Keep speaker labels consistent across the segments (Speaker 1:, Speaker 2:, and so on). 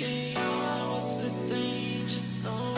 Speaker 1: okay, I was the danger zone.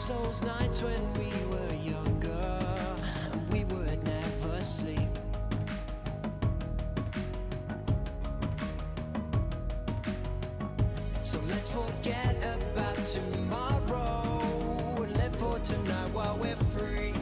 Speaker 1: those nights when we were younger and we would never sleep. So let's forget about tomorrow and live for tonight while we're free.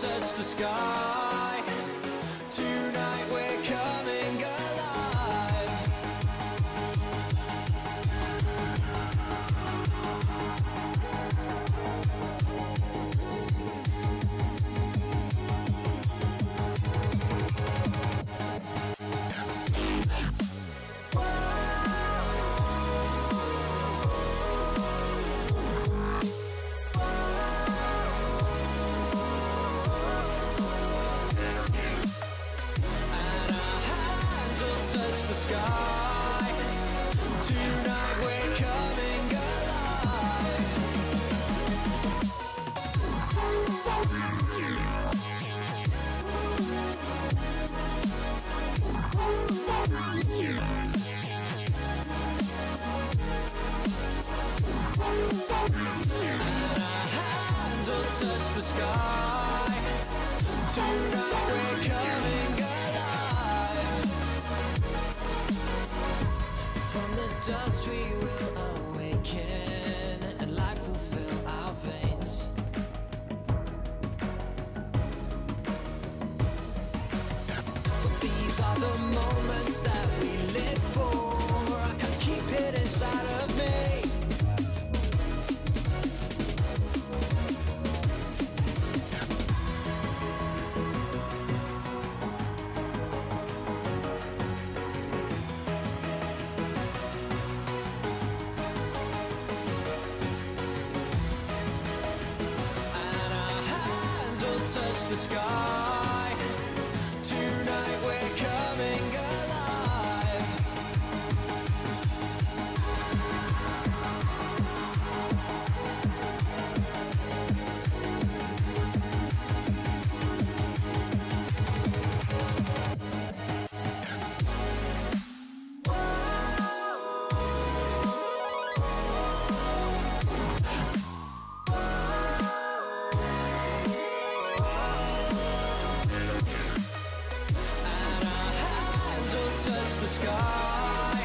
Speaker 1: Touch the sky. Tonight we're coming alive. Touch the sky. Tonight we're coming alive. From the dust we will awaken, and life will fill our veins. But these are the moments that we live for. I can keep it inside of me. Touch the sky. Tonight we're coming alive. Touch the sky.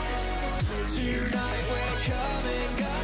Speaker 1: Tonight we're coming alive.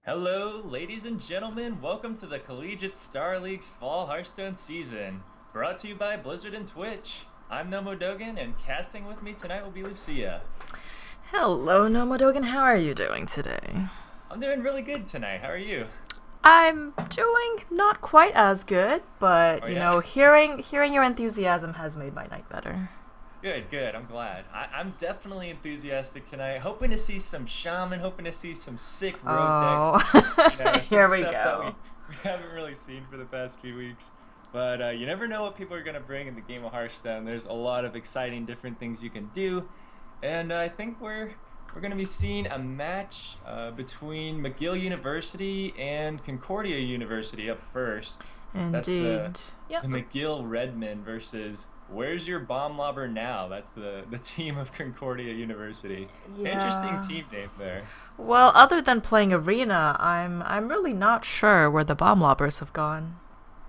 Speaker 2: Hello, ladies and gentlemen. Welcome to the Collegiate Star League's Fall Hearthstone season. Brought to you by Blizzard and Twitch. I'm Nomo Dogan, and casting with me tonight will be Lucia.
Speaker 3: Hello, Nomo Dogan. How are you doing today?
Speaker 2: I'm doing really good tonight. How are you?
Speaker 3: I'm doing not quite as good, but
Speaker 2: Oh
Speaker 3: you
Speaker 2: yeah?
Speaker 3: know, hearing your enthusiasm has made my night better.
Speaker 2: Good, good. I'm glad. I'm definitely enthusiastic tonight. Hoping to see some shaman, hoping to see some sick rogue decks.
Speaker 3: Oh,
Speaker 2: Some
Speaker 3: here we
Speaker 2: stuff that
Speaker 3: go.
Speaker 2: we haven't really seen for the past few weeks. But you never know what people are gonna bring in the game of Hearthstone. There's a lot of exciting different things you can do, and I think we're gonna be seeing a match between McGill University and Concordia University up first. That's
Speaker 3: Indeed.
Speaker 2: the
Speaker 3: Yep.
Speaker 2: McGill Redmen versus Where's Your Bomb Lobber Now? That's the team of Concordia University. Interesting
Speaker 3: Yeah.
Speaker 2: team name there.
Speaker 3: Well, other than playing Arena, I'm really not sure where the bomb lobbers have gone.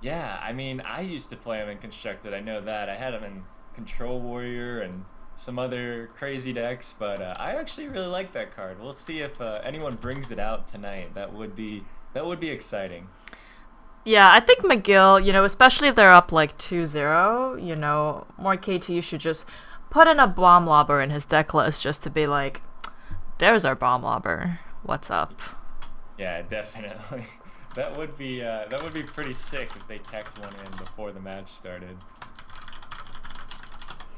Speaker 2: Yeah, I mean, I used to play him in Constructed. I know that. I had him in Control Warrior and some other crazy decks, but I actually really like that card. We'll see if anyone brings it out tonight. That would be exciting.
Speaker 3: Yeah, I think McGill, especially if they're up like 2-0, more KT should just put in a bomb lobber in his deck list just to be like, there's our bomb lobber. What's up?
Speaker 2: Yeah, definitely. That would be pretty sick if they teched one in before the match started.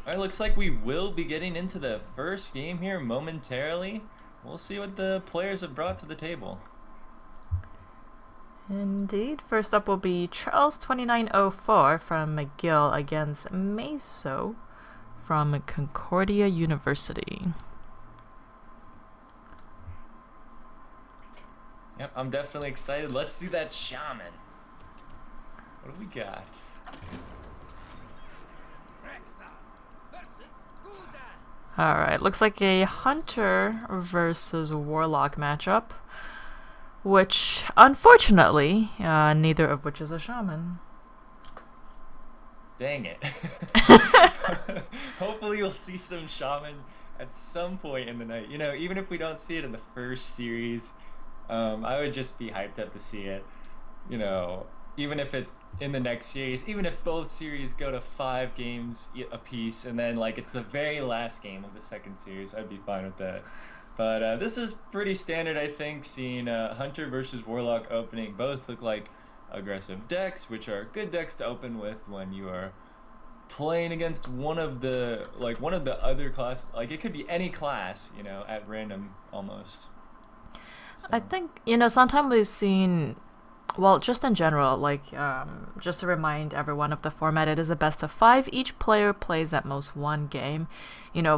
Speaker 2: All right, looks like we will be getting into the first game here momentarily. We'll see what the players have brought to the table.
Speaker 3: Indeed. First up will be Charles 2904 from McGill against Meso from Concordia University.
Speaker 2: Yep, I'm definitely excited. Let's see that shaman. What do we got?
Speaker 3: Alright, looks like a Hunter versus Warlock matchup, which, unfortunately, neither of which is a Shaman.
Speaker 2: Dang it. Hopefully we'll see some shaman at some point in the night. Even if we don't see it in the first series, I would just be hyped up to see it. Even if it's in the next series, even if both series go to 5 games apiece, and then like it's the very last game of the second series, I'd be fine with that. But this is pretty standard, I think, seeing Hunter versus Warlock opening. Both look like aggressive decks, which are good decks to open with when you are playing against one of the other classes. Like it could be any class, at random almost.
Speaker 3: I think, sometimes we've seen, well, just in general, just to remind everyone of the format, it is a best of 5. Each player plays at most 1 game.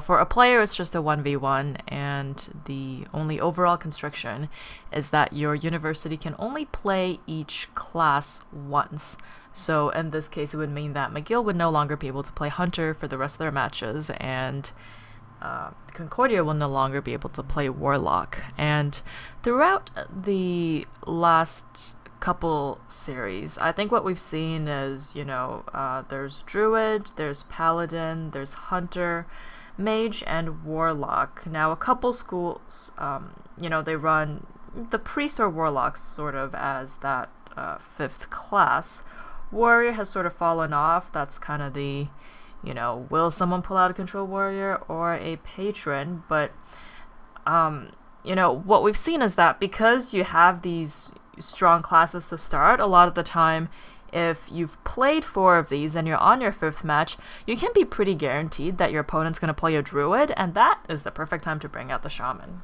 Speaker 3: For a player, it's just a 1v1, and the only overall constriction is that your university can only play each class once. So in this case, it would mean that McGill would no longer be able to play Hunter for the rest of their matches, and Concordia will no longer be able to play Warlock. And throughout the last couple series, I think what we've seen is, there's Druid, there's Paladin, there's Hunter, Mage, and Warlock. Now, a couple schools, they run the Priest or Warlock sort of as that 5th class. Warrior has sort of fallen off. That's kind of the, will someone pull out a Control Warrior or a Patron? But, what we've seen is that because you have these strong classes to start, a lot of the time, if you've played 4 of these and you're on your 5th match, you can be pretty guaranteed that your opponent's going to play a Druid, and that is the perfect time to bring out the Shaman.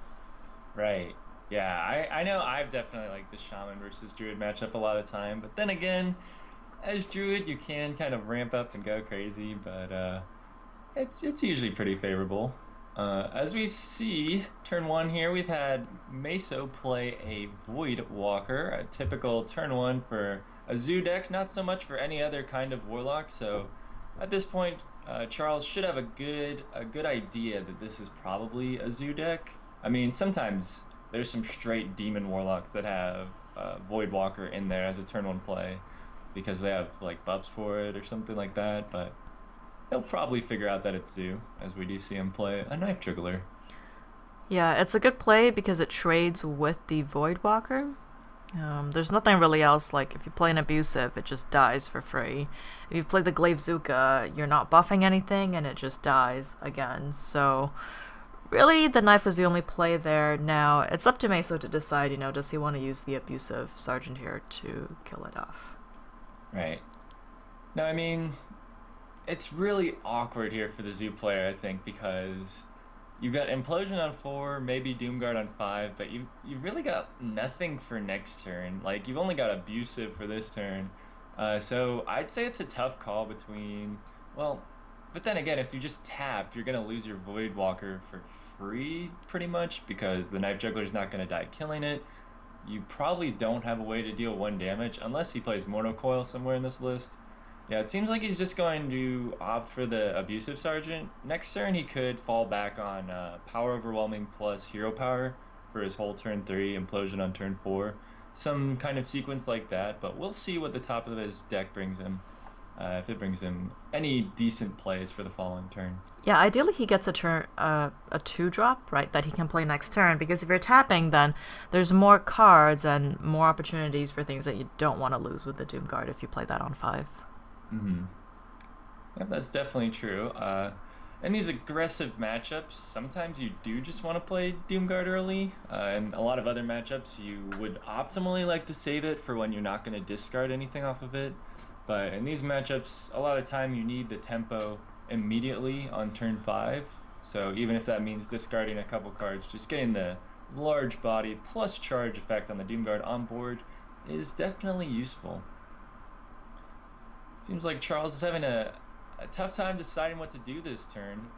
Speaker 2: Right. Yeah, I know I've definitely liked the shaman versus druid matchup a lot of time, but then again, as druid you can kind of ramp up and go crazy, but it's usually pretty favorable. As we see, turn 1 here, we've had Meso play a Void Walker, a typical turn 1 for a zoo deck, not so much for any other kind of warlock. So at this point, Charles should have a good idea that this is probably a zoo deck. I mean, sometimes there's some straight demon warlocks that have Void Walker in there as a turn 1 play because they have like buffs for it or something like that, but he'll probably figure out that it's zoo, as we do see him play a Knife Juggler.
Speaker 3: Yeah, it's a good play because it trades with the Void Walker. There's nothing really else, like if you play an Abusive, it just dies for free. If you play the Glaive Zuka, you're not buffing anything and it just dies again. So really, the knife was the only play there. Now, it's up to Meso to decide, does he want to use the abusive sergeant here to kill it off?
Speaker 2: Right. No, I mean, it's really awkward here for the Zoo player, I think, because you've got Implosion on 4, maybe Doomguard on 5, but you've really got nothing for next turn. Like, you've only got Abusive for this turn. So I'd say it's a tough call between, well, but then again, if you just tap, you're going to lose your Void Walker for free, pretty much, because the Knife Juggler's not going to die killing it. You probably don't have a way to deal 1 damage, unless he plays Monocoil somewhere in this list. Yeah, it seems like he's just going to opt for the Abusive Sergeant. Next turn, he could fall back on Power Overwhelming plus Hero Power for his whole turn 3, Implosion on turn 4. Some kind of sequence like that, but we'll see what the top of his deck brings him. If it brings him any decent plays for the following turn.
Speaker 3: Yeah, ideally he gets a 2-drop, right, that he can play next turn, because if you're tapping, then there's more cards and more opportunities for things that you don't want to lose with the Doomguard if you play that on 5.
Speaker 2: Mm-hmm. Yeah, that's definitely true. In these aggressive matchups, sometimes you do just want to play Doomguard early. In a lot of other matchups, you would optimally like to save it for when you're not going to discard anything off of it. But in these matchups, a lot of time you need the tempo immediately on turn 5. So even if that means discarding a couple cards, just getting the large body plus charge effect on the Doomguard on board is definitely useful. Seems like Charles is having a tough time deciding what to do this turn.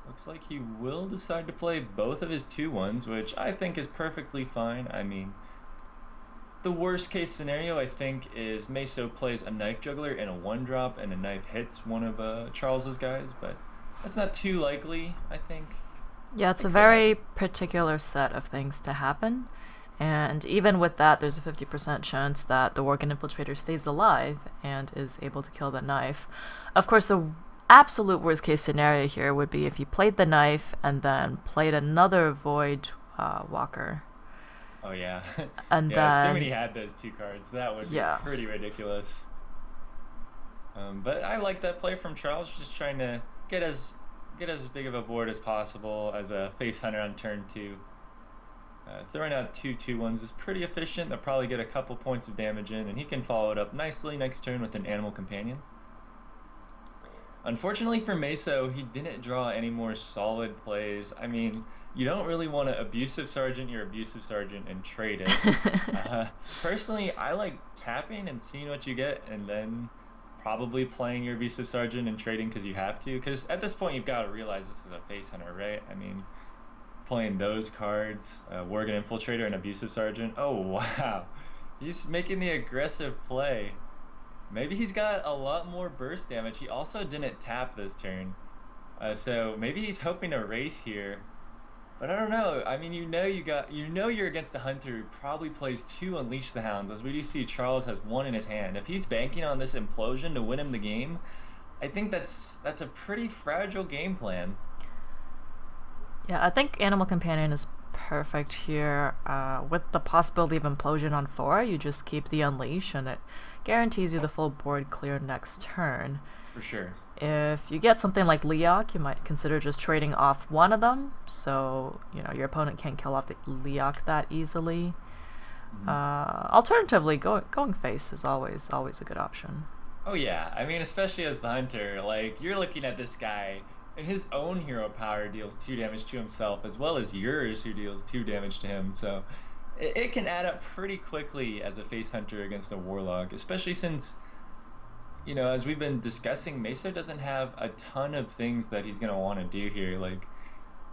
Speaker 2: Looks like he will decide to play both of his 2-1s, which I think is perfectly fine. I mean, the worst case scenario, I think, is Meso plays a Knife Juggler in a 1-drop and a knife hits one of Charles's guys, but that's not too likely, I think.
Speaker 3: Yeah, it's a very particular set of things to happen. And even with that, there's a 50% chance that the Worgen Infiltrator stays alive and is able to kill the knife. Of course, the absolute worst case scenario here would be if he played the knife and then played another Void Walker.
Speaker 2: Oh, yeah.
Speaker 3: And
Speaker 2: yeah,
Speaker 3: then,
Speaker 2: assuming he had those 2 cards, that would be pretty ridiculous. But I like that play from Charles, just trying to get as big of a board as possible as a Face Hunter on turn 2. Throwing out 2 2-1s is pretty efficient. They'll probably get a couple points of damage in, and he can follow it up nicely next turn with an Animal Companion. Unfortunately for Meso, he didn't draw any more solid plays. I mean, you don't really want to Abusive Sergeant your Abusive Sergeant and trade it. Personally, I like tapping and seeing what you get, and then probably playing your Abusive Sergeant and trading because you have to. Because at this point, you've got to realize this is a Face Hunter, right? I mean, playing those cards, Worgen Infiltrator and Abusive Sergeant. Oh, wow. He's making the aggressive play. Maybe he's got a lot more burst damage. He also didn't tap this turn. So maybe he's hoping to race here. But I don't know. I mean, you're against a hunter who probably plays 2 Unleash the Hounds. As we do see, Charles has 1 in his hand. If he's banking on this Implosion to win him the game, I think that's a pretty fragile game plan.
Speaker 3: Yeah, I think Animal Companion is perfect here. With the possibility of Implosion on 4, you just keep the Unleash, and it guarantees you the full board clear next turn.
Speaker 2: For sure.
Speaker 3: If you get something like Leok, you might consider just trading off one of them, so your opponent can't kill off the Leok that easily. Mm-hmm. Alternatively, going face is always a good option.
Speaker 2: Oh yeah, I mean, especially as the hunter, like, you're looking at this guy, and his own hero power deals 2 damage to himself, as well as yours, who deals 2 damage to him, so it can add up pretty quickly as a face hunter against a warlock, especially since, as we've been discussing, Meso doesn't have a ton of things that he's going to want to do here. Like,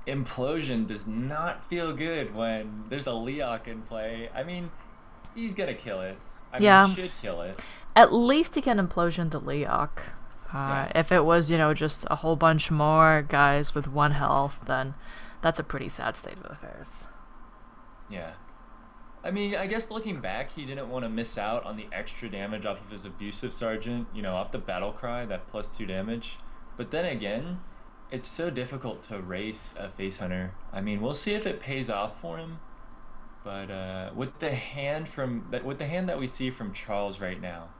Speaker 2: Implosion does not feel good when there's a Leok in play. I mean, he's going to kill it. I mean, he should kill it.
Speaker 3: At least he can Implosion the Leok. If it was, just a whole bunch more guys with 1 health, then that's a pretty sad state of affairs.
Speaker 2: Yeah. I mean, I guess looking back, he didn't want to miss out on the extra damage off of his Abusive Sergeant, off the Battle Cry, that +2 damage. But then again, it's so difficult to race a Face Hunter. I mean, we'll see if it pays off for him. But with the hand that we see from Charles right now,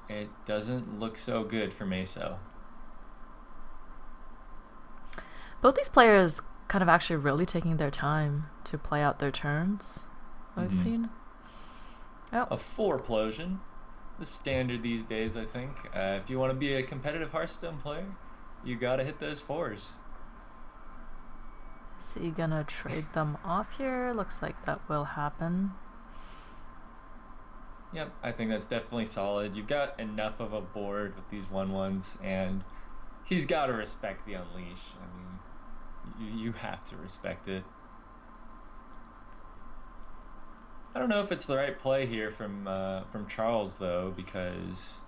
Speaker 2: it doesn't look so good for Meso.
Speaker 3: Both these players kind of actually really taking their time to play out their turns, I've seen. Oh.
Speaker 2: A 4-plosion. The standard these days, I think. If you want to be a competitive Hearthstone player, you gotta hit those 4s.
Speaker 3: Is he gonna trade them off here? Looks like that will happen.
Speaker 2: Yep, I think that's definitely solid. You've got enough of a board with these 1/1s, and he's got to respect the Unleash. I mean, you have to respect it. I don't know if it's the right play here from Charles, though, because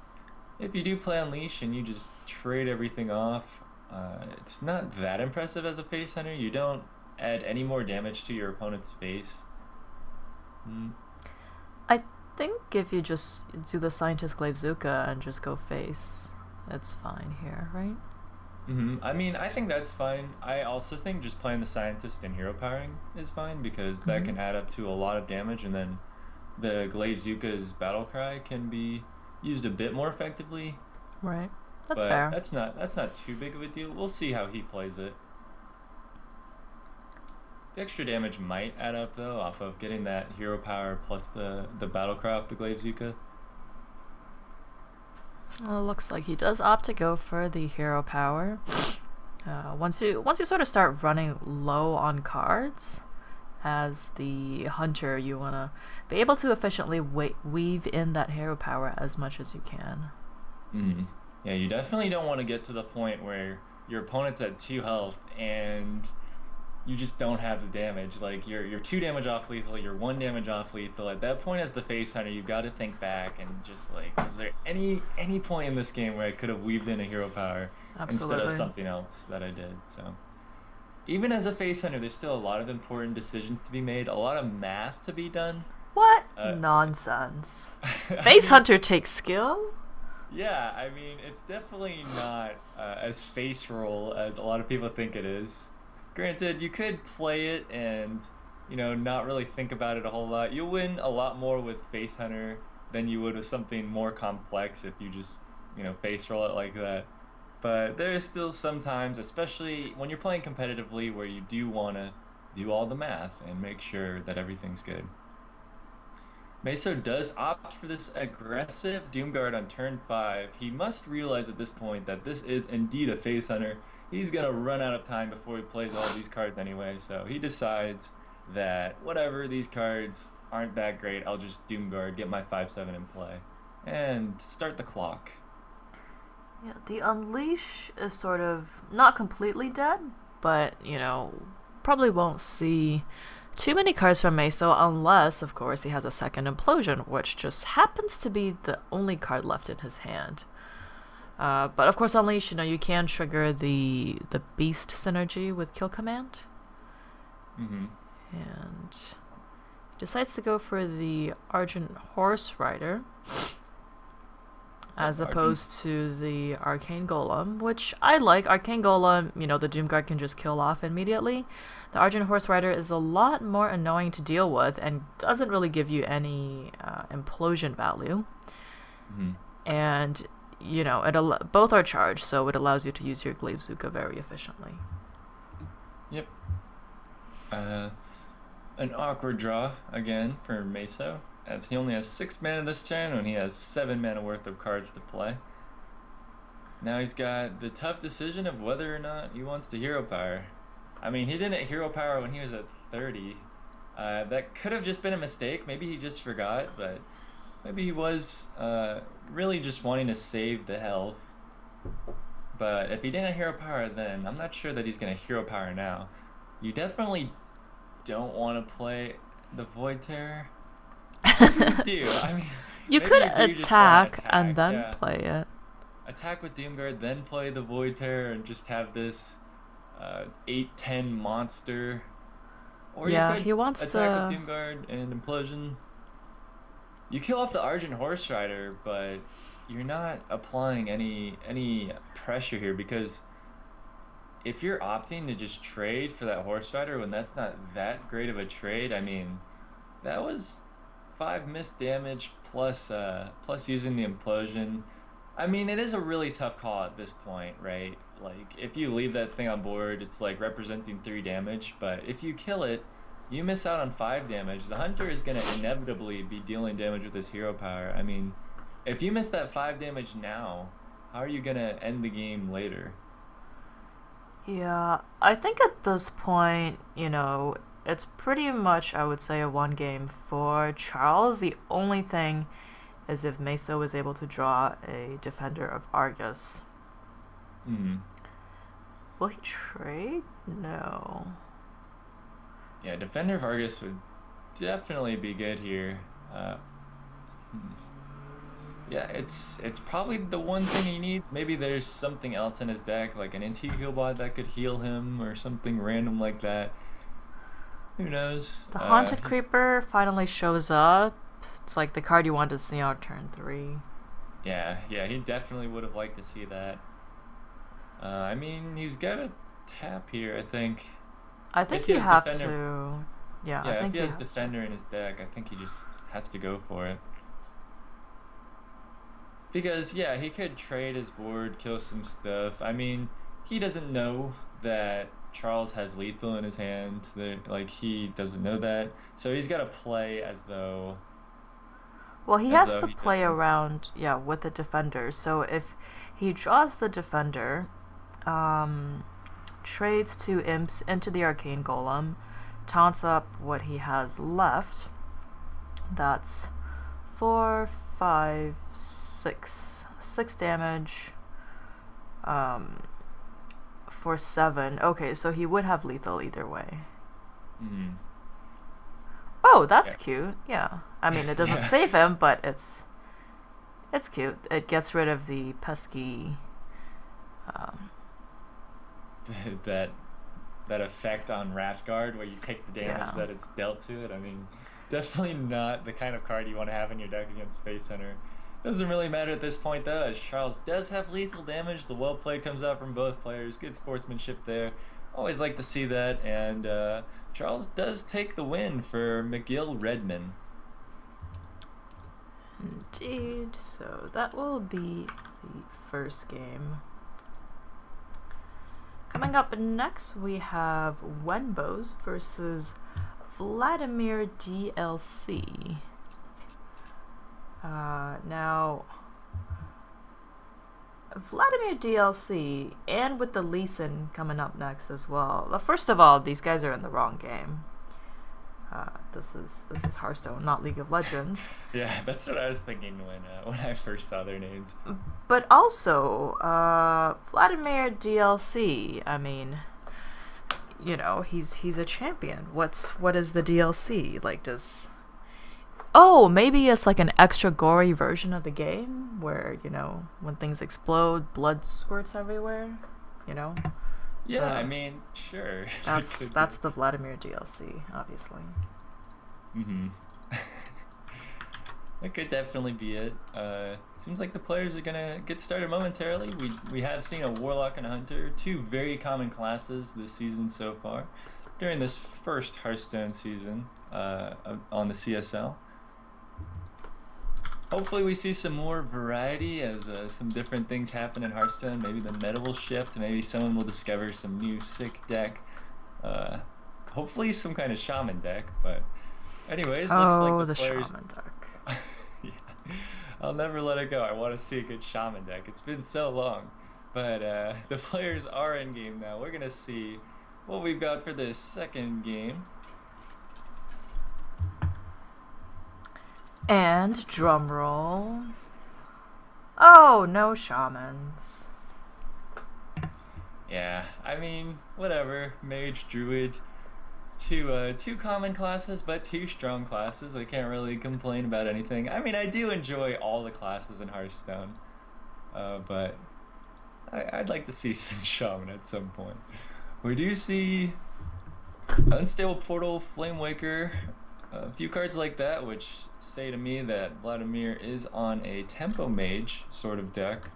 Speaker 2: if you do play Unleash and you just trade everything off, it's not that impressive as a face hunter. You don't add any more damage to your opponent's face.
Speaker 3: I think if you just do the Scientist Glaive Zuka and just go face, it's fine here, right?
Speaker 2: I mean, I think that's fine. I also think just playing the Scientist and hero powering is fine, because that can add up to a lot of damage, and then the Glaive Zuka's battle cry can be used a bit more effectively.
Speaker 3: Right. That's
Speaker 2: but
Speaker 3: fair.
Speaker 2: That's not too big of a deal. We'll see how he plays it. The extra damage might add up, though, off of getting that hero power plus the battle cry off the Glaive Zuka.
Speaker 3: Well, looks like he does opt to go for the hero power. Once you sort of start running low on cards, as the hunter, you want to be able to efficiently weave in that hero power as much as you can.
Speaker 2: Yeah, you definitely don't want to get to the point where your opponent's at 2 health and you just don't have the damage. Like, you're 2 damage off lethal, you're 1 damage off lethal. At that point, as the face hunter, you've got to think back and just like, is there any point in this game where I could have weaved in a hero power instead of something else that I did? So even as a face hunter, there's still a lot of important decisions to be made, a lot of math to be done.
Speaker 3: What nonsense. Face hunter takes skill?
Speaker 2: Yeah, I mean, it's definitely not as face roll as a lot of people think it is. Granted, you could play it and, you know, not really think about it a whole lot. You'll win a lot more with Face Hunter than you would with something more complex if you just, you know, face roll it like that. But there are still some times, especially when you're playing competitively, where you do want to do all the math and make sure that everything's good. Meso does opt for this aggressive Doomguard on turn 5. He must realize at this point that this is indeed a Face Hunter. He's going to run out of time before he plays all these cards anyway, so he decides that whatever, these cards aren't that great, I'll just Doomguard, get my 5/7 in play, and start the clock.
Speaker 3: Yeah, the Unleash is sort of not completely dead, but, you know, probably won't see too many cards from Meso unless, of course, he has a second Implosion, which just happens to be the only card left in his hand. But of course, Unleash, you know, you can trigger the Beast synergy with Kill Command. And decides to go for the Argent Horse Rider as opposed to the Arcane Golem, which I like. Arcane Golem, you know, the Doomguard can just kill off immediately. The Argent Horse Rider is a lot more annoying to deal with and doesn't really give you any implosion value. And, you know, both are charged, so it allows you to use your Glaive Zuka very efficiently.
Speaker 2: Yep. An awkward draw again for Meso, as he only has 6 mana this turn when he has 7 mana worth of cards to play. Now he's got the tough decision of whether or not he wants to hero power. I mean, he didn't hero power when he was at 30. That could have just been a mistake. Maybe he just forgot, but maybe he was really just wanting to save the health. But if he didn't hero power then, I'm not sure that he's going to hero power now. You definitely don't want to play the Void Terror. What do you do? I mean,
Speaker 3: you could attack and then play it.
Speaker 2: Attack with Doomguard, then play the Void Terror and just have this 8/10 monster. Or
Speaker 3: yeah,
Speaker 2: you could
Speaker 3: he wants
Speaker 2: attack with Doomguard and Implosion. You kill off the Argent Horse Rider, but you're not applying any pressure here, because if you're opting to just trade for that Horse Rider when that's not that great of a trade, I mean, that was 5 missed damage plus using the Implosion. I mean, it is a really tough call at this point, right? Like, if you leave that thing on board, it's like representing 3 damage, but if you kill it, you miss out on 5 damage. The hunter is going to inevitably be dealing damage with his hero power. I mean, if you miss that 5 damage now, how are you going to end the game later?
Speaker 3: Yeah, I think at this point, it's pretty much, I would say, a one game for Charles. The only thing is if Meso is able to draw a Defender of Argus.
Speaker 2: Hmm.
Speaker 3: Will he trade? No.
Speaker 2: Yeah, Defender of Argus would definitely be good here. Hmm. Yeah, it's probably the one thing he needs. Maybe there's something else in his deck, like an Integral bot that could heal him or something random like that. Who knows?
Speaker 3: The Haunted Creeper finally shows up. It's like the card you want to see on turn 3.
Speaker 2: Yeah, he definitely would have liked to see that. I mean, he's got a tap here, I think.
Speaker 3: I think you have to. Yeah, I think
Speaker 2: if he has Defender in his deck, I think he just has to go for it. Because, yeah, he could trade his board, kill some stuff. I mean, he doesn't know that Charles has lethal in his hand. Like, he doesn't know that. So he's got to play as though...
Speaker 3: Well, he has to play around, with the Defender. So if he draws the Defender, trades 2 imps into the Arcane Golem, taunts up what he has left, that's 4, 5, 6 damage for 7. Okay, so he would have lethal either way.
Speaker 2: Mm-hmm.
Speaker 3: Oh, that's cute. Yeah, I mean, it doesn't save him, but it's cute. It gets rid of the pesky
Speaker 2: that effect on Wrathguard where you take the damage that it's dealt to it. I mean, definitely not the kind of card you want to have in your deck against Face Hunter. Doesn't really matter at this point though, as Charles does have lethal damage. The well played comes out from both players. Good sportsmanship there. Always like to see that, and Charles does take the win for McGill Redman.
Speaker 3: Indeed. So that will be the first game. Coming up next, we have Wenbos versus Vladimir DLC. Now, Vladimir DLC, and with the Lee Sin coming up next as well. First of all, these guys are in the wrong game. This is Hearthstone, not League of Legends.
Speaker 2: Yeah, that's what I was thinking when I first saw their names.
Speaker 3: But also, Vladimir DLC. I mean, he's a champion. What is the DLC? Like, oh, maybe it's like an extra gory version of the game where, when things explode, blood squirts everywhere,
Speaker 2: Yeah, I mean, sure.
Speaker 3: That's the Vladimir DLC, obviously.
Speaker 2: Mm-hmm. That could definitely be it. Seems like the players are gonna get started momentarily. We have seen a Warlock and a Hunter, 2 very common classes this season so far, during this first Hearthstone season on the CSL. Hopefully we see some more variety as some different things happen in Hearthstone. Maybe the meta will shift. Maybe someone will discover some new sick deck. Hopefully some kind of shaman deck. But anyways, looks like the players...
Speaker 3: shaman deck.
Speaker 2: Yeah, I'll never let it go. I want to see a good shaman deck. It's been so long. But the players are in game now. We're going to see what we've got for this second game.
Speaker 3: And drum roll. Oh, no shamans.
Speaker 2: Yeah, I mean, whatever. Mage, druid, two common classes, but 2 strong classes. I can't really complain about anything. I mean, I do enjoy all the classes in Hearthstone, but I'd like to see some shaman at some point. We do see Unstable Portal, Flamewaker, a few cards like that, which say to me that Vladimir is on a Tempo Mage sort of deck,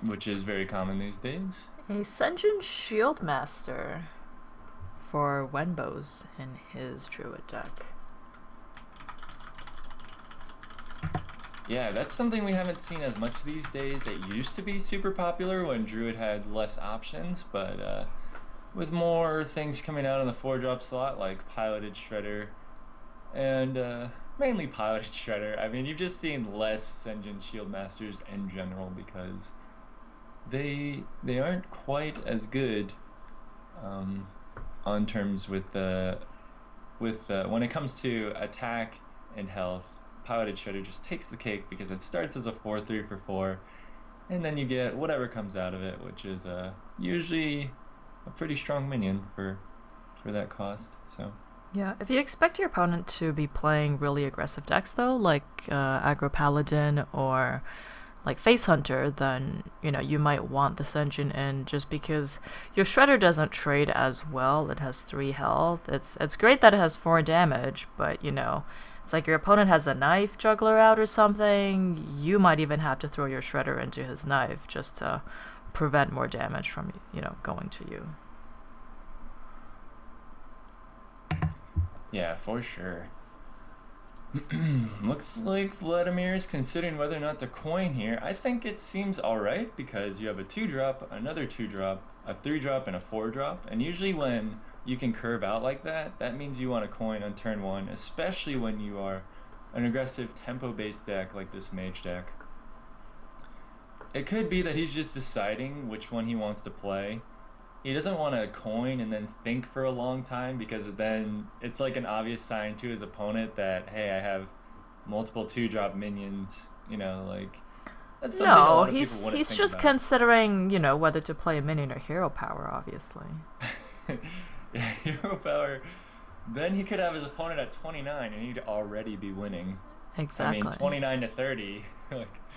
Speaker 2: which is very common these days.
Speaker 3: A Senjin Shieldmaster for Wenbos in his Druid deck.
Speaker 2: Yeah, that's something we haven't seen as much these days. It used to be super popular when Druid had less options, but with more things coming out in the 4-drop slot, like Piloted Shredder, and mainly Piloted Shredder, I mean, you've just seen less Senjin Shield Masters in general because they aren't quite as good on terms with when it comes to attack and health. Piloted Shredder just takes the cake because it starts as a 4/3 for 4, and then you get whatever comes out of it, which is usually a pretty strong minion for that cost. So
Speaker 3: Yeah, if you expect your opponent to be playing really aggressive decks though, like Aggro Paladin or like Face Hunter, then you might want the Senjin in just because your Shredder doesn't trade as well. It has 3 health. It's great that it has 4 damage, but it's like your opponent has a knife juggler out or something. You might even have to throw your Shredder into his knife just to prevent more damage from going to you.
Speaker 2: yeah, for sure. Looks like Vladimir is considering whether or not to coin here. I think it seems alright because you have a 2-drop, another 2-drop, a 3-drop, and a 4-drop. And usually when you can curve out like that, that means you want to coin on turn 1, especially when you are an aggressive tempo-based deck like this mage deck. It could be that he's just deciding which one he wants to play. He doesn't want to coin and then think for a long time because then it's like an obvious sign to his opponent that, hey, I have multiple 2-drop minions, like that's something a lot of people wouldn't
Speaker 3: he's
Speaker 2: think
Speaker 3: just
Speaker 2: about.
Speaker 3: considering, whether to play a minion or hero power, obviously.
Speaker 2: Yeah, hero power. Then he could have his opponent at 29 and he'd already be winning.
Speaker 3: Exactly.
Speaker 2: I mean, 29 to 30.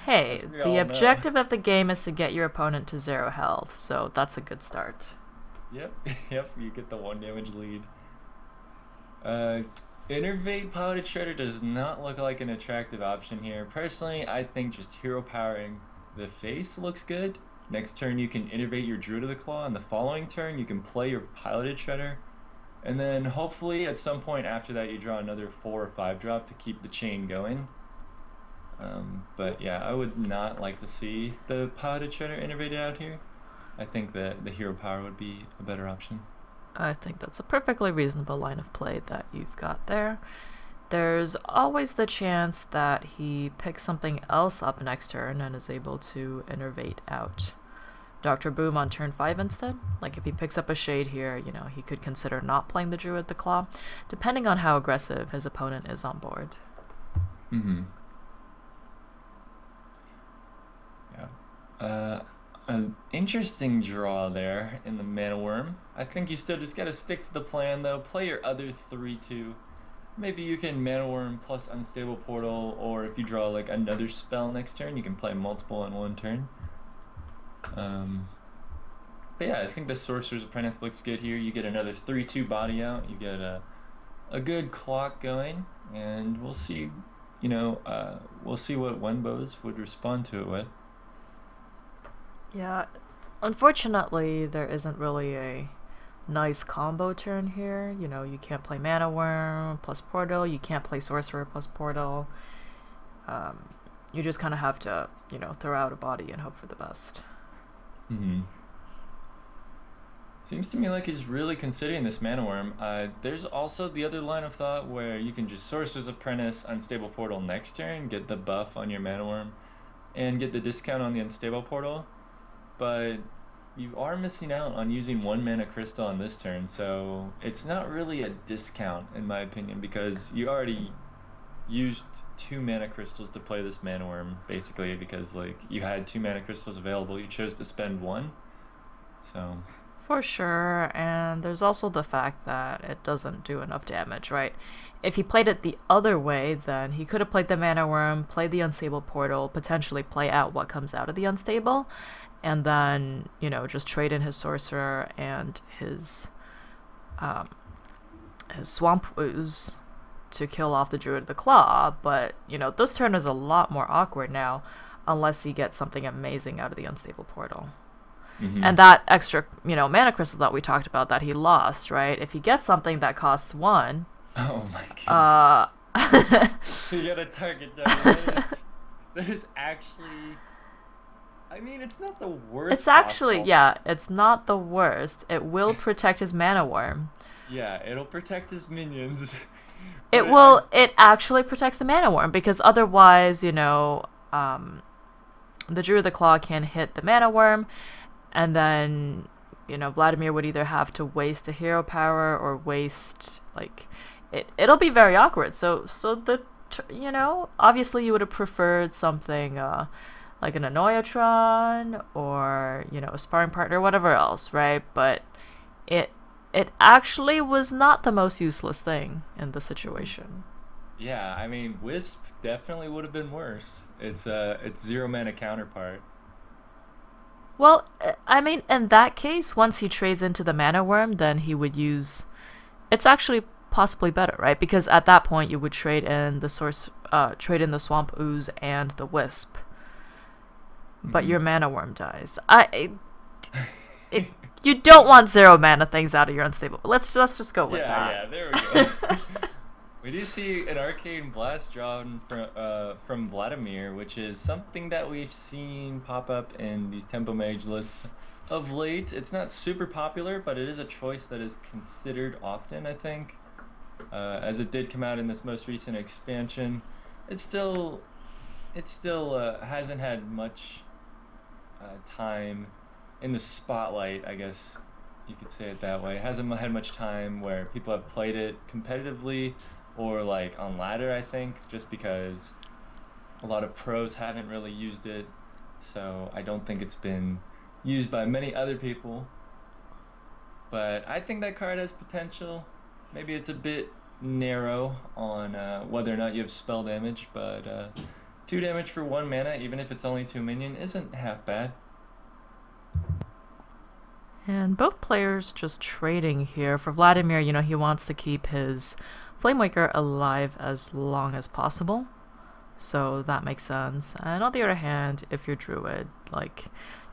Speaker 3: Hey,
Speaker 2: as we
Speaker 3: the
Speaker 2: all know.
Speaker 3: objective of the game is to get your opponent to 0 health, so that's a good start.
Speaker 2: Yep, you get the 1 damage lead. Innervate Piloted Shredder does not look like an attractive option here. Personally, I think just hero powering the face looks good. Next turn you can innervate your Druid of the Claw, and the following turn you can play your Piloted Shredder. And then hopefully at some point after that you draw another 4 or 5-drop to keep the chain going. But yeah, I would not like to see the Piloted Shredder innervated out here. I think that the hero power would be a better option.
Speaker 3: I think that's a perfectly reasonable line of play that you've got there. There's always the chance that he picks something else up next turn and is able to innervate out Dr. Boom on turn 5 instead. Like if he picks up a Shade here, he could consider not playing the Druid the Claw, depending on how aggressive his opponent is on board.
Speaker 2: Mm-hmm. Yeah. An interesting draw there in the Mana Worm. I think you still just gotta stick to the plan though. Play your other 3/2. Maybe you can Mana Worm plus Unstable Portal, or if you draw like another spell next turn, you can play multiple in 1 turn. But yeah, I think the Sorcerer's Apprentice looks good here. You get another 3/2 body out. You get a good clock going, and we'll see. We'll see what Wenbos would respond to it with.
Speaker 3: Yeah, unfortunately, there isn't really a nice combo turn here. You can't play Mana Worm plus Portal. You can't play Sorcerer plus Portal. You just kind of have to, throw out a body and hope for the best.
Speaker 2: Mm-hmm. Seems to me like he's really considering this Mana Worm. There's also the other line of thought where you can just Sorcerer's Apprentice, Unstable Portal next turn, get the buff on your Mana Worm, and get the discount on the Unstable Portal. But you are missing out on using 1 mana crystal on this turn, so it's not really a discount in my opinion because you already used 2 mana crystals to play this Mana Worm, basically, because like you had 2 mana crystals available, you chose to spend 1. So
Speaker 3: For sure, and there's also the fact that it doesn't do enough damage, right? If he played it the other way, then he could have played the Mana Worm, played the Unstable Portal, potentially play out what comes out of the Unstable, and then, just trade in his Sorcerer and his Swamp Ooze to kill off the Druid of the Claw. But, this turn is a lot more awkward now, unless he gets something amazing out of the Unstable Portal.
Speaker 2: mm-hmm.
Speaker 3: And that extra, mana crystal that we talked about that he lost, right? If he gets something that costs 1,
Speaker 2: oh my god. So you gotta target generators. That is actually. I mean, it's not the worst.
Speaker 3: It's actually,
Speaker 2: possible.
Speaker 3: yeah, it's not the worst. It will protect his mana worm.
Speaker 2: Yeah, it'll protect his minions.
Speaker 3: It
Speaker 2: But
Speaker 3: will. It actually protects the mana worm because otherwise, the Druid of the Claw can hit the mana worm, and then Vladimir would either have to waste a hero power or waste like it'll be very awkward. So obviously you would have preferred something like an Annoyatron or a sparring partner, whatever else, right? But it actually was not the most useless thing in the situation.
Speaker 2: yeah, I mean, Wisp definitely would have been worse. It's 0 mana counterpart.
Speaker 3: Well, I mean, in that case, once he trades into the mana worm, then he would use. It's actually possibly better, right? Because at that point, you would trade in the trade in the Swamp Ooze and the Wisp, but your mana worm dies. You don't want 0 mana things out of your unstable. Let's just go with that.
Speaker 2: Yeah, there we go. We do see an Arcane Blast drawn from Vladimir, which is something that we've seen pop up in these Tempo Mage lists of late. It's not super popular, but it is a choice that is considered often, I think. As it did come out in this most recent expansion, it still hasn't had much time in the spotlight, I guess you could say it that way. It hasn't had much time where people have played it competitively or like on ladder, I think, just because a lot of pros haven't really used it. So I don't think it's been used by many other people. But I think that card has potential. Maybe it's a bit narrow on whether or not you have spell damage, but 2 damage for 1 mana, even if it's only 2 minion, isn't half bad.
Speaker 3: And both players just trading here. For Vladimir, he wants to keep his Flamewaker alive as long as possible. So that makes sense. And on the other hand, if you're Druid, like,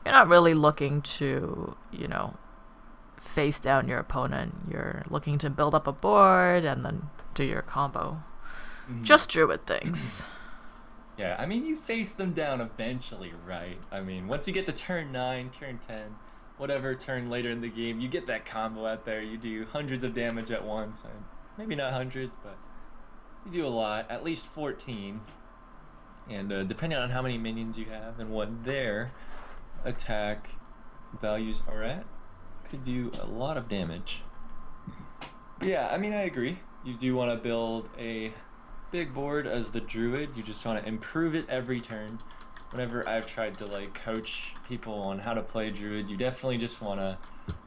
Speaker 3: you're not really looking to, face down your opponent. You're looking to build up a board and then do your combo. Just Druid things.
Speaker 2: Yeah, I mean, you face them down eventually, right? I mean, once you get to turn 9, turn 10, whatever turn later in the game, you get that combo out there. You do hundreds of damage at once. And maybe not hundreds, but you do a lot, at least 14. And depending on how many minions you have and what their attack values are at, could do a lot of damage. Yeah, I mean, I agree. You do want to build a big board as the Druid. You just want to improve it every turn. Whenever I've tried to like coach people on how to play Druid, you definitely just want to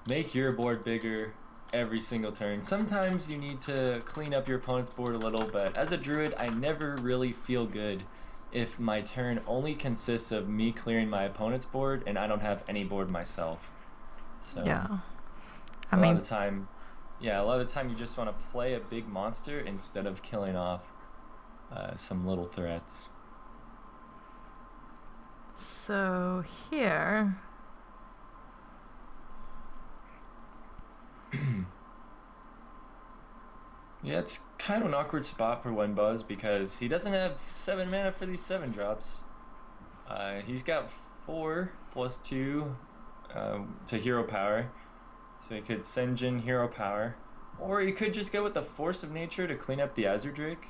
Speaker 2: make your board bigger every single turn. Sometimes you need to clean up your opponent's board a little, but as a Druid, I never really feel good if my turn only consists of me clearing my opponent's board and I don't have any board myself. So
Speaker 3: Yeah.
Speaker 2: a lot of the time you just want to play a big monster instead of killing off some little threats.
Speaker 3: So here.
Speaker 2: Yeah, it's kind of an awkward spot for Wenbuzz because he doesn't have 7 mana for these 7 drops. He's got 4 plus 2 to hero power. So he could Senjin hero power. Or he could just go with the Force of Nature to clean up the Azure Drake.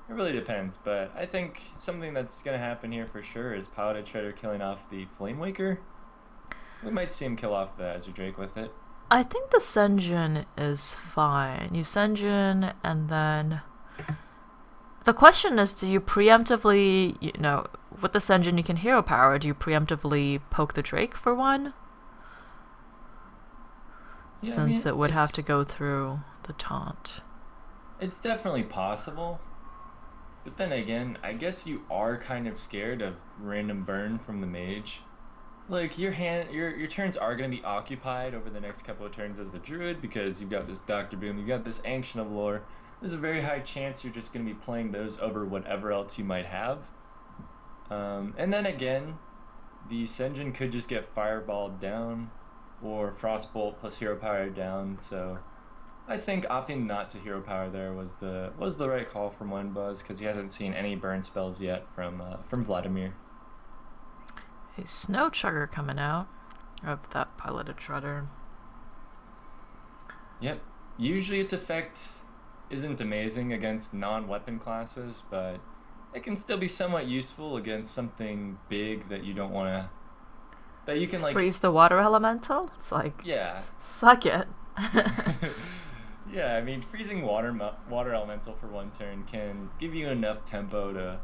Speaker 2: It really depends, but I think something that's going to happen here for sure is Paladin Treader killing off the Flamewaker. We might see him kill off the Azure Drake with it.
Speaker 3: I think the Senjin is fine. You Senjin, and then the question is, do you preemptively, with the Senjin you can hero power, do you preemptively poke the Drake for 1?
Speaker 2: Yeah,
Speaker 3: Since it would have to go through the taunt.
Speaker 2: It's definitely possible. But then again, I guess you are kind of scared of random burn from the mage. Like, your turns are going to be occupied over the next couple of turns as the Druid because you've got this Dr. Boom, you've got this Ancient of Lore. There's a very high chance you're just going to be playing those over whatever else you might have. And then again, the Senjin could just get Fireballed down or Frostbolt plus Hero Power down, so I think opting not to hero power there was the right call from One Buzz because he hasn't seen any burn spells yet from Vladimir.
Speaker 3: A snow chugger coming out of that piloted shredder.
Speaker 2: Yep. Usually its effect isn't amazing against non-weapon classes, but it can still be somewhat useful against something big that you don't want to. That you can like
Speaker 3: Freeze the water elemental? It's like,
Speaker 2: yeah.
Speaker 3: suck it.
Speaker 2: Yeah, I mean, freezing water elemental for one turn can give you enough tempo to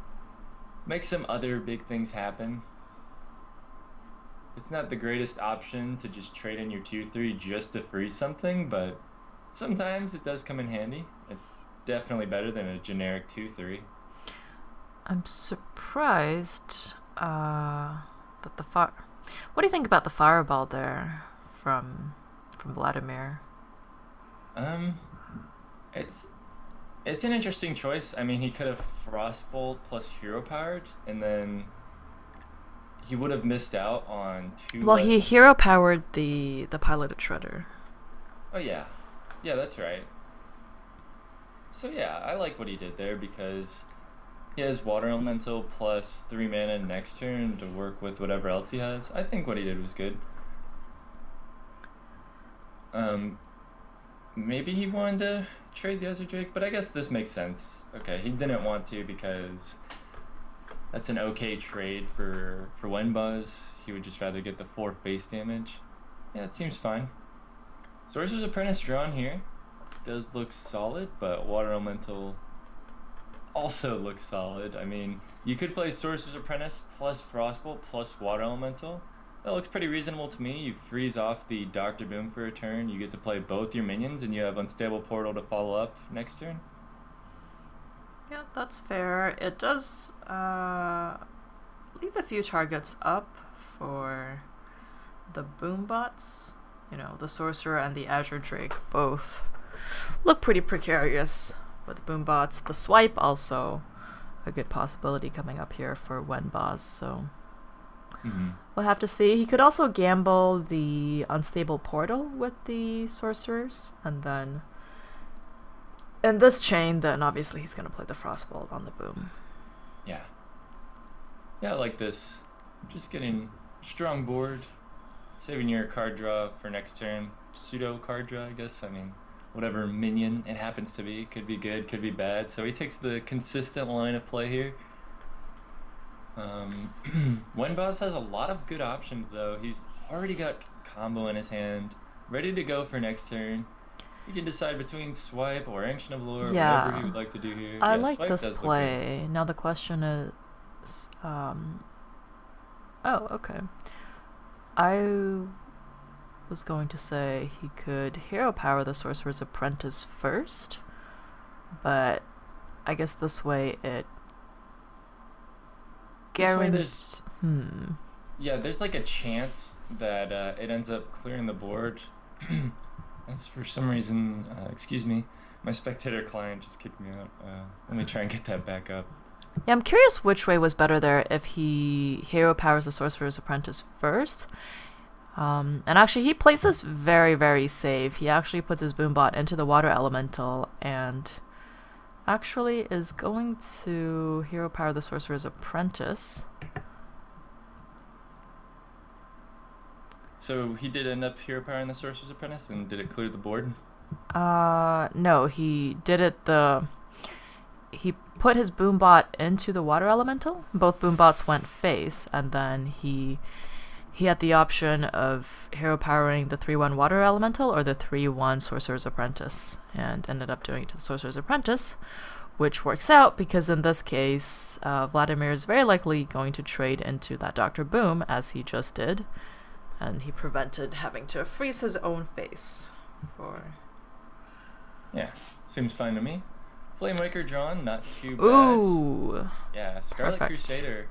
Speaker 2: make some other big things happen. It's not the greatest option to just trade in your 2/3 just to freeze something, but sometimes it does come in handy. It's definitely better than a generic 2/3.
Speaker 3: I'm surprised that the fire. What do you think about the fireball there from Vladimir?
Speaker 2: It's an interesting choice. I mean, he could have Frostbolt plus Hero Powered, and then he would have missed out on two.
Speaker 3: Well,
Speaker 2: less...
Speaker 3: he hero powered the piloted shredder.
Speaker 2: Oh yeah, yeah, that's right. So yeah, I like what he did there because he has Water Elemental plus 3 mana next turn to work with whatever else he has. I think what he did was good. Maybe he wanted to trade the Ezra Drake, but I guess this makes sense. Okay, he didn't want to because that's an okay trade for Wenbuzz. He would just rather get the 4 face damage. Yeah, it seems fine. Sorcerer's Apprentice drawn here does look solid, but Water Elemental also looks solid. I mean, you could play Sorcerer's Apprentice plus Frostbolt plus Water Elemental. That looks pretty reasonable to me. You freeze off the Dr. Boom for a turn, you get to play both your minions, and you have Unstable Portal to follow up next turn.
Speaker 3: Yeah, that's fair. It does leave a few targets up for the boom bots. You know, the Sorcerer and the Azure Drake both look pretty precarious with boom bots. The swipe also a good possibility coming up here for Wenbaz, so we'll have to see. He could also gamble the Unstable Portal with the Sorcerers, and then in this chain, then obviously he's going to play the Frostbolt on the boom.
Speaker 2: Yeah. Yeah, I like this. Just getting strong board, saving your card draw for next turn. Pseudo card draw, I guess. I mean, whatever minion it happens to be. Could be good, could be bad. So he takes the consistent line of play here. Wenbaz has a lot of good options, though. He's already got combo in his hand, ready to go for next turn. He can decide between Swipe or Ancient of Lore, whatever he would like to do here.
Speaker 3: I
Speaker 2: yeah,
Speaker 3: like
Speaker 2: Swipe
Speaker 3: this
Speaker 2: does look
Speaker 3: play. Now the question is, oh, okay. I was going to say he could hero power the Sorcerer's Apprentice first, but I guess this way it guarantees.
Speaker 2: Yeah, there's like a chance that it ends up clearing the board. That's for some reason, excuse me, my spectator client just kicked me out. Let me try and get that back up.
Speaker 3: Yeah, I'm curious which way was better there, if he hero powers the Sorcerer's Apprentice first. And actually he plays this very, very safe. He actually puts his Boombot into the Water Elemental and actually is going to hero power the Sorcerer's Apprentice.
Speaker 2: So he did end up hero powering the Sorcerer's Apprentice, and did it clear the board?
Speaker 3: No, he did it he put his Boombot into the Water Elemental. Both Boombots went face, and then he had the option of hero powering the 3/1 Water Elemental or the 3/1 Sorcerer's Apprentice, and ended up doing it to the Sorcerer's Apprentice, which works out because in this case, Vladimir is very likely going to trade into that Dr. Boom, as he just did, and he prevented having to freeze his own face for...
Speaker 2: Yeah, seems fine to me. Flamewaker drawn, not too bad.
Speaker 3: Ooh!
Speaker 2: Yeah, Scarlet
Speaker 3: Perfect.
Speaker 2: Crusader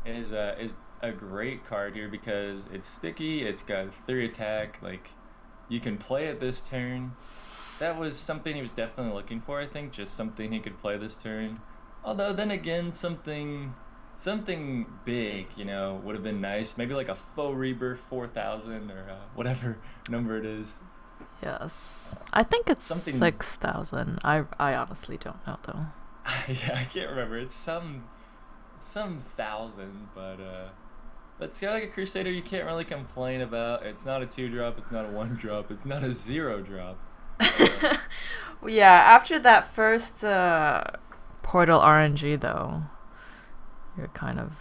Speaker 2: is a great card here because it's sticky, it's got 3 attack, like, you can play it this turn. That was something he was definitely looking for, I think, just something he could play this turn. Although, then again, something big, you know, would have been nice. Maybe like a faux rebirth 4000 or whatever number it is.
Speaker 3: Yes. I think it's
Speaker 2: Something-
Speaker 3: 6,000. I honestly don't know though.
Speaker 2: Yeah, I can't remember. It's some thousand, but Sky Like a Crusader you can't really complain about. It's not a 2-drop, it's not a 1-drop, it's not a 0-drop.
Speaker 3: Yeah, after that first Portal RNG though, you're kind of...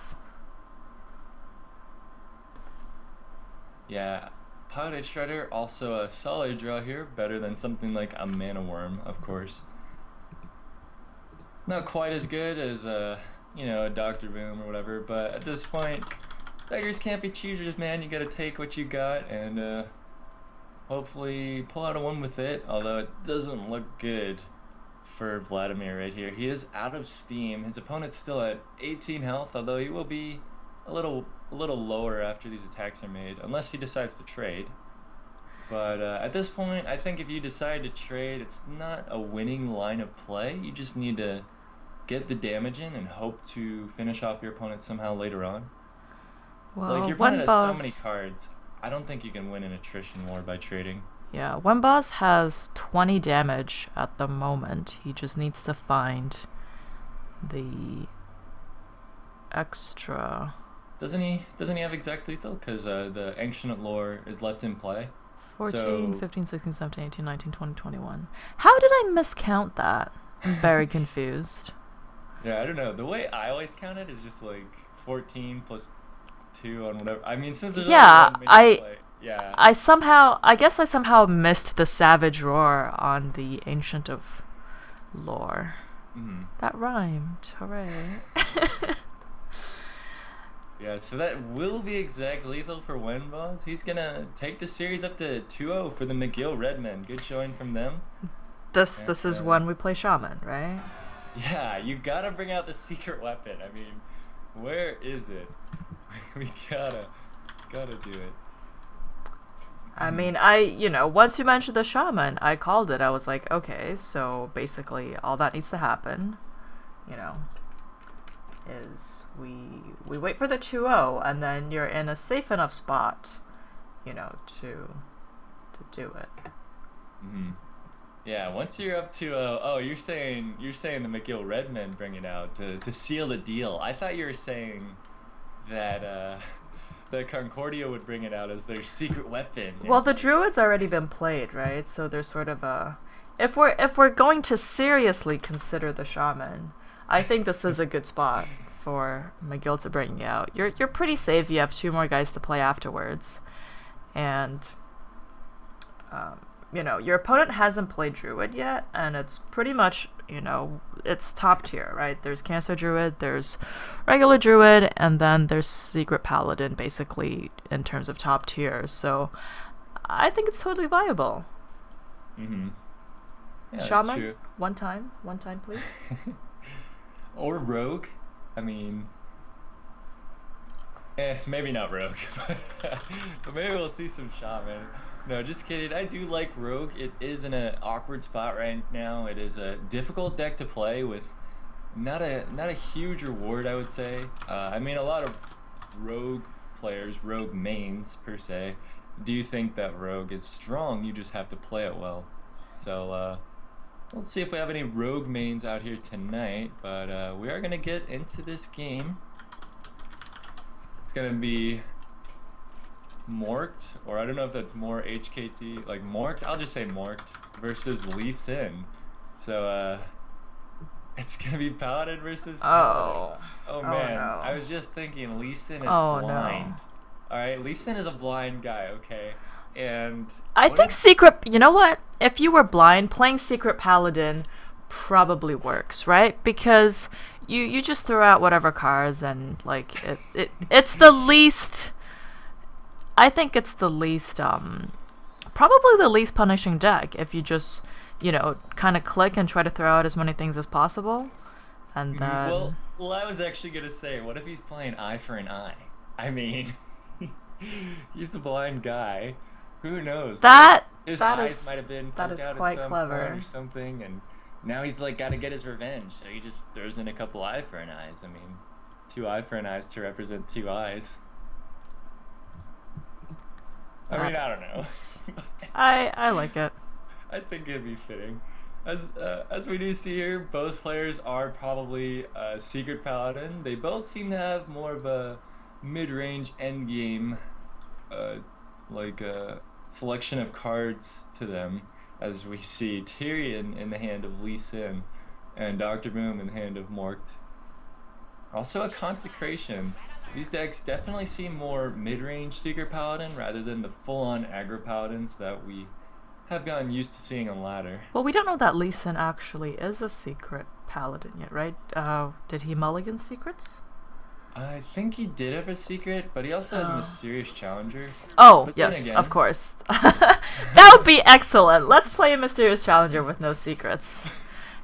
Speaker 2: Yeah, Pilot Shredder, also a solid draw here, better than something like a Mana Worm, of course. Not quite as good as you know, a Dr. Boom or whatever, but at this point, beggars can't be choosers, man. You gotta take what you got and hopefully pull out a win with it, although it doesn't look good for Vladimir right here. He is out of steam. His opponent's still at 18 health, although he will be a little lower after these attacks are made, unless he decides to trade. But at this point, I think if you decide to trade, it's not a winning line of play. You just need to get the damage in and hope to finish off your opponent somehow later on.
Speaker 3: Well,
Speaker 2: Like, your opponent has so many cards. I don't think you can win an attrition war by trading.
Speaker 3: Yeah, Wembaz has 20 damage at the moment. He just needs to find the extra...
Speaker 2: Doesn't he have exact lethal? Because the Ancient Lore is left in play.
Speaker 3: 14,
Speaker 2: So-
Speaker 3: 15, 16, 17, 18, 19, 20, 21. How did I miscount that? I'm very confused.
Speaker 2: Yeah, I don't know. The way I always count it is just like 14 plus 2 on whatever. I mean, since there's
Speaker 3: Yeah,
Speaker 2: only 1 minute to play. Yeah.
Speaker 3: I guess I somehow missed the Savage Roar on the Ancient of Lore.
Speaker 2: Mhm.
Speaker 3: That rhymed. Hooray.
Speaker 2: Yeah, so that will be exact lethal for Wenboss. He's gonna take the series up to 2-0 for the McGill Redmen. Good showing from them.
Speaker 3: This is when we play Shaman, right?
Speaker 2: Yeah, you gotta bring out the secret weapon. I mean, where is it? We gotta do it.
Speaker 3: I mean, once you mentioned the Shaman, I called it. I was like, okay, so basically all that needs to happen, is we wait for the 2-0, and then you're in a safe enough spot, to do it.
Speaker 2: Mm-hmm. Yeah, once you're up to you're saying the McGill Redmen bring it out to seal the deal. I thought you were saying that the Concordia would bring it out as their secret weapon.
Speaker 3: Well, the Druid's already been played, right? So there's sort of a... If we're going to seriously consider the Shaman, I think this is a good spot for McGill to bring you out. You're pretty safe. You have 2 more guys to play afterwards. And, your opponent hasn't played Druid yet, and it's pretty much, it's top tier, right? There's Cancer Druid, there's regular Druid, and then there's Secret Paladin, basically, in terms of top tier. So I think it's totally viable.
Speaker 2: Mm-hmm. Yeah,
Speaker 3: Shaman,
Speaker 2: that's true.
Speaker 3: one time, please.
Speaker 2: Or Rogue. I mean, maybe not Rogue, but maybe we'll see some Shaman. No, just kidding. I do like Rogue. It is in an awkward spot right now. It is a difficult deck to play with not a huge reward, I would say. I mean, a lot of Rogue players, Rogue mains per se, do think that Rogue is strong. You just have to play it well. So let's see if we have any Rogue mains out here tonight. But we are gonna get into this game. It's gonna be Morked, or I don't know if that's more HKT, like Morked, I'll just say Morked versus Lee Sin. So it's gonna be Paladin versus Paladin. Oh man,
Speaker 3: no.
Speaker 2: I was just thinking Lee Sin is
Speaker 3: Oh, no.
Speaker 2: blind. Alright, Lee Sin is a blind guy, okay? And
Speaker 3: I think you know what? If you were blind, playing Secret Paladin probably works, right? Because you just throw out whatever cards, and like it's the least... I think it's the least, probably the least punishing deck if you just, kind of click and try to throw out as many things as possible. And then...
Speaker 2: Well, I was actually going to say, what if he's playing eye for an eye? I mean, he's a blind guy. Who knows? His eyes might have been poked out
Speaker 3: quite
Speaker 2: at some
Speaker 3: clever.
Speaker 2: point or something, and now he's like got to get his revenge, so he just throws in a couple eye for an eyes. I mean, 2 eye for an eyes to represent 2 eyes. I mean, I don't know.
Speaker 3: I like it.
Speaker 2: I think it'd be fitting. As we do see here, both players are probably Secret Paladin. They both seem to have more of a mid-range endgame selection of cards to them, as we see Tyrion in the hand of Lee Sin and Dr. Boom in the hand of Morkt. Also a Consecration. These decks definitely seem more mid-range Secret Paladin rather than the full-on aggro Paladins that we have gotten used to seeing on ladder.
Speaker 3: Well, we don't know that Lee Sin actually is a Secret Paladin yet, right? Did he mulligan secrets?
Speaker 2: I think he did have a secret, but he also has Mysterious Challenger.
Speaker 3: Oh,
Speaker 2: but
Speaker 3: yes,
Speaker 2: again,
Speaker 3: of course. That would be excellent. Let's play a Mysterious Challenger with no secrets.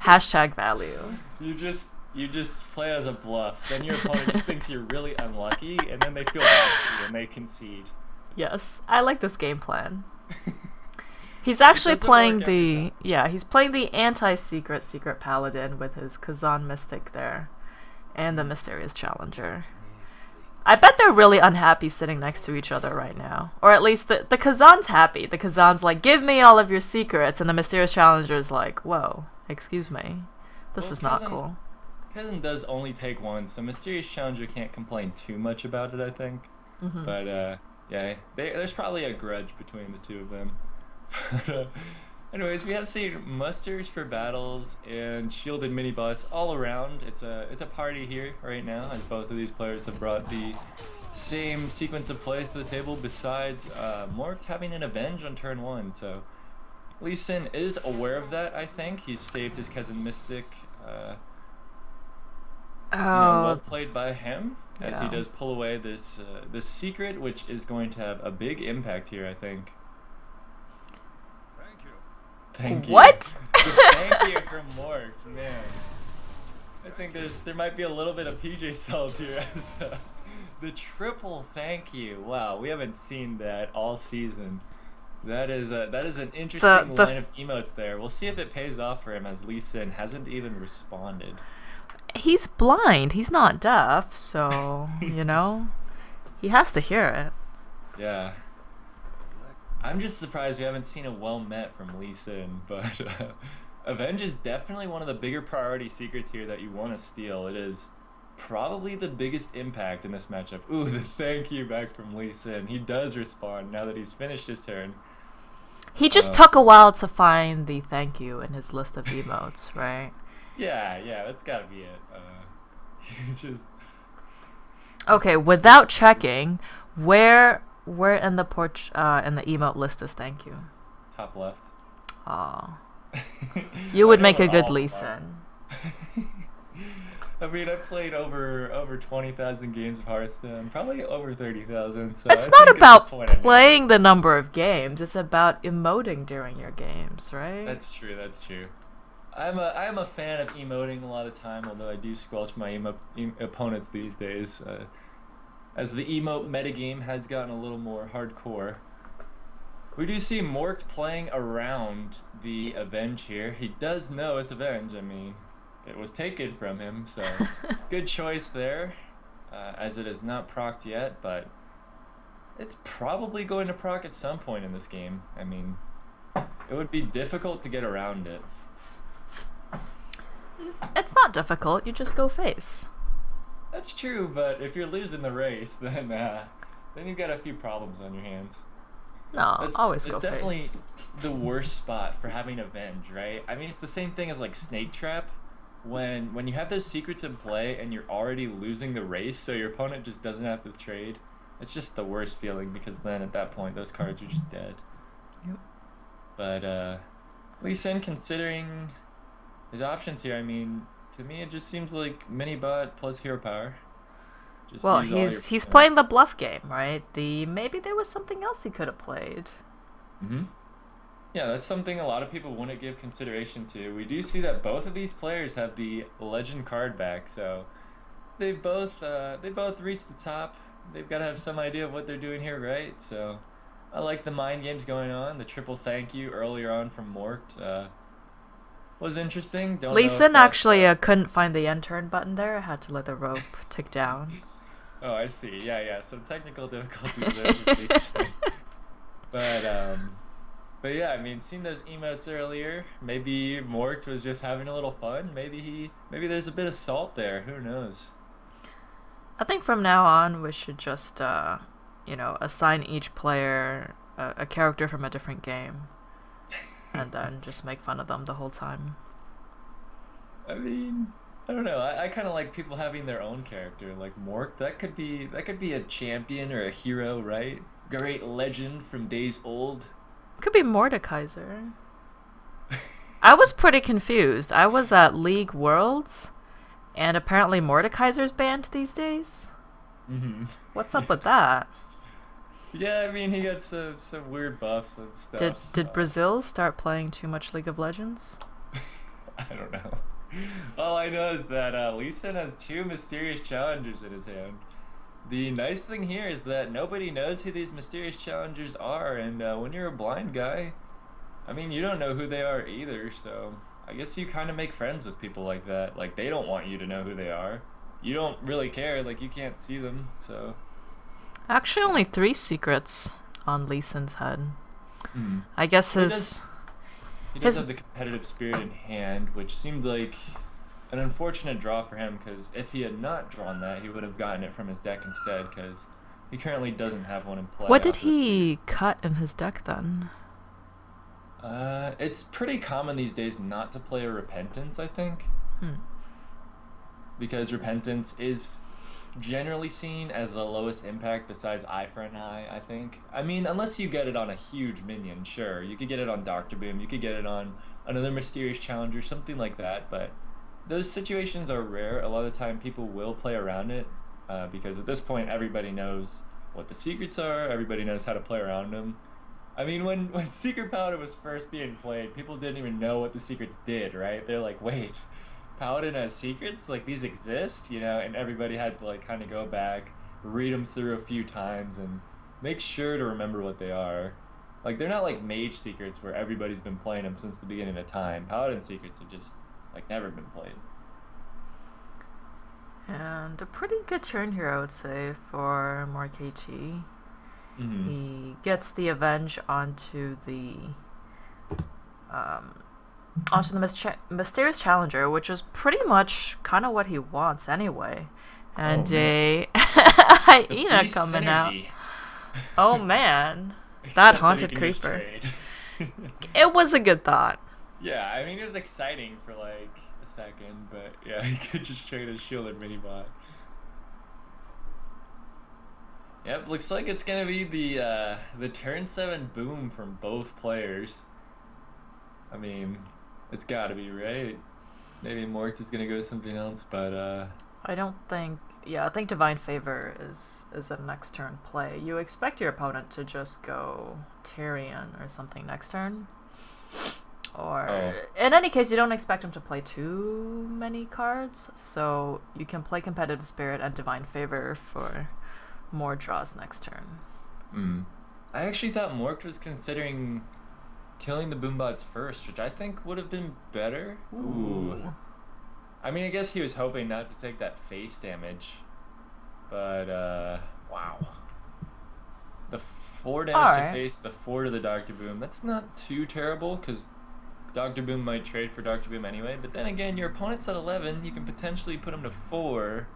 Speaker 3: Hashtag value.
Speaker 2: You just play as a bluff. Then your opponent just thinks you're really unlucky, and then they feel bad for you and they concede.
Speaker 3: Yes, I like this game plan. He's actually playing he's playing the anti-secret Secret Paladin with his Kazan Mystic there. And the Mysterious Challenger. I bet they're really unhappy sitting next to each other right now. Or at least the Kazan's happy. The Kazan's like, give me all of your secrets. And the Mysterious Challenger's like, whoa, excuse me. This is not cool.
Speaker 2: Kazan does only take one, so Mysterious Challenger can't complain too much about it, I think. But, yeah, there's probably a grudge between the two of them. Anyways, we have seen musters for battles and shielded mini bots all around. It's a party here right now, as both of these players have brought the same sequence of plays to the table. Besides, Morkt having an avenge on turn 1, so Lee Sin is aware of that. I think he's saved his Kazan Mystic. Well played by him, as he does pull away this secret, which is going to have a big impact here, I think. Thank you.
Speaker 3: What?
Speaker 2: Thank you from Morkt, man. I think there might be a little bit of PJ salt here as the triple thank you. Wow, we haven't seen that all season. That is an interesting line of emotes there. We'll see if it pays off for him, as Lee Sin hasn't even responded.
Speaker 3: He's blind. He's not deaf, so you know, he has to hear it.
Speaker 2: Yeah. I'm just surprised we haven't seen a well met from Lee Sin, but Avenge is definitely one of the bigger priority secrets here that you want to steal. It is probably the biggest impact in this matchup. Ooh, the thank you back from Lee Sin. He does respond now that he's finished his turn.
Speaker 3: He just took a while to find the thank you in his list of emotes, right?
Speaker 2: Yeah, that's gotta be it. It's just...
Speaker 3: Okay, without checking, where in the in the emote list is thank you?
Speaker 2: Top left.
Speaker 3: Aw. You would make a good Lee Sin.
Speaker 2: I mean, I played over 20,000 games of Hearthstone, probably over 30,000. So
Speaker 3: it's not about playing the number of games; it's about emoting during your games, right?
Speaker 2: That's true. That's true. I'm a fan of emoting a lot of time, although I do squelch my opponents these days, as the emote metagame has gotten a little more hardcore. We do see Morkt playing around the Avenge here. He does know it's Avenge. I mean, it was taken from him, so good choice there, as it is not procced yet, but it's probably going to proc at some point in this game. I mean, it would be difficult to get around it.
Speaker 3: It's not difficult, you just go face.
Speaker 2: That's true, but if you're losing the race, then you've got a few problems on your hands.
Speaker 3: No, always go face.
Speaker 2: It's definitely the worst spot for having Avenge, right? I mean, it's the same thing as like Snake Trap. When you have those secrets in play and you're already losing the race, so your opponent just doesn't have to trade. It's just the worst feeling, because then at that point those cards are just dead.
Speaker 3: Yep.
Speaker 2: But Lee Sin, considering his options here, I mean, to me it just seems like mini bot plus hero power. Just
Speaker 3: well, he's playing the bluff game, right? Maybe there was something else he could have played.
Speaker 2: Yeah, that's something a lot of people wouldn't give consideration to. We do see that both of these players have the legend card back, so they both reached the top. They've got to have some idea of what they're doing here, right? So I like the mind games going on. The triple thank you earlier on from Morkt was interesting.
Speaker 3: Lee Sin actually couldn't find the end turn button there. I had to let the rope tick down.
Speaker 2: Oh, I see. Yeah. Some technical difficulties there with Lee Sin. But yeah, I mean, seeing those emotes earlier, maybe Mort was just having a little fun. Maybe there's a bit of salt there. Who knows?
Speaker 3: I think from now on we should just, assign each player a character from a different game, and then just make fun of them the whole time.
Speaker 2: I mean, I don't know. I kind of like people having their own character, like Mort. That could be a champion or a hero, right? Great legend from days old.
Speaker 3: Could be Mordekaiser. I was pretty confused. I was at League Worlds, and apparently Mordekaiser's banned these days.
Speaker 2: Mm-hmm.
Speaker 3: What's up with that?
Speaker 2: Yeah, I mean, he got some weird buffs and stuff.
Speaker 3: Did Brazil start playing too much League of Legends?
Speaker 2: I don't know. All I know is that Lee Sin has 2 mysterious challengers in his hand. The nice thing here is that nobody knows who these mysterious challengers are, and when you're a blind guy, I mean, you don't know who they are either, so I guess you kind of make friends with people like that. Like, they don't want you to know who they are. You don't really care, like, you can't see them, so...
Speaker 3: Actually, only 3 secrets on Lee Sin's head.
Speaker 2: Mm.
Speaker 3: I guess
Speaker 2: He does have the competitive spirit in hand, which seemed like an unfortunate draw for him, because if he had not drawn that, he would have gotten it from his deck instead, because he currently doesn't have one in play.
Speaker 3: What did he cut in his deck then?
Speaker 2: It's pretty common these days not to play a Repentance, I think. Because Repentance is generally seen as the lowest impact besides Eye for an Eye, I think. I mean, unless you get it on a huge minion, sure. You could get it on Dr. Boom, you could get it on another mysterious challenger, something like that, but those situations are rare. A lot of the time people will play around it, because at this point everybody knows what the secrets are, everybody knows how to play around them. I mean, when Secret Paladin was first being played, people didn't even know what the secrets did, right? They're like, wait, Paladin has secrets? Like, these exist? You know, and everybody had to, like, kind of go back, read them through a few times, and make sure to remember what they are. Like, they're not like Mage secrets where everybody's been playing them since the beginning of time. Paladin secrets have just, like, never been played.
Speaker 3: And a pretty good turn here, I would say, for Markechi.
Speaker 2: Mm-hmm.
Speaker 3: He gets the Avenge onto the Mysterious Challenger, which is pretty much kind of what he wants anyway. And a hyena coming out. Oh man, that haunted creeper. It was a good thought.
Speaker 2: Yeah, I mean, it was exciting for like a second, but yeah, he could just trade his shield and minibot. Yep, looks like it's gonna be the turn 7 boom from both players. I mean, it's gotta be, right? Maybe Mort is gonna go something else, but
Speaker 3: I don't think. Yeah, I think Divine Favor is a next turn play. You expect your opponent to just go Tyrion or something next turn. Or in any case, you don't expect him to play too many cards, so you can play Competitive Spirit and Divine Favor for more draws next turn.
Speaker 2: I actually thought Mort was considering killing the boombots first, which I think would have been better. Ooh. I mean, I guess he was hoping not to take that face damage, but wow. The 4 damage to face, the 4 to the Dr. Boom, that's not too terrible, because Dr. Boom might trade for Dr. Boom anyway, but then again, your opponent's at 11, you can potentially put him to 4.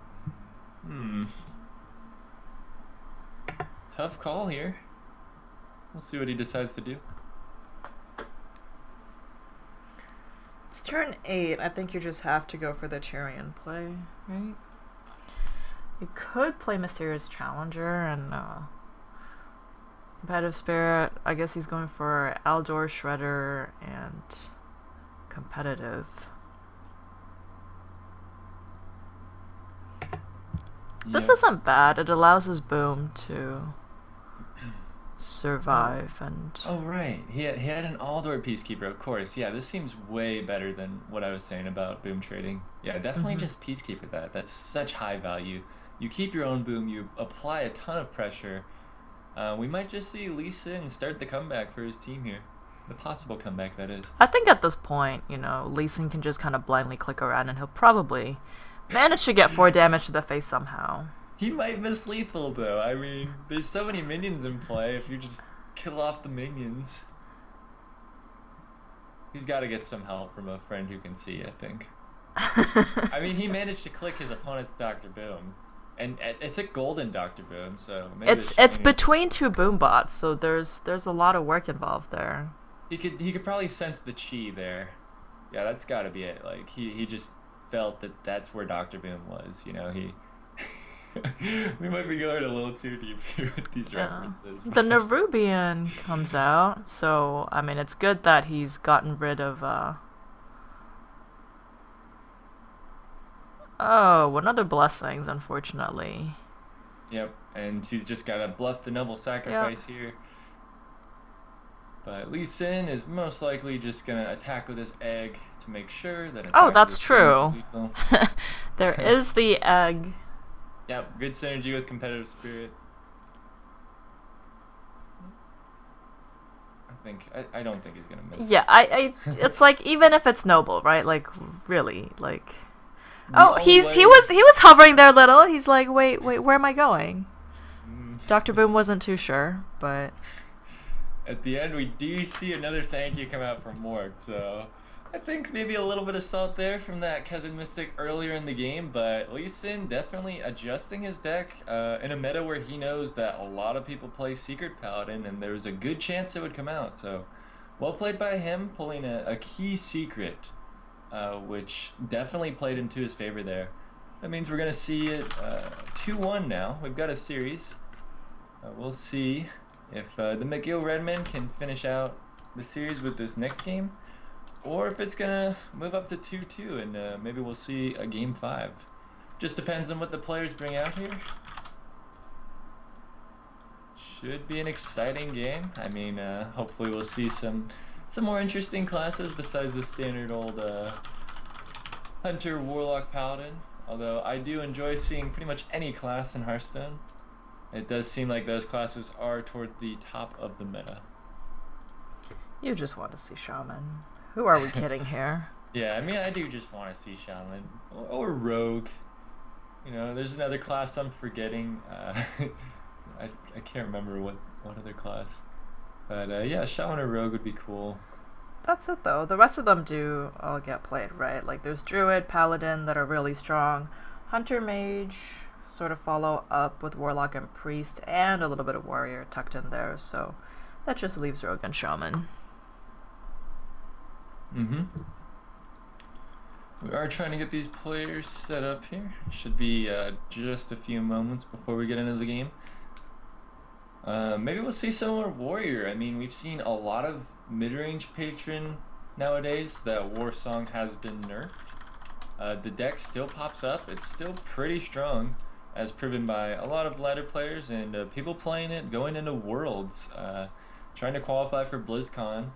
Speaker 2: Tough call here. We'll see what he decides to do.
Speaker 3: It's turn 8. I think you just have to go for the Tyrion play, right? You could play Mysterious Challenger and Competitive Spirit. I guess he's going for Aldor, Shredder, and Competitive. This isn't bad. It allows his boom to survive and...
Speaker 2: Oh, right. He had an Aldor Peacekeeper, of course. Yeah, this seems way better than what I was saying about boom trading. Yeah, definitely just Peacekeeper that. That's such high value. You keep your own boom, you apply a ton of pressure. We might just see Lee Sin start the comeback for his team here. The possible comeback, that is.
Speaker 3: I think at this point, you know, Lee Sin can just kind of blindly click around and he'll probably manage to get 4 damage to the face somehow.
Speaker 2: He might miss lethal, though. I mean, there's so many minions in play if you just kill off the minions. He's got to get some help from a friend who can see, I think. I mean, he managed to click his opponent's Dr. Boom. And it's a golden Dr. Boom, so maybe
Speaker 3: it's between two boom bots, so there's a lot of work involved there.
Speaker 2: He could probably sense the chi there. Yeah, that's got to be it. Like he just felt that that's where Dr. Boom was. You know, he. We might be going a little too deep here with these references.
Speaker 3: The Nerubian comes out, so I mean it's good that he's gotten rid of. Oh, another blessings, unfortunately.
Speaker 2: Yep, and he's just got to bluff the noble sacrifice here. But Lee Sin is most likely just going to attack with his egg to make sure that...
Speaker 3: Oh, that's true. There is the egg.
Speaker 2: Yep, good synergy with competitive spirit. I don't think he's going to miss.
Speaker 3: Yeah, it's like, even if it's noble, right? Like, really, like... Oh, he was hovering there a little. He's like, wait, where am I going? Dr. Boom wasn't too sure, but
Speaker 2: at the end we do see another thank you come out from Morg. So I think maybe a little bit of salt there from that Cousin Mystic earlier in the game, but Lee Sin definitely adjusting his deck in a meta where he knows that a lot of people play Secret Paladin, and there's a good chance it would come out. So well played by him, pulling a key secret. Which definitely played into his favor there. That means we're going to see it 2-1 now. We've got a series. We'll see if the McGill Redmen can finish out the series with this next game, or if it's going to move up to 2-2 and maybe we'll see a game 5. Just depends on what the players bring out here. Should be an exciting game. I mean, hopefully we'll see some more interesting classes besides the standard old Hunter, Warlock, Paladin. Although I do enjoy seeing pretty much any class in Hearthstone. It does seem like those classes are towards the top of the meta.
Speaker 3: You just want to see Shaman. Who are we kidding here?
Speaker 2: Yeah, I mean, I do just want to see Shaman. Or Rogue. You know, there's another class I'm forgetting. I can't remember what other class. But yeah, Shaman or Rogue would be cool.
Speaker 3: That's it though. The rest of them do all get played, right? Like there's Druid, Paladin that are really strong. Hunter, Mage sort of follow up with Warlock and Priest, and a little bit of Warrior tucked in there. So that just leaves Rogue and Shaman.
Speaker 2: We are trying to get these players set up here. Should be just a few moments before we get into the game. Maybe we'll see some more Warrior. I mean, we've seen a lot of mid-range patron nowadays. That War Song has been nerfed. The deck still pops up. It's still pretty strong, as proven by a lot of ladder players and people playing it, going into Worlds, trying to qualify for BlizzCon.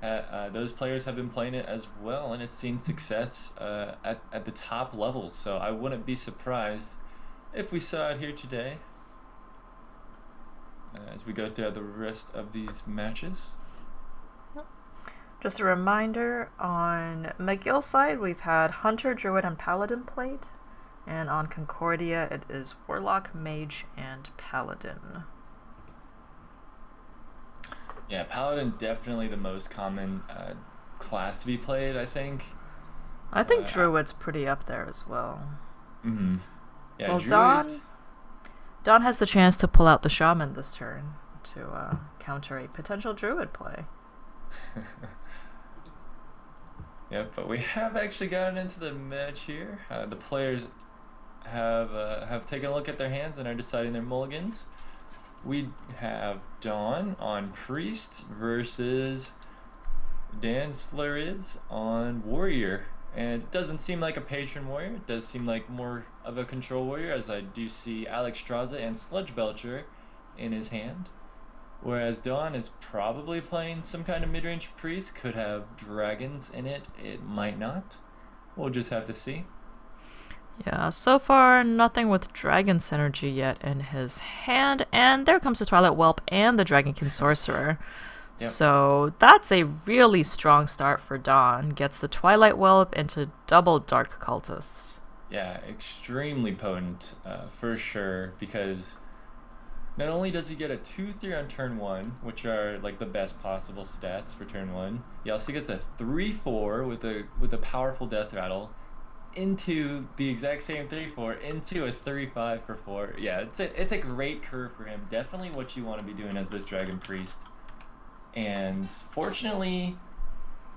Speaker 2: Those players have been playing it as well, and it's seen success at the top levels. So I wouldn't be surprised if we saw it here today. As we go through the rest of these matches.
Speaker 3: Just a reminder, on McGill side we've had Hunter, Druid, and Paladin played, and on Concordia it is Warlock, Mage, and Paladin.
Speaker 2: Yeah, Paladin definitely the most common class to be played, I think.
Speaker 3: I think Druid's pretty up there as well.
Speaker 2: Yeah,
Speaker 3: well,
Speaker 2: Druid...
Speaker 3: Don has the chance to pull out the Shaman this turn to counter a potential Druid play.
Speaker 2: Yep, but we have actually gotten into the match here. The players have taken a look at their hands and are deciding their mulligans. We have Dawn on Priest versus Dan Sluriz on Warrior. And it doesn't seem like a patron warrior. It does seem like more of a control warrior, as I do see Alex Straza and Sludge Belcher in his hand. Whereas Dawn is probably playing some kind of mid-range priest. Could have dragons in it. It might not. We'll just have to see.
Speaker 3: Yeah, so far nothing with dragon synergy yet in his hand. And there comes the Twilight Whelp and the Dragonkin Sorcerer. Yep. So that's a really strong start for Dawn. Gets the Twilight Whelp into double Dark Cultist.
Speaker 2: Yeah, extremely potent for sure, because not only does he get a 2/3 on turn 1, which are like the best possible stats for turn 1, he also gets a 3/4 with a powerful death rattle into the exact same 3/4 into a 3/5 for 4. Yeah, it's a great curve for him. Definitely what you want to be doing as this Dragon Priest. And fortunately,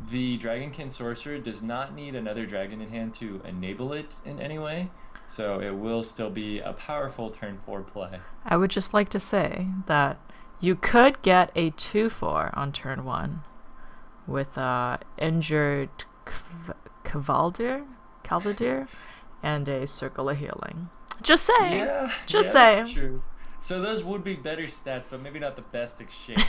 Speaker 2: the Dragonkin Sorcerer does not need another dragon in hand to enable it in any way, so it will still be a powerful turn 4 play.
Speaker 3: I would just like to say that you could get a 2/4 on turn 1 with injured Cavalier and a Circle of Healing. Just saying.
Speaker 2: Yeah,
Speaker 3: just
Speaker 2: that's
Speaker 3: saying.
Speaker 2: true. So those would be better stats, but maybe not the best exchange.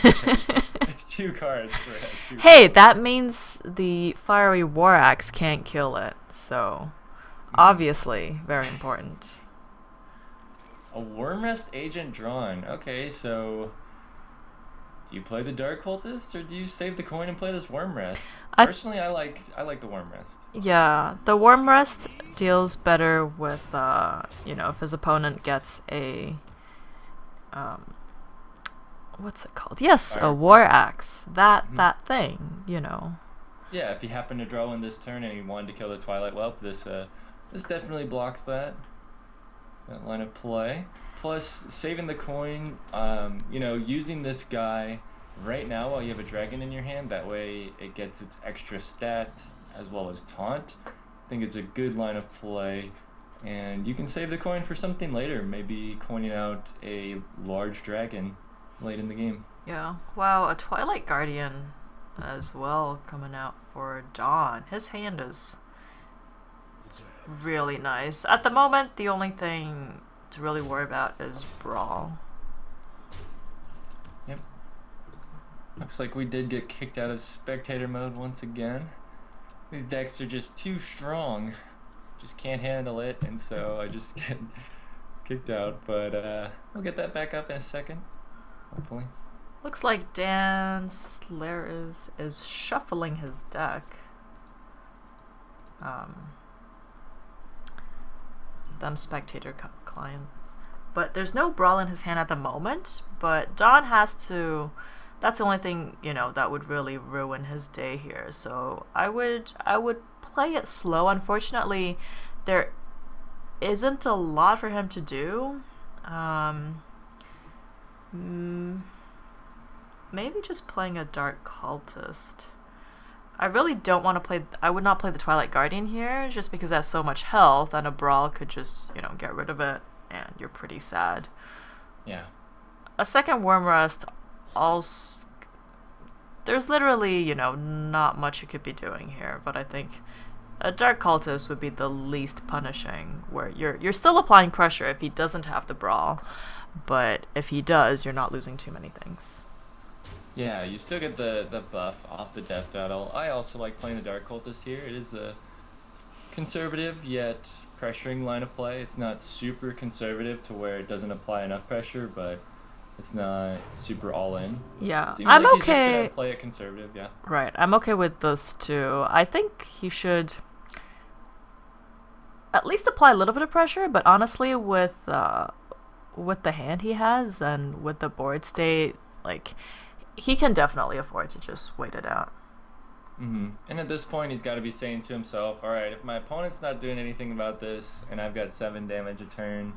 Speaker 2: It's 2 cards for it.
Speaker 3: Hey, that means the Fiery War Axe can't kill it, so obviously very important.
Speaker 2: A Wormrest Agent drawn. Okay, so do you play the Dark Cultist or do you save the coin and play this Wormrest? Personally, I like the Wormrest.
Speaker 3: Yeah, the Wormrest deals better with if his opponent gets a what's it called? Yes, a War Axe. That thing,
Speaker 2: Yeah, if he happened to draw in this turn and he wanted to kill the Twilight Whelp, this definitely blocks that line of play. Plus, saving the coin, using this guy right now while you have a dragon in your hand, that way it gets its extra stat as well as taunt. I think it's a good line of play. And you can save the coin for something later, maybe coining out a large dragon late in the game.
Speaker 3: Yeah. Wow, a Twilight Guardian as well coming out for Dawn. His hand is really nice. At the moment, the only thing to really worry about is Brawl.
Speaker 2: Yep. Looks like we did get kicked out of spectator mode once again. These decks are just too strong. Just can't handle it, and so I just get kicked out. But we'll get that back up in a second, hopefully.
Speaker 3: Looks like Dan Slayer is shuffling his deck. Them spectator client. But there's no Brawl in his hand at the moment, but Don has to... That's the only thing, that would really ruin his day here. So I would play it slow. Unfortunately, there isn't a lot for him to do. Maybe just playing a Dark Cultist. I really don't want to play... I would not play the Twilight Guardian here, just because it has so much health, and a Brawl could just, get rid of it, and you're pretty sad.
Speaker 2: Yeah.
Speaker 3: A second Wormrest... Also, there's literally, not much you could be doing here, but I think a Dark Cultist would be the least punishing, where you're still applying pressure if he doesn't have the Brawl, but if he does, you're not losing too many things.
Speaker 2: Yeah, you still get the buff off the death battle. I also like playing the Dark Cultist here. It is a conservative yet pressuring line of play. It's not super conservative to where it doesn't apply enough pressure, but it's not super all in.
Speaker 3: Yeah,
Speaker 2: I'm
Speaker 3: like
Speaker 2: okay. He's just gonna play it conservative, yeah.
Speaker 3: Right, I'm okay with those two. I think he should at least apply a little bit of pressure, but honestly, with the hand he has and with the board state, like, he can definitely afford to just wait it out.
Speaker 2: And at this point, he's got to be saying to himself, all right, if my opponent's not doing anything about this and I've got 7 damage a turn,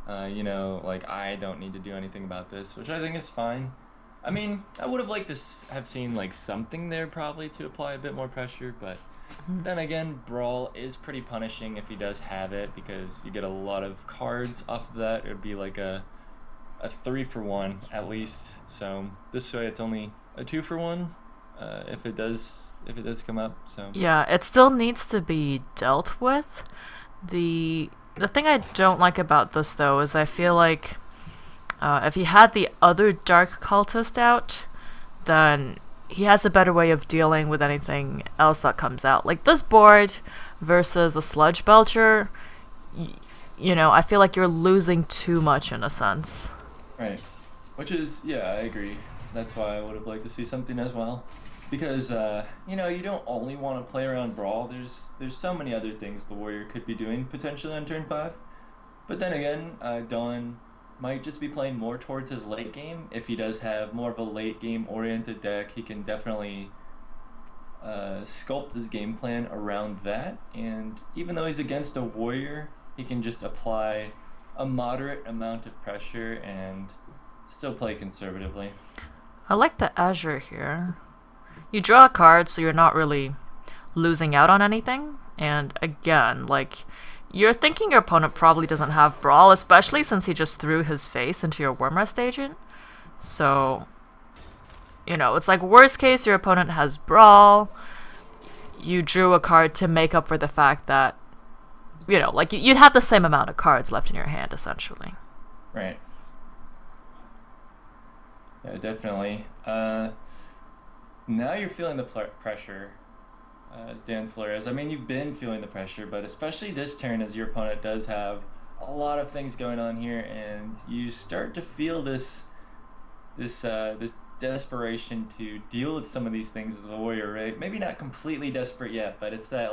Speaker 2: I don't need to do anything about this, which I think is fine. I mean, I would have liked to have seen, something there probably to apply a bit more pressure, but then again, Brawl is pretty punishing if he does have it, because you get a lot of cards off of that. It would be like a 3-for-1 at least, so this way it's only a 2-for-1 if it does come up. So
Speaker 3: yeah, it still needs to be dealt with. The thing I don't like about this, though, is I feel like if he had the other Dark Cultist out, then he has a better way of dealing with anything else that comes out. Like this board versus a Sludge Belcher, I feel like you're losing too much in a sense.
Speaker 2: Right. Which is, yeah, I agree. That's why I would have liked to see something as well. Because, you don't only want to play around Brawl. There's so many other things the Warrior could be doing potentially on turn 5. But then again, Dawn might just be playing more towards his late game. If he does have more of a late game oriented deck, he can definitely sculpt his game plan around that. And even though he's against a warrior, he can just apply a moderate amount of pressure and still play conservatively.
Speaker 3: I like the Azure here. You draw a card, so you're not really losing out on anything. And again, like, you're thinking your opponent probably doesn't have Brawl, especially since he just threw his face into your Wormrest agent. So, you know, it's like worst case, your opponent has Brawl. You drew a card to make up for the fact that, you know, like, you'd have the same amount of cards left in your hand, essentially.
Speaker 2: Right. Yeah, definitely. Now you're feeling the pressure, as Dancler is. I mean, you've been feeling the pressure, but especially this turn, as your opponent does have a lot of things going on here, and you start to feel this desperation to deal with some of these things as a warrior, right? Maybe not completely desperate yet, but it's that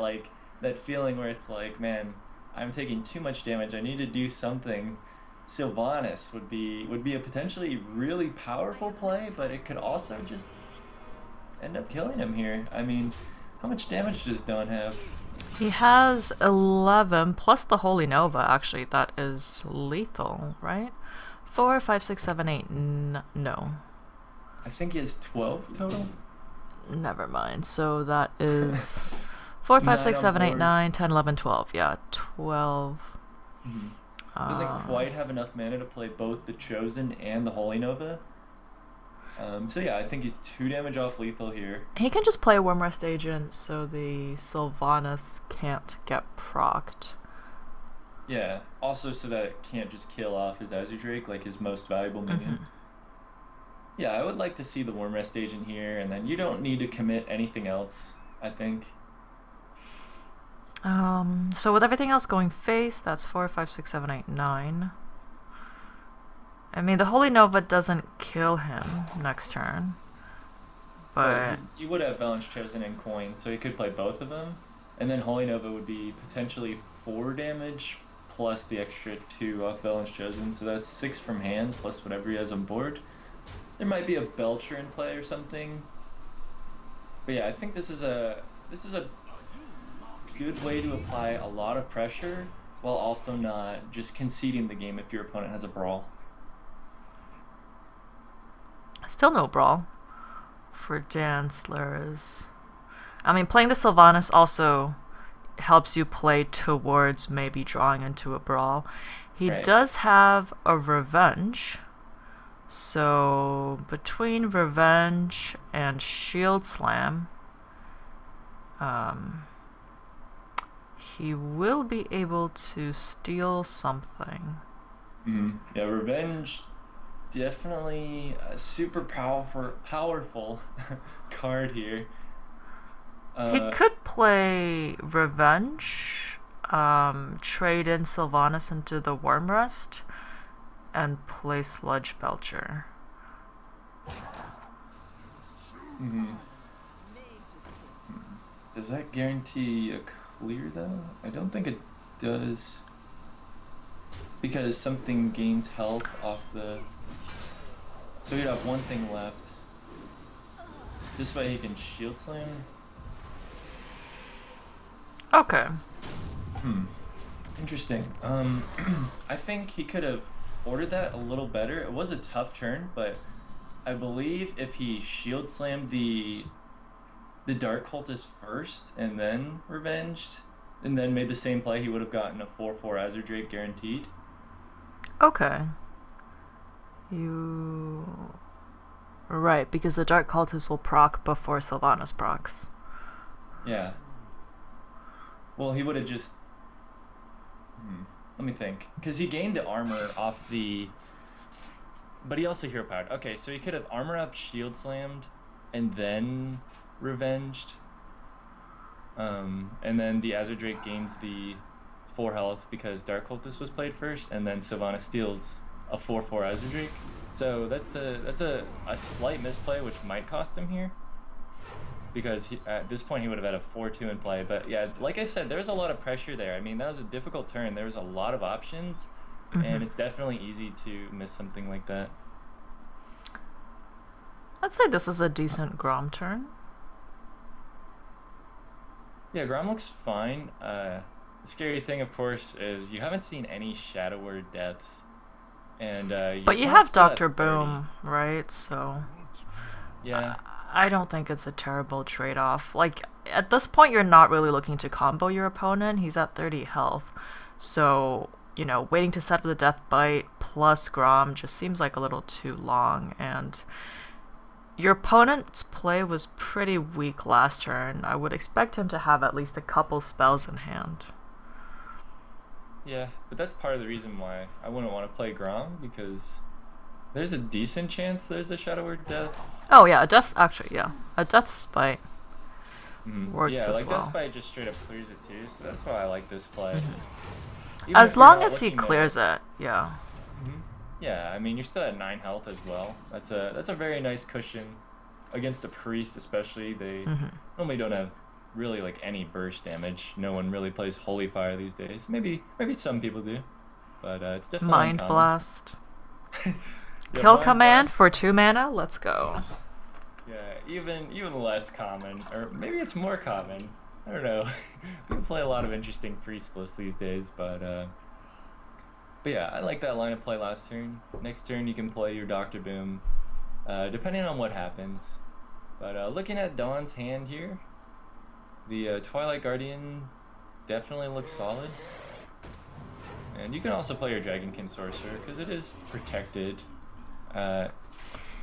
Speaker 2: feeling where it's like, man, I'm taking too much damage. I need to do something. Sylvanas would be a potentially really powerful play, but it could also just end up killing him here. I mean, how much damage does Don have?
Speaker 3: He has 11 plus the Holy Nova. Actually, that is lethal, right? 4, 5, 6, 7, 8. No.
Speaker 2: I think he has 12 total.
Speaker 3: Never mind. So that is 4, 5, 6, 7, 8, 9, 10, 11, 12. Yeah, 12.
Speaker 2: Mm-hmm. Doesn't quite have enough mana to play both the Chosen and the Holy Nova. So yeah, I think he's 2 damage off lethal here.
Speaker 3: He can just play a Wormrest agent, so the Sylvanas can't get procced.
Speaker 2: Yeah, also so that it can't just kill off his Azure Drake, like his most valuable minion. Mm-hmm. Yeah, I would like to see the Wormrest agent here, and then you don't need to commit anything else, I think.
Speaker 3: So with everything else going face, that's 4, 5, 6, 7, 8, 9. I mean, the Holy Nova doesn't kill him next turn. But
Speaker 2: you would have Balance Chosen and Coin, so he could play both of them. And then Holy Nova would be potentially 4 damage plus the extra 2 off Balance Chosen, so that's 6 from hand plus whatever he has on board. There might be a Belcher in play or something. But yeah, I think this is a good way to apply a lot of pressure while also not just conceding the game if your opponent has a Brawl.
Speaker 3: Still no Brawl for Dancelers. I mean, playing the Sylvanas also helps you play towards maybe drawing into a Brawl. He does have a Revenge. So between Revenge and Shield Slam, he will be able to steal something.
Speaker 2: Yeah, Revenge, definitely a super powerful card here.
Speaker 3: He could play Revenge, trade in Sylvanas into the Wormrest, and play Sludge Belcher.
Speaker 2: Does that guarantee a clear though? I don't think it does. Because something gains health off the... So he'd have one thing left. This way he can Shield Slam.
Speaker 3: Okay.
Speaker 2: Interesting. I think he could have ordered that a little better. It was a tough turn, but I believe if he Shield Slammed the Dark Cultist first and then Revenged, and then made the same play, he would have gotten a 4/4 Azure Drake guaranteed.
Speaker 3: Okay. Right, because the Dark Cultist will proc before Sylvanas procs.
Speaker 2: Yeah. Well, he would have just... Let me think. Because he gained the armor off the... But he also hero powered. Okay, so he could have armor up, Shield Slammed, and then Revenged. And then the Azure Drake gains the 4 health because Dark Cultist was played first, and then Sylvanas steals a 4/4 Azure Drake. So that's a slight misplay, which might cost him here. Because at this point he would have had a 4/2 in play. But yeah, like I said, there's a lot of pressure there. I mean, that was a difficult turn. There was a lot of options. and it's definitely easy to miss something like that.
Speaker 3: I'd say this is a decent Grom turn.
Speaker 2: Yeah, Grom looks fine. The scary thing, of course, is you haven't seen any Shadow Word deaths. And
Speaker 3: but you have Dr. Boom, right? So
Speaker 2: yeah,
Speaker 3: I don't think it's a terrible trade-off. Like, at this point, you're not really looking to combo your opponent. He's at 30 health. So, you know, waiting to set up the Death Bite plus Grom just seems like a little too long. And your opponent's play was pretty weak last turn. I would expect him to have at least a couple spells in hand.
Speaker 2: Yeah, but that's part of the reason why I wouldn't want to play Grom, because there's a decent chance there's a Shadow Word death.
Speaker 3: Oh yeah, a death, actually, yeah. A Death Spite works
Speaker 2: yeah,
Speaker 3: as
Speaker 2: like
Speaker 3: well.
Speaker 2: Death Spite just straight up clears it too, so that's why I like this play.
Speaker 3: As long as he clears it, yeah.
Speaker 2: Yeah, I mean, you're still at 9 health as well. That's a very nice cushion against a priest, especially. They normally don't have really like any burst damage. No one really plays Holy Fire these days. Maybe some people do, but it's definitely
Speaker 3: Mind
Speaker 2: uncommon.
Speaker 3: Blast.
Speaker 2: Yeah,
Speaker 3: Kill
Speaker 2: Mind
Speaker 3: command
Speaker 2: Blast.
Speaker 3: for 2 mana. Let's go.
Speaker 2: Yeah, even less common, or maybe it's more common. I don't know. People play a lot of interesting priest lists these days, but yeah, I like that line of play last turn. Next turn you can play your Dr. Boom, depending on what happens. But looking at Dawn's hand here, the Twilight Guardian definitely looks solid. And you can also play your Dragonkin Sorcerer, because it is protected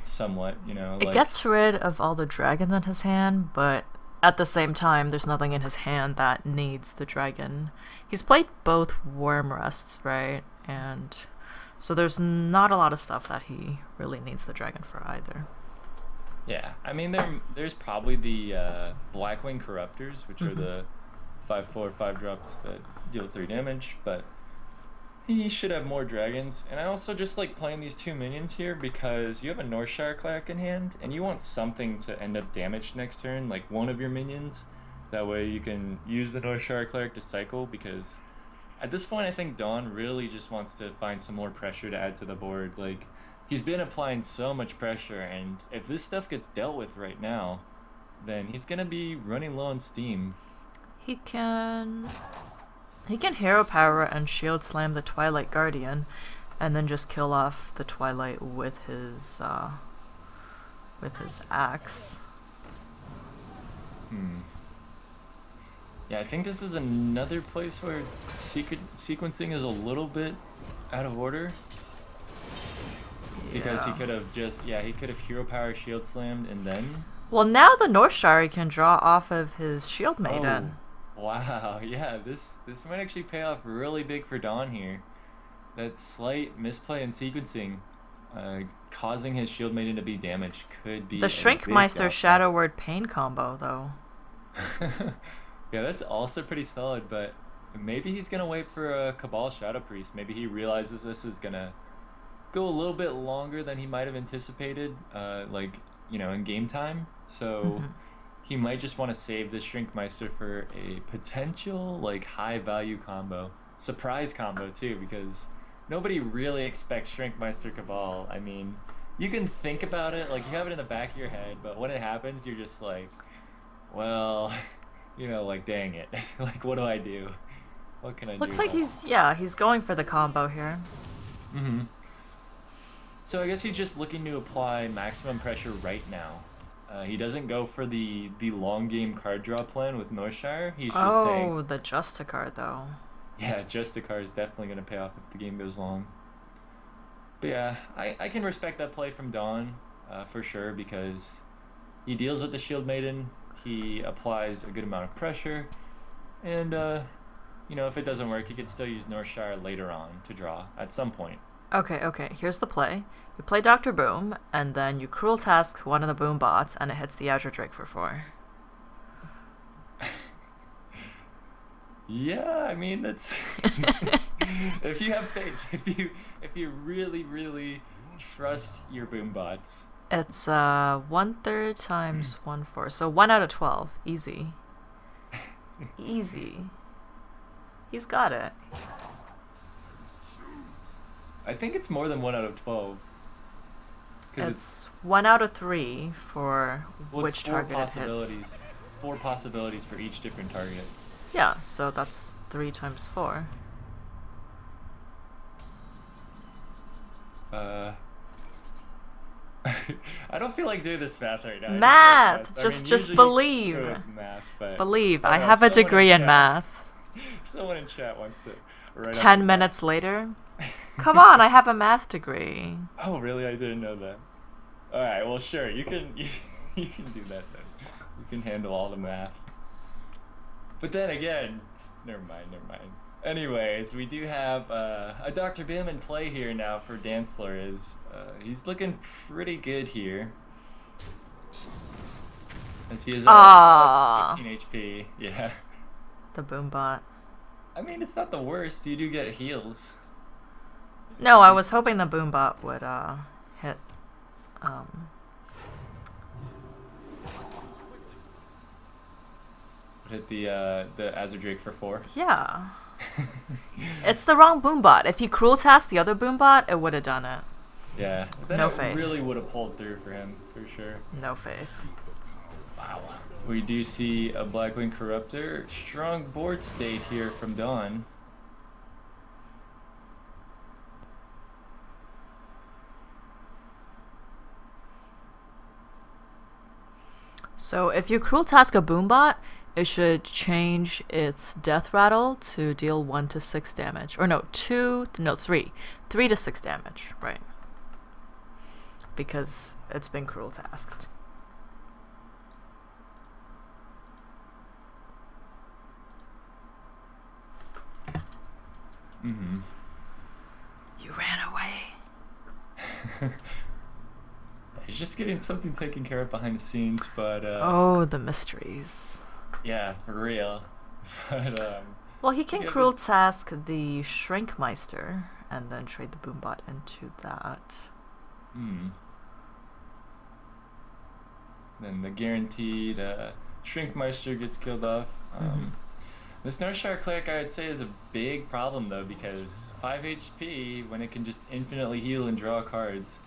Speaker 2: somewhat, you know.
Speaker 3: It gets rid of all the dragons in his hand, but at the same time, there's nothing in his hand that needs the dragon. He's played both Worm Rests, right? And so there's not a lot of stuff that he really needs the dragon for either.
Speaker 2: Yeah, I mean, there's probably the Blackwing Corruptors, which are the 5/4 5-drops that deal 3 damage, but he should have more dragons. And I also just like playing these 2 minions here because you have a Northshire Cleric in hand, and you want something to end up damaged next turn, like one of your minions. That way you can use the Northshire Cleric to cycle, because at this point I think Dawn really just wants to find some more pressure to add to the board. Like, he's been applying so much pressure, and if this stuff gets dealt with right now, then he's gonna be running low on steam.
Speaker 3: He can Hero Power and Shield Slam the Twilight Guardian, and then just kill off the Twilight with his axe.
Speaker 2: Yeah, I think this is another place where sequencing is a little bit out of order. Because he could have he could have Hero Power Shield Slammed and then...
Speaker 3: Well, now the Northshire can draw off of his Shield Maiden.
Speaker 2: Oh, wow, yeah, this might actually pay off really big for Dawn here. That slight misplay in sequencing, causing his Shield Maiden to be damaged, could be
Speaker 3: the Shrinkmeister Shadow Word Pain combo, though.
Speaker 2: Yeah, that's also pretty solid, but maybe he's going to wait for a Cabal Shadow Priest. Maybe he realizes this is going to go a little bit longer than he might have anticipated, like, you know, in game time. So he might just want to save the Shrinkmeister for a potential, like, high-value combo. Surprise combo, too, because nobody really expects Shrinkmeister Cabal. I mean, you can think about it, like, you have it in the back of your head, but when it happens, you're just like, well, you know, like, dang it. Like, what do I do? What can I do?
Speaker 3: Looks like he's going for the combo here.
Speaker 2: So I guess he's just looking to apply maximum pressure right now. He doesn't go for the long game card draw plan with Northshire. He's just saying...
Speaker 3: Oh, the Justicar, though.
Speaker 2: Yeah, Justicar is definitely going to pay off if the game goes long. But yeah, I can respect that play from Dawn, for sure, because he deals with the Shield Maiden, he applies a good amount of pressure, and, you know, if it doesn't work, he could still use Northshire later on to draw at some point.
Speaker 3: Okay, here's the play. You play Dr. Boom, and then you Cruel Task one of the Boom bots, and it hits the Azure Drake for 4.
Speaker 2: Yeah, I mean, that's... if you have faith, if you really, really trust your Boom bots.
Speaker 3: It's 1/3 times 1/4, so 1 out of 12. Easy. Easy. He's got it.
Speaker 2: I think it's more than 1 out of 12. 'Cause
Speaker 3: It's 1 out of 3 for
Speaker 2: well,
Speaker 3: which
Speaker 2: it's four
Speaker 3: target it hits.
Speaker 2: possibilities. 4 possibilities for each different target.
Speaker 3: Yeah, so that's 3 times 4.
Speaker 2: I don't feel like doing this math right now.
Speaker 3: Math!
Speaker 2: I
Speaker 3: Just
Speaker 2: usually
Speaker 3: believe.
Speaker 2: go with math, but
Speaker 3: Believe,
Speaker 2: I
Speaker 3: I
Speaker 2: don't know,
Speaker 3: have a
Speaker 2: someone
Speaker 3: degree in
Speaker 2: chat-
Speaker 3: math.
Speaker 2: Someone in chat wants to write
Speaker 3: 10
Speaker 2: up
Speaker 3: minutes later? Come on, I have a math degree.
Speaker 2: Oh, really? I didn't know that. All right. Well, sure. You can you can do that then. You can handle all the math. But then again, never mind. Anyways, we do have a Dr. Bim in play here now for Dancler. He's looking pretty good here. As he is at 15 HP. Yeah.
Speaker 3: The Boombot.
Speaker 2: I mean, it's not the worst. You do get heals.
Speaker 3: No, I was hoping the Boombot would hit
Speaker 2: Hit the Azure Drake for 4.
Speaker 3: Yeah. It's the wrong Boombot. If he Cruel Tasked the other Boombot, it would have done it.
Speaker 2: Yeah. Then
Speaker 3: No
Speaker 2: it
Speaker 3: faith.
Speaker 2: really would have pulled through for him, for sure.
Speaker 3: No faith.
Speaker 2: Wow. We do see a Blackwing Corruptor. Strong board state here from Dawn.
Speaker 3: So if you Cruel Task a Boombot, it should change its Death Rattle to deal 1 to 6 damage. Or no, 3. 3 to 6 damage, right. Because it's been Cruel Tasked.
Speaker 2: Mm-hmm.
Speaker 3: You ran away.
Speaker 2: He's just getting something taken care of behind the scenes, but
Speaker 3: Oh, the mysteries.
Speaker 2: yeah, for real. But
Speaker 3: Well, he can
Speaker 2: yeah,
Speaker 3: Cruel Task the Shrinkmeister and then trade the Boombot into that.
Speaker 2: Then the guaranteed Shrinkmeister gets killed off. This Northshire Cleric, I would say, is a big problem though, because 5 HP when it can just infinitely heal and draw cards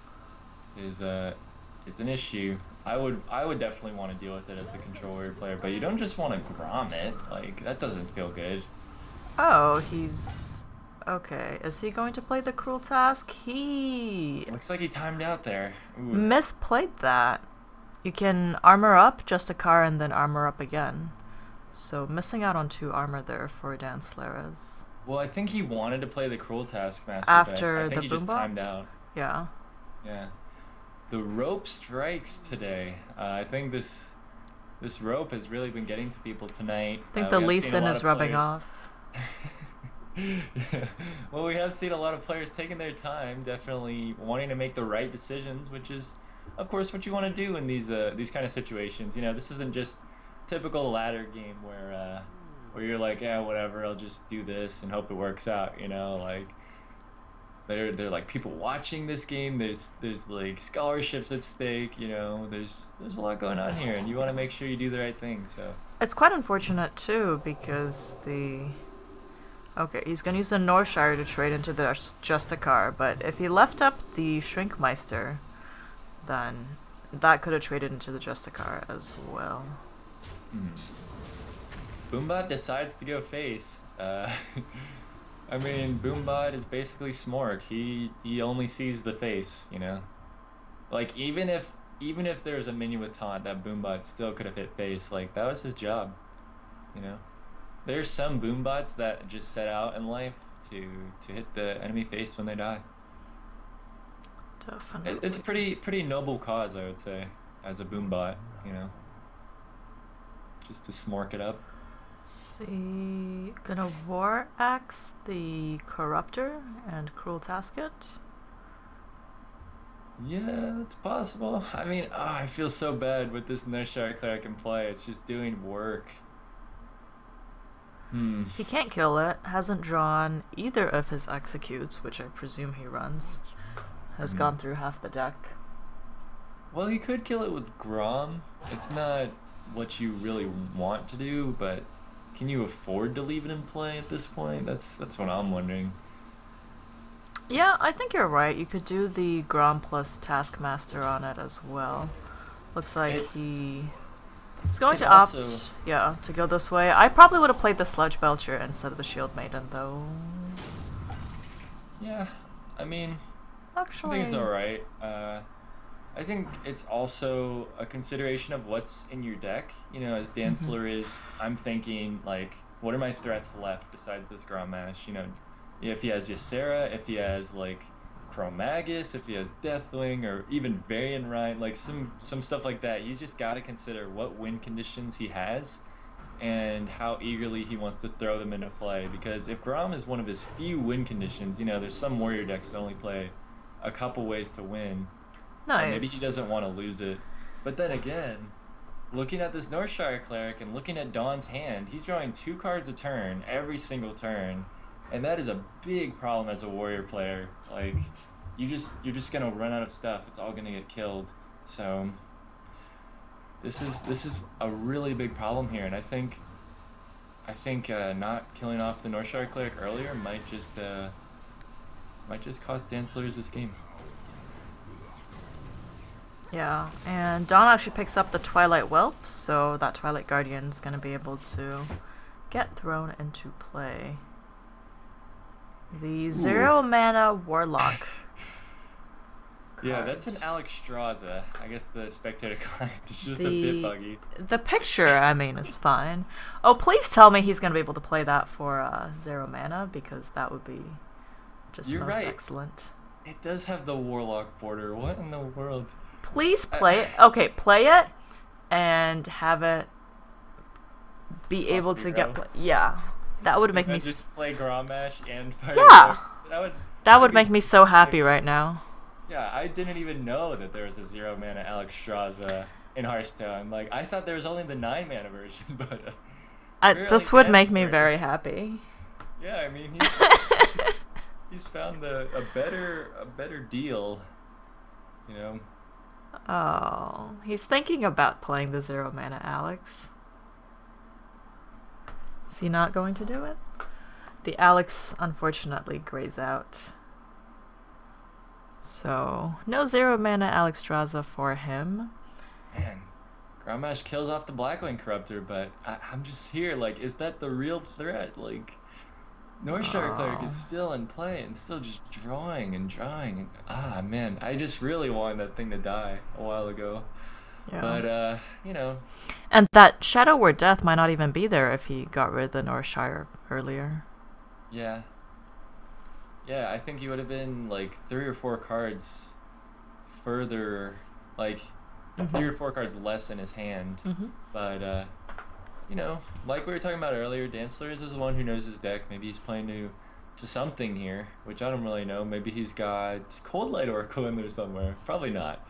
Speaker 2: is an issue. I would definitely want to deal with it as the control warrior player, but you don't just want to Grom it. Like, that doesn't feel good.
Speaker 3: Oh, he's... Okay, is he going to play the Cruel Task? He
Speaker 2: Looks like he timed out there. Ooh.
Speaker 3: misplayed that. You can armor up just a car and then armor up again. So missing out on 2 armor there for Dancleras.
Speaker 2: Well, I think he wanted to play the Cruel Taskmaster,
Speaker 3: After
Speaker 2: but I think
Speaker 3: the
Speaker 2: he just
Speaker 3: Boombot?
Speaker 2: timed out.
Speaker 3: Yeah.
Speaker 2: Yeah. The rope strikes today. I think this rope has really been getting to people tonight.
Speaker 3: I think the
Speaker 2: we have
Speaker 3: Lee
Speaker 2: seen a
Speaker 3: Sin
Speaker 2: lot
Speaker 3: is
Speaker 2: of
Speaker 3: rubbing
Speaker 2: players-
Speaker 3: off.
Speaker 2: Yeah. Well, we have seen a lot of players taking their time, definitely wanting to make the right decisions, which is, of course, what you want to do in these kind of situations. You know, this isn't just typical ladder game where you're like, yeah, whatever, I'll just do this and hope it works out. You know, like they're like people watching this game. There's like scholarships at stake. You know, there's a lot going on here, and you want to make sure you do the right thing. So
Speaker 3: It's quite unfortunate too because okay, he's gonna use the Northshire to trade into the Justicar, but if he left up the Shrinkmeister, then that could have traded into the Justicar as well.
Speaker 2: Boombot decides to go face. I mean, Boombot is basically Smork. He only sees the face, you know. Like even if there's a minion with taunt, that Boombot still could have hit face. Like that was his job, you know. There's some Boombots that just set out in life to hit the enemy face when they die.
Speaker 3: Definitely.
Speaker 2: It's a pretty noble cause, I would say, as a Boombot, you know. Just to Smork it up.
Speaker 3: See, gonna War Axe the Corruptor and Cruel Task it.
Speaker 2: Yeah, it's possible. I mean, I feel so bad with this Northshire Cleric in play. It's just doing work.
Speaker 3: He can't kill it, hasn't drawn either of his executes, which I presume he runs. Has gone through half the deck.
Speaker 2: Well, he could kill it with Grom. It's not what you really want to do, but can you afford to leave it in play at this point? That's what I'm wondering.
Speaker 3: Yeah, I think you're right. You could do the Grom plus Taskmaster on it as well. Looks like
Speaker 2: It,
Speaker 3: he's going
Speaker 2: it
Speaker 3: to
Speaker 2: also,
Speaker 3: opt, yeah, to go this way. I probably would have played the Sludge Belcher instead of the Shield Maiden, though.
Speaker 2: yeah, I mean, I
Speaker 3: Actually,
Speaker 2: think it's alright. I think it's also a consideration of what's in your deck. You know, as Dancler is, I'm thinking, like, what are my threats left besides this Grommash? You know, if he has Ysera, if he has, like, Chromagus, if he has Deathwing, or even Varian Rhine, like, some stuff like that. He's just got to consider what win conditions he has and how eagerly he wants to throw them into play. Because if Grom is one of his few win conditions, you know, there's some Warrior decks that only play a couple ways to win. Maybe he
Speaker 3: nice.
Speaker 2: doesn't want to lose it. But then again, looking at this Northshire Cleric and looking at Dawn's hand, he's drawing 2 cards a turn every single turn. And that is a big problem as a Warrior player. Like, you're just gonna run out of stuff. It's all gonna get killed. So this is a really big problem here, and I think not killing off the Northshire Cleric earlier might just cost Dancelers this game.
Speaker 3: Yeah, and Dawn actually picks up the Twilight Whelp, so that Twilight Guardian's gonna be able to get thrown into play. The 0 mana Warlock.
Speaker 2: Yeah, that's an Alex Straza. I guess the spectator client is just a
Speaker 3: The
Speaker 2: bit buggy.
Speaker 3: the picture, I mean, is fine. Oh, please tell me he's gonna be able to play that for 0 mana, because that would be just
Speaker 2: You're
Speaker 3: most
Speaker 2: right.
Speaker 3: excellent.
Speaker 2: It does have the Warlock border. What in the world?
Speaker 3: Please play it. Okay, play it and have it be
Speaker 2: Plus
Speaker 3: able to
Speaker 2: 0.
Speaker 3: get yeah. That would make
Speaker 2: And
Speaker 3: me
Speaker 2: just play Grommash and Fire
Speaker 3: Yeah.
Speaker 2: That
Speaker 3: that would
Speaker 2: be
Speaker 3: make me so
Speaker 2: sick.
Speaker 3: happy right now.
Speaker 2: Yeah, I didn't even know that there was a 0 mana Alex Straza in Hearthstone. Like, I thought there was only the 9 mana version, but
Speaker 3: This would make me
Speaker 2: Dancers.
Speaker 3: very happy.
Speaker 2: Yeah, I mean he's found a better deal, you know.
Speaker 3: Oh, he's thinking about playing the 0 mana Alex. Is he not going to do it? The Alex unfortunately grays out. So, no 0 mana Alex Straza for him.
Speaker 2: Man, Grommash kills off the Blackwing Corruptor, but I'm just here, like, is that the real threat? Like, Northshire Cleric is still in play and still just drawing and drawing. And, man, I just really wanted that thing to die a while ago.
Speaker 3: Yeah.
Speaker 2: But, you know.
Speaker 3: And that Shadow Word Death might not even be there if he got rid of the Northshire earlier.
Speaker 2: Yeah. Yeah, I think he would have been, like, 3 or 4 cards further, like, 3 or 4 cards less in his hand. But, you know, like we were talking about earlier, Dancelers is the one who knows his deck. Maybe he's playing to something here, which I don't really know. Maybe he's got Cold Light Oracle in there somewhere. Probably not.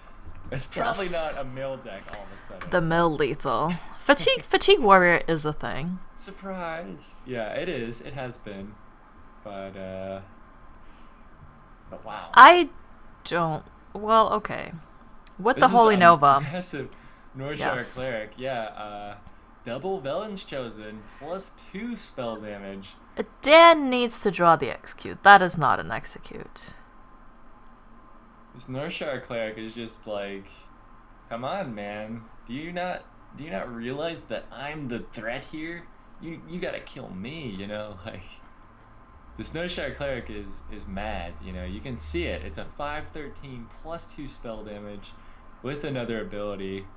Speaker 2: It's probably
Speaker 3: Yes.
Speaker 2: not a mill deck all of a sudden.
Speaker 3: The mill lethal. Fatigue Warrior is a thing.
Speaker 2: Surprise! Yeah, it is. It has been. But wow.
Speaker 3: I don't. Well, okay. With the
Speaker 2: This is
Speaker 3: Holy
Speaker 2: a
Speaker 3: Nova.
Speaker 2: Massive Northshire
Speaker 3: Yes.
Speaker 2: Cleric. Yeah, double Velen's Chosen, plus 2 spell damage.
Speaker 3: Dan needs to draw the execute. That is not an execute.
Speaker 2: This Northshire Cleric is just like, come on, man. Do you not realize that I'm the threat here? You gotta kill me, you know? Like, this Northshire Cleric is mad, you know? You can see it. It's a 5/13 plus 2 spell damage with another ability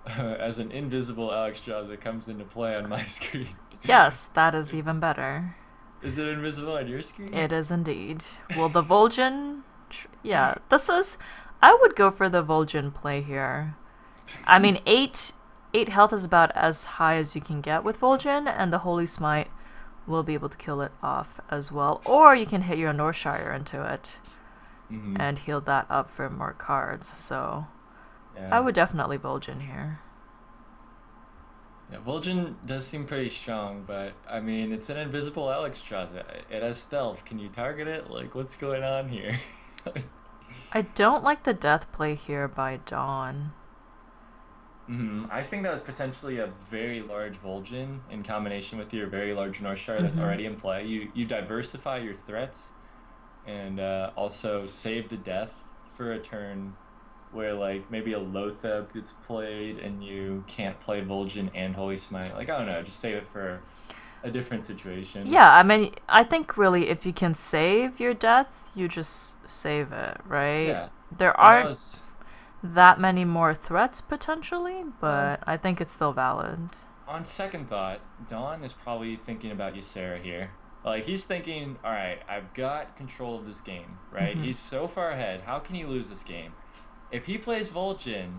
Speaker 2: as an invisible Alex Straza comes into play on my screen.
Speaker 3: Yes, that is even better.
Speaker 2: Is it invisible on your screen?
Speaker 3: It is indeed. Well, the Vol'jin... Yeah, this is... I would go for the Vol'jin play here. I mean, 8 health is about as high as you can get with Vol'jin, and the Holy Smite will be able to kill it off as well. Or you can hit your Northshire into it and heal that up for more cards. So
Speaker 2: Yeah.
Speaker 3: I would definitely Vol'jin here.
Speaker 2: Yeah, Vol'jin does seem pretty strong, but I mean, it's an invisible Alex Straza. It has stealth. Can you target it? Like, what's going on here?
Speaker 3: I don't like the death play here by Dawn.
Speaker 2: I think that was potentially a very large Vol'jin in combination with your very large Northshire that's already in play. You diversify your threats, and also save the death for a turn where like maybe a Lotheb gets played and you can't play Vol'jin and Holy Smite. Like I don't know, just save it for a different situation.
Speaker 3: Yeah, I mean, I think really if you can save your death, you just save it, right?
Speaker 2: Yeah.
Speaker 3: There
Speaker 2: And that
Speaker 3: aren't
Speaker 2: was
Speaker 3: that many more threats potentially, but I think it's still valid.
Speaker 2: on second thought, Don is probably thinking about Ysera here. Like he's thinking, all right, I've got control of this game, right? He's so far ahead. How can he lose this game? If he plays Vol'jin,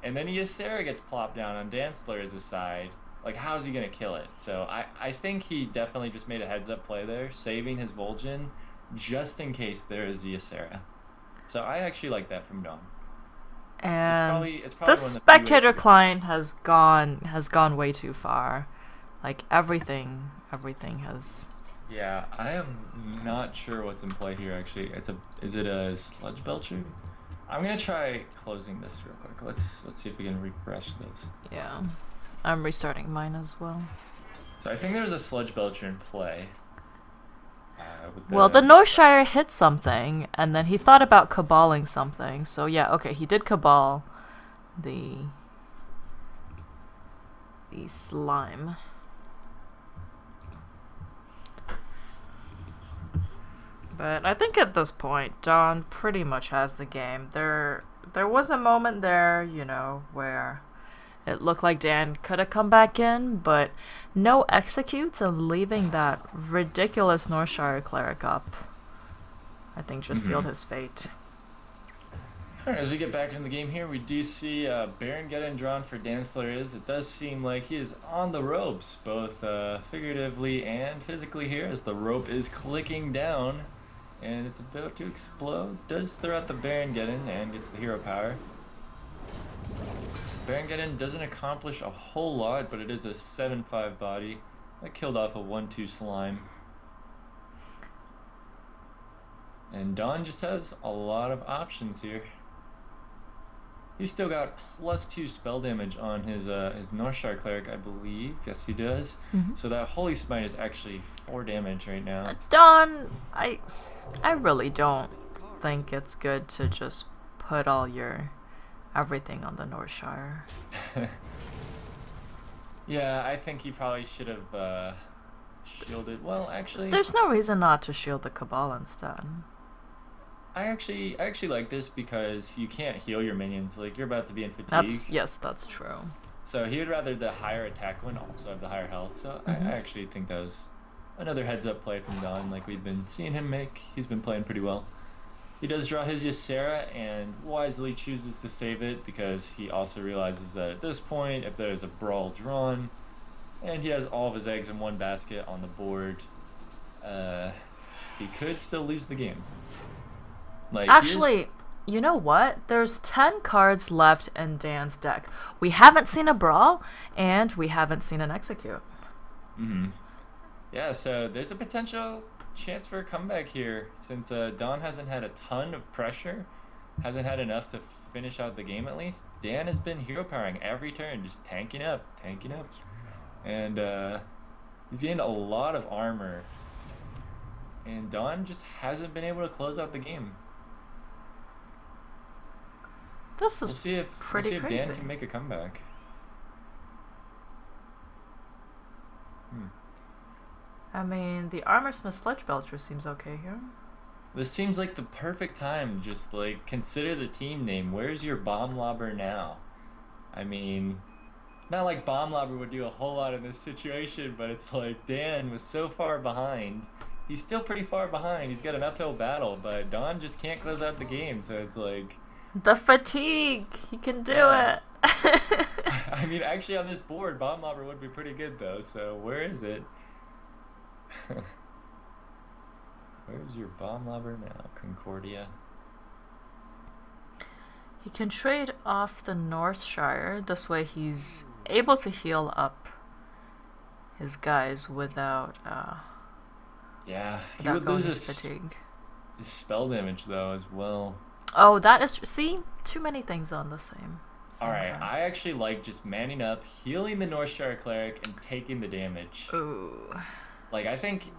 Speaker 2: and then Ysera gets plopped down on Dancler as a side, like how is he gonna kill it? So I think he definitely just made a heads up play there, saving his Vol'jin just in case there is Ysera. So I actually like that from Don.
Speaker 3: And
Speaker 2: It's
Speaker 3: the
Speaker 2: probably one of the few
Speaker 3: spectator
Speaker 2: ways to-
Speaker 3: client has gone way too far. Like everything has.
Speaker 2: Yeah, I am not sure what's in play here actually. Is it a sludge belcher? I'm gonna try closing this real quick. Let's see if we can refresh this.
Speaker 3: Yeah, I'm restarting mine as well.
Speaker 2: So I think there's a sludge belcher in play. With
Speaker 3: Well, the Northshire hit something, and then he thought about caballing something. So yeah, okay, he did cabal the slime. But I think at this point, Don pretty much has the game. There was a moment there, you know, where it looked like Dan could have come back in, but no executes and leaving that ridiculous Northshire cleric up, I think just sealed his fate.
Speaker 2: Alright, as we get back in the game here, we do see Baron getting drawn for Dancler. It does seem like he is on the ropes, both figuratively and physically here, as the rope is clicking down and it's about to explode. Does throw out the Baron Geddon and gets the hero power. Baron Geddon doesn't accomplish a whole lot, but it is a 7/5 body. That killed off a 1/2 slime. And Don just has a lot of options here. He's still got +2 spell damage on his Northshire cleric, I believe. Yes, he does. So that Holy Smite is actually 4 damage right now.
Speaker 3: Don, I really don't think it's good to just put all your everything on the Northshire.
Speaker 2: Yeah, I think he probably should have shielded. Well, actually,
Speaker 3: There's no reason not to shield the Cabal instead.
Speaker 2: I actually like this because you can't heal your minions. Like you're about to be in fatigue.
Speaker 3: Yes, that's true.
Speaker 2: So he would rather the higher attack one also have the higher health. So I actually think that was another heads up play from Don, like we've been seeing him make. He's been playing pretty well. He does draw his Ysera and wisely chooses to save it because he also realizes that at this point, if there's a brawl drawn, and he has all of his eggs in one basket on the board, he could still lose the game. Like
Speaker 3: Actually, you know what? There's 10 cards left in Dan's deck. We haven't seen a brawl, and we haven't seen an execute.
Speaker 2: Yeah, so there's a potential chance for a comeback here since Don hasn't had a ton of pressure, hasn't had enough to finish out the game at least. Dan has been hero powering every turn, just tanking up. And he's gained a lot of armor. And Don just hasn't been able to close out the game.
Speaker 3: This is
Speaker 2: We'll see if
Speaker 3: pretty crazy.
Speaker 2: Dan can make a comeback.
Speaker 3: I mean, the Armorsmith Sledge Belcher seems okay here.
Speaker 2: This seems like the perfect time. Just like consider the team name. Where's your bomb lobber now? I mean, not like bomb lobber would do a whole lot in this situation, but it's like Dan was so far behind. He's still pretty far behind. He's got an uphill battle, but Don just can't close out the game. So it's like
Speaker 3: The fatigue! He can do
Speaker 2: Yeah.
Speaker 3: it!
Speaker 2: I mean, actually on this board, bomb lobber would be pretty good though. So where is it? Where's your bomb lobber now, Concordia?
Speaker 3: He can trade off the Northshire. This way he's able to heal up his guys without
Speaker 2: Yeah, he
Speaker 3: without
Speaker 2: would
Speaker 3: going
Speaker 2: lose
Speaker 3: into
Speaker 2: his
Speaker 3: fatigue.
Speaker 2: spell damage though as well.
Speaker 3: Oh, that is... See? Too many things on the same
Speaker 2: Alright,
Speaker 3: card.
Speaker 2: I actually like just manning up, healing the Northshire cleric, and taking the damage.
Speaker 3: Ooh.
Speaker 2: Like I think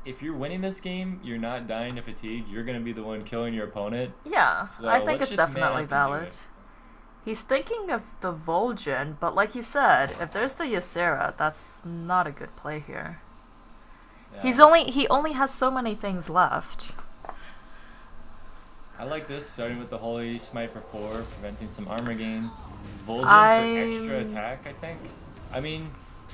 Speaker 2: if you're winning this game, you're not dying to fatigue. You're gonna be the one killing your opponent.
Speaker 3: Yeah,
Speaker 2: So
Speaker 3: I think
Speaker 2: let's
Speaker 3: it's
Speaker 2: just man
Speaker 3: definitely
Speaker 2: up and do
Speaker 3: valid.
Speaker 2: it.
Speaker 3: He's thinking of the Vol'jin, but like you said, if there's the Ysera, that's not a good play here.
Speaker 2: Yeah.
Speaker 3: He only has so many things left.
Speaker 2: I like this, starting with the Holy Smite for 4, preventing some armor gain. Vol'jin for extra attack, I think. I mean,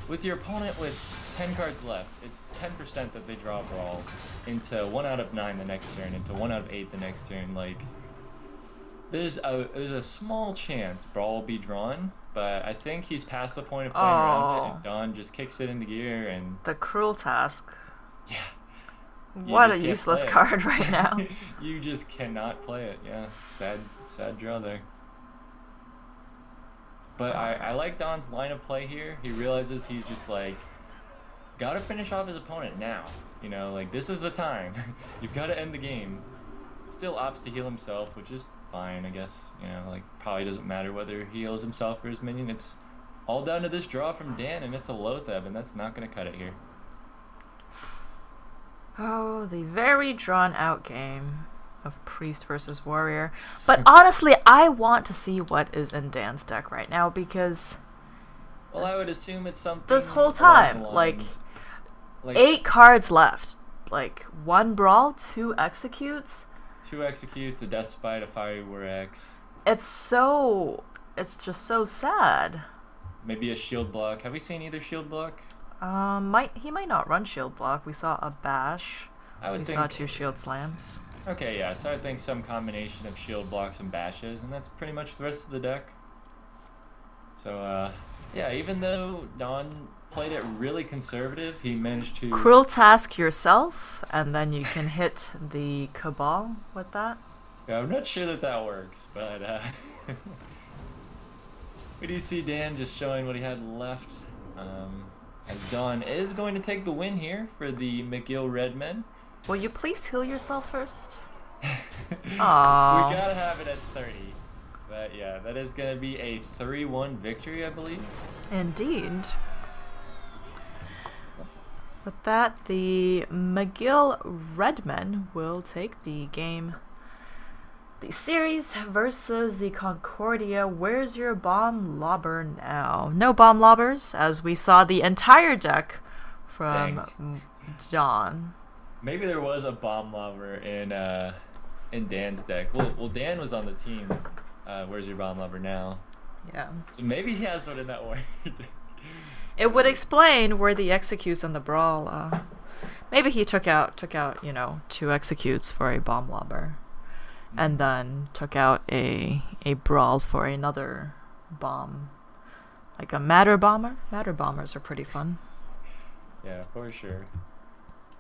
Speaker 2: with your opponent with 10 cards left, it's 10% that they draw Brawl into 1 out of 9 the next turn, into 1 out of 8 the next turn. Like, there's a small chance Brawl will be drawn, but I think he's past the point of playing around it, and Dawn just kicks it into gear, and
Speaker 3: The Cruel Task.
Speaker 2: yeah.
Speaker 3: What a useless card right now.
Speaker 2: You just cannot play it. Yeah, sad draw there. But I like Don's line of play here. He realizes he's just like, gotta finish off his opponent now. You know, like this is the time. You've got to end the game. Still opts to heal himself, which is fine, I guess. You know, like probably doesn't matter whether he heals himself or his minion. It's all down to this draw from Dan, and it's a Lotheb, and that's not gonna cut it here.
Speaker 3: Oh, the very drawn out game of Priest versus Warrior. But honestly, I want to see what is in Dan's deck right now because
Speaker 2: Well, I would assume it's something
Speaker 3: this whole
Speaker 2: along
Speaker 3: time,
Speaker 2: the
Speaker 3: like
Speaker 2: lines,
Speaker 3: 8 cards left. Like 1 Brawl, 2 Executes.
Speaker 2: 2 Executes, a Death Spite, a Fiery War X.
Speaker 3: It's just so sad.
Speaker 2: Maybe a Shield Block. Have we seen either Shield Block?
Speaker 3: He might not run Shield Block. We saw a Bash.
Speaker 2: I
Speaker 3: We saw 2 Shield Slams.
Speaker 2: Okay, yeah, so I think some combination of Shield Blocks and Bashes, and that's pretty much the rest of the deck. So, yeah, even though Don played it really conservative, he managed to...
Speaker 3: Cruel Task yourself, and then you can hit the Cabal with that.
Speaker 2: Yeah, I'm not sure that that works, but, we do see Dan just showing what he had left. As Don is going to take the win here for the McGill Redmen.
Speaker 3: Will you please heal yourself first?
Speaker 2: We
Speaker 3: Aww.
Speaker 2: gotta have it at 30. But yeah, that is gonna be a 3-1 victory, I believe.
Speaker 3: Indeed. With that, the McGill Redmen will take the game. The series versus the Concordia. Where's your bomb lobber now? No bomb lobbers, as we saw the entire deck from Don.
Speaker 2: Maybe there was a bomb lover in Dan's deck. Well, Dan was on the team. Where's your bomb lover now?
Speaker 3: Yeah.
Speaker 2: So maybe he has one in that word.
Speaker 3: It would explain where the executes and the brawl. Maybe he took out 2 executes for a bomb lobber. And then took out a brawl for another bomb. Like a matter bomber? Matter bombers are pretty fun.
Speaker 2: Yeah, for sure.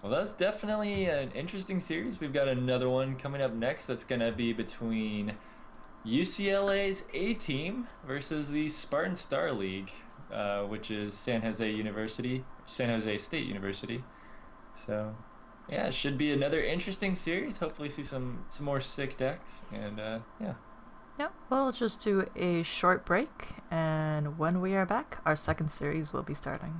Speaker 2: Well, that's definitely an interesting series. We've got another one coming up next that's going to be between UCLA's A team versus the Spartan Star League, which is San Jose State University. So... yeah, it should be another interesting series. Hopefully see some more sick decks. And, yeah.
Speaker 3: Yeah, we'll just do a short break. And when we are back, our second series will be starting.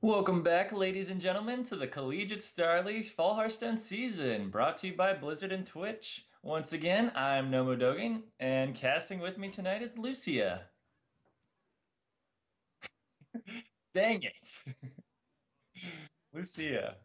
Speaker 2: Welcome back, ladies and gentlemen, to the Collegiate Star League's Fall Hearthstone season, brought to you by Blizzard and Twitch. Once again, I'm Nomo Dogan, and casting with me tonight is Lucia. Dang it! Lucia.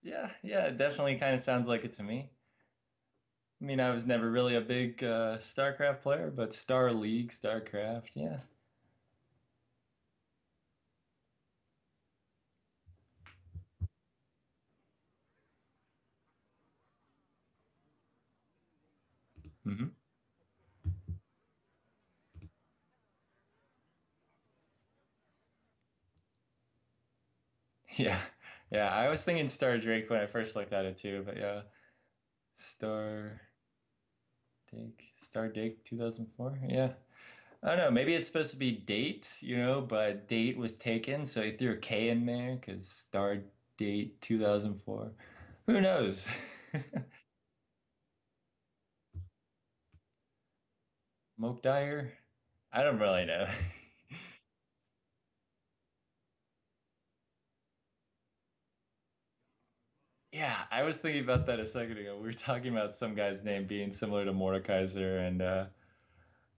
Speaker 2: Yeah, it definitely kind of sounds like it to me. I mean, I was never really a big StarCraft player, but Star League, StarCraft, yeah. hmm Yeah, yeah. I was thinking Star Drake when I first looked at it too, but yeah, Star Star Dake 2004. Yeah. I don't know. Maybe it's supposed to be date, but date was taken, so he threw a K in there because Star Date 2004. Who knows? Moke Dyer? I don't really know. Yeah, I was thinking about that a second ago. We were talking about some guy's name being similar to Mordekaiser, and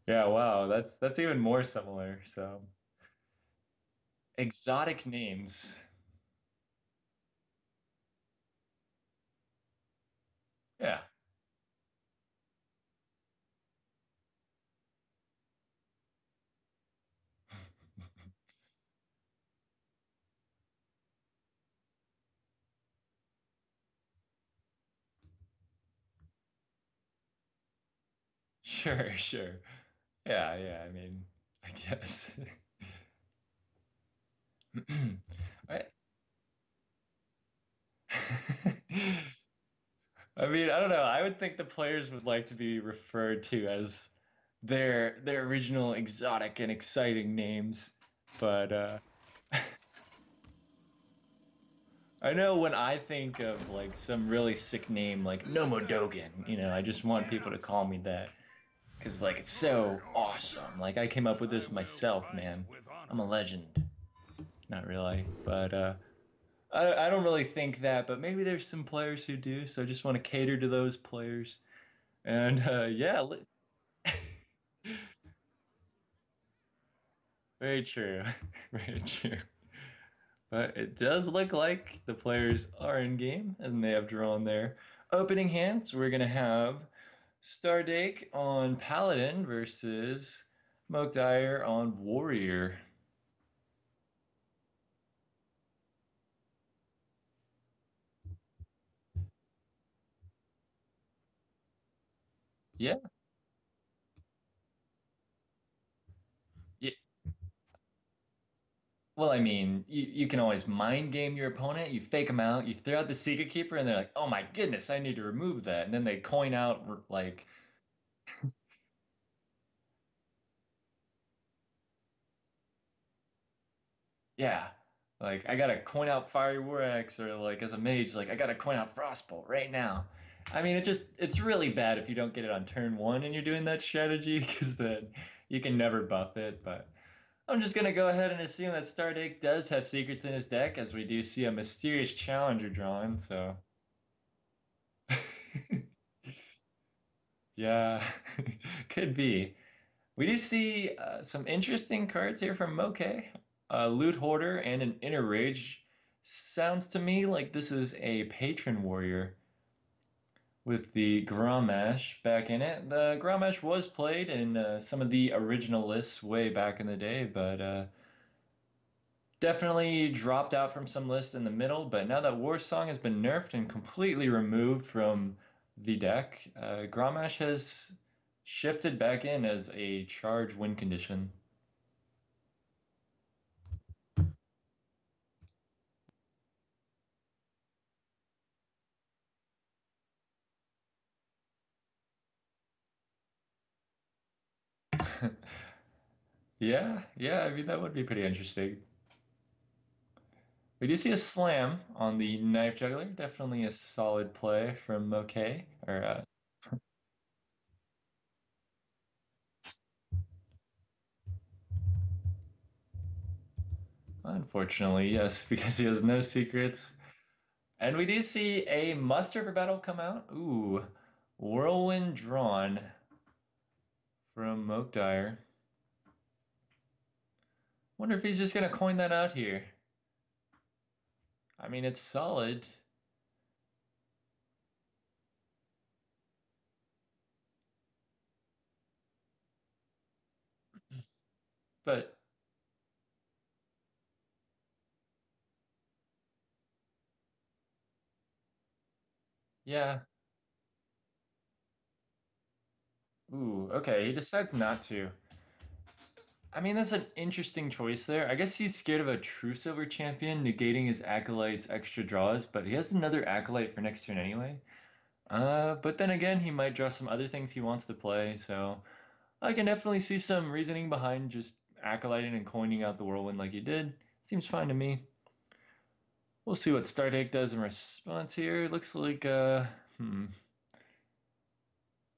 Speaker 2: yeah, wow, that's even more similar. So exotic names. Yeah. Sure, sure. Yeah, I mean, I guess. Right. I mean, I don't know. I would think the players would like to be referred to as their original exotic and exciting names. But I know when I think of like some really sick name like Nomodogan, I just want people to call me that because like it's so awesome. Like I came up with this myself, man. I'm a legend. Not really, but I don't really think that, but maybe there's some players who do, so I just want to cater to those players. And yeah, very true. Very true. But it does look like the players are in game and they have drawn their opening hands. We're gonna have Stardake on Paladin versus Mokdire on Warrior. Yeah. Yeah. Well, I mean, you can always mind game your opponent. You fake them out. You throw out the Secret Keeper, and they're like, "Oh my goodness, I need to remove that." And then they coin out like, yeah, like I gotta coin out Fiery War Axe, or like as a mage, like I gotta coin out Frostbolt right now. I mean, it's really bad if you don't get it on turn one and you're doing that strategy, because then you can never buff it. But I'm just gonna go ahead and assume that Stardake does have secrets in his deck, as we do see a mysterious challenger drawn. So yeah, could be. We do see some interesting cards here from Moke. Loot Hoarder and an Inner Rage. Sounds to me like this is a Patron Warrior with the Grommash back in it. The Grommash was played in some of the original lists way back in the day, but definitely dropped out from some lists in the middle. But now that War Song has been nerfed and completely removed from the deck, Grommash has shifted back in as a charge win condition. Yeah, yeah, I mean that would be pretty interesting. We do see a slam on the knife juggler. Definitely a solid play from Moke. Or unfortunately, yes, because he has no secrets. And we do see a muster for battle come out. Ooh, whirlwind drawn from Mokdire. Wonder if he's just gonna coin that out here. I mean, it's solid, but yeah. Ooh, okay, he decides not to. I mean, that's an interesting choice there. I guess he's scared of a true silver champion negating his acolyte's extra draws, but he has another acolyte for next turn anyway. But then again, he might draw some other things he wants to play, so I can definitely see some reasoning behind just acolyting and coining out the whirlwind like he did. Seems fine to me. We'll see what Stardate does in response here. Looks like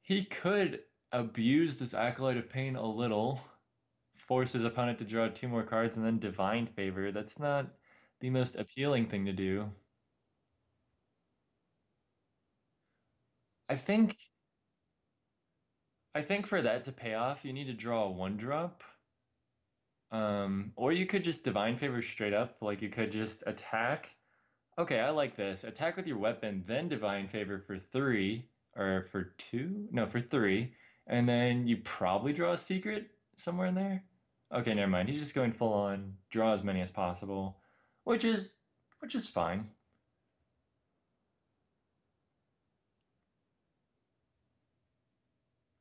Speaker 2: he could abuse this acolyte of pain a little. Force his opponent to draw two more cards and then divine favor. That's not the most appealing thing to do. I think I think for that to pay off, you need to draw a one drop. Or you could just divine favor straight up, like you could just attack. Okay, I like this. Attack with your weapon, then divine favor for three, or for two? No, for three. And then you probably draw a secret somewhere in there. Okay, never mind. He's just going full on, draw as many as possible, which is which is fine.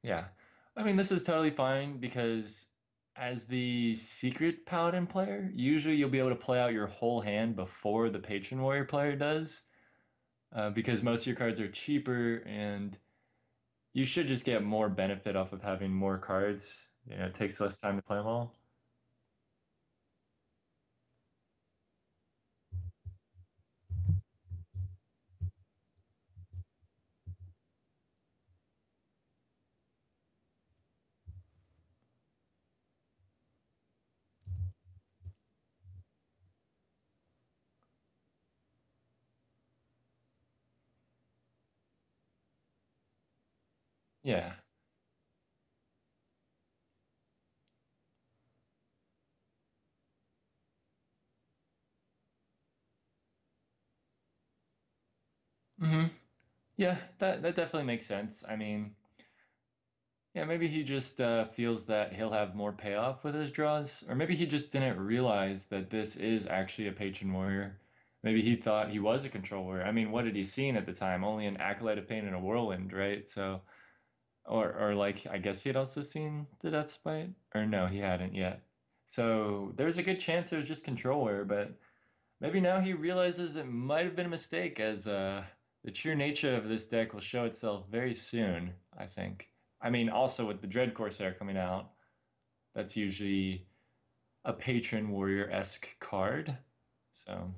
Speaker 2: Yeah. I mean, this is totally fine because as the secret paladin player, usually you'll be able to play out your whole hand before the patron warrior player does, because most of your cards are cheaper and you should just get more benefit off of having more cards. You know, it takes less time to play them all. Yeah. hmm Yeah, that definitely makes sense. I mean, yeah, maybe he just feels that he'll have more payoff with his draws, or maybe he just didn't realize that this is actually a patron warrior. Maybe he thought he was a control warrior. I mean, what had he seen at the time? Only an acolyte of pain and a whirlwind, right? So, or like, I guess he had also seen the death spite, or no, he hadn't yet. So there's a good chance it was just control warrior, but maybe now he realizes it might have been a mistake, as the true nature of this deck will show itself very soon, I think. I mean, also with the Dread Corsair coming out, that's usually a patron warrior-esque card. So,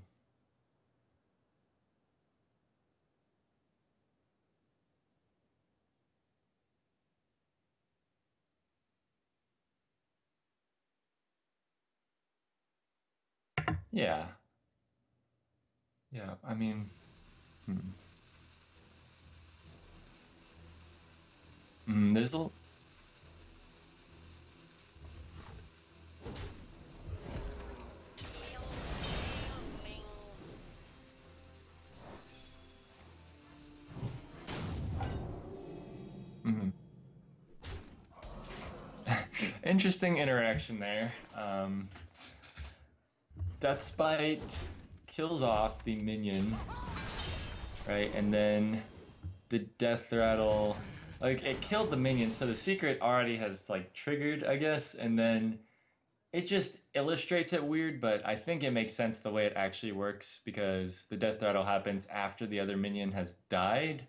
Speaker 2: yeah. Yeah, I mean, hmm. There's a. Mhm. Interesting interaction there. Death Spite kills off the minion, right? And then the Death Rattle, like it killed the minion, so the secret already has like triggered, I guess, and then it just illustrates it weird, but I think it makes sense the way it actually works because the Death Rattle happens after the other minion has died,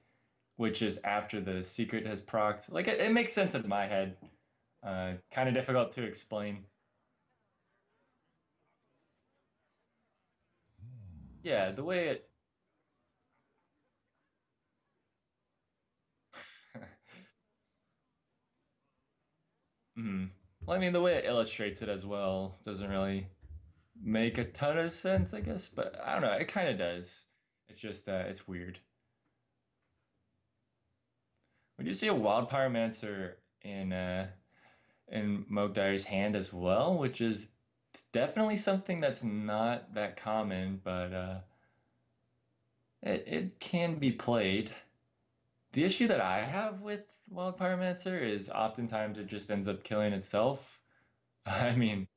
Speaker 2: which is after the secret has procced. Like it makes sense in my head. Kind of difficult to explain. yeah, the way it. Mhm. Well, I mean, the way it illustrates it as well doesn't really make a ton of sense, I guess. But I don't know. It kind of does. It's just it's weird. When you see a wild pyromancer in Moke Dyer's hand as well, which is definitely something that's not that common, but it can be played. The issue that I have with Wild Pyromancer is oftentimes it just ends up killing itself. I mean,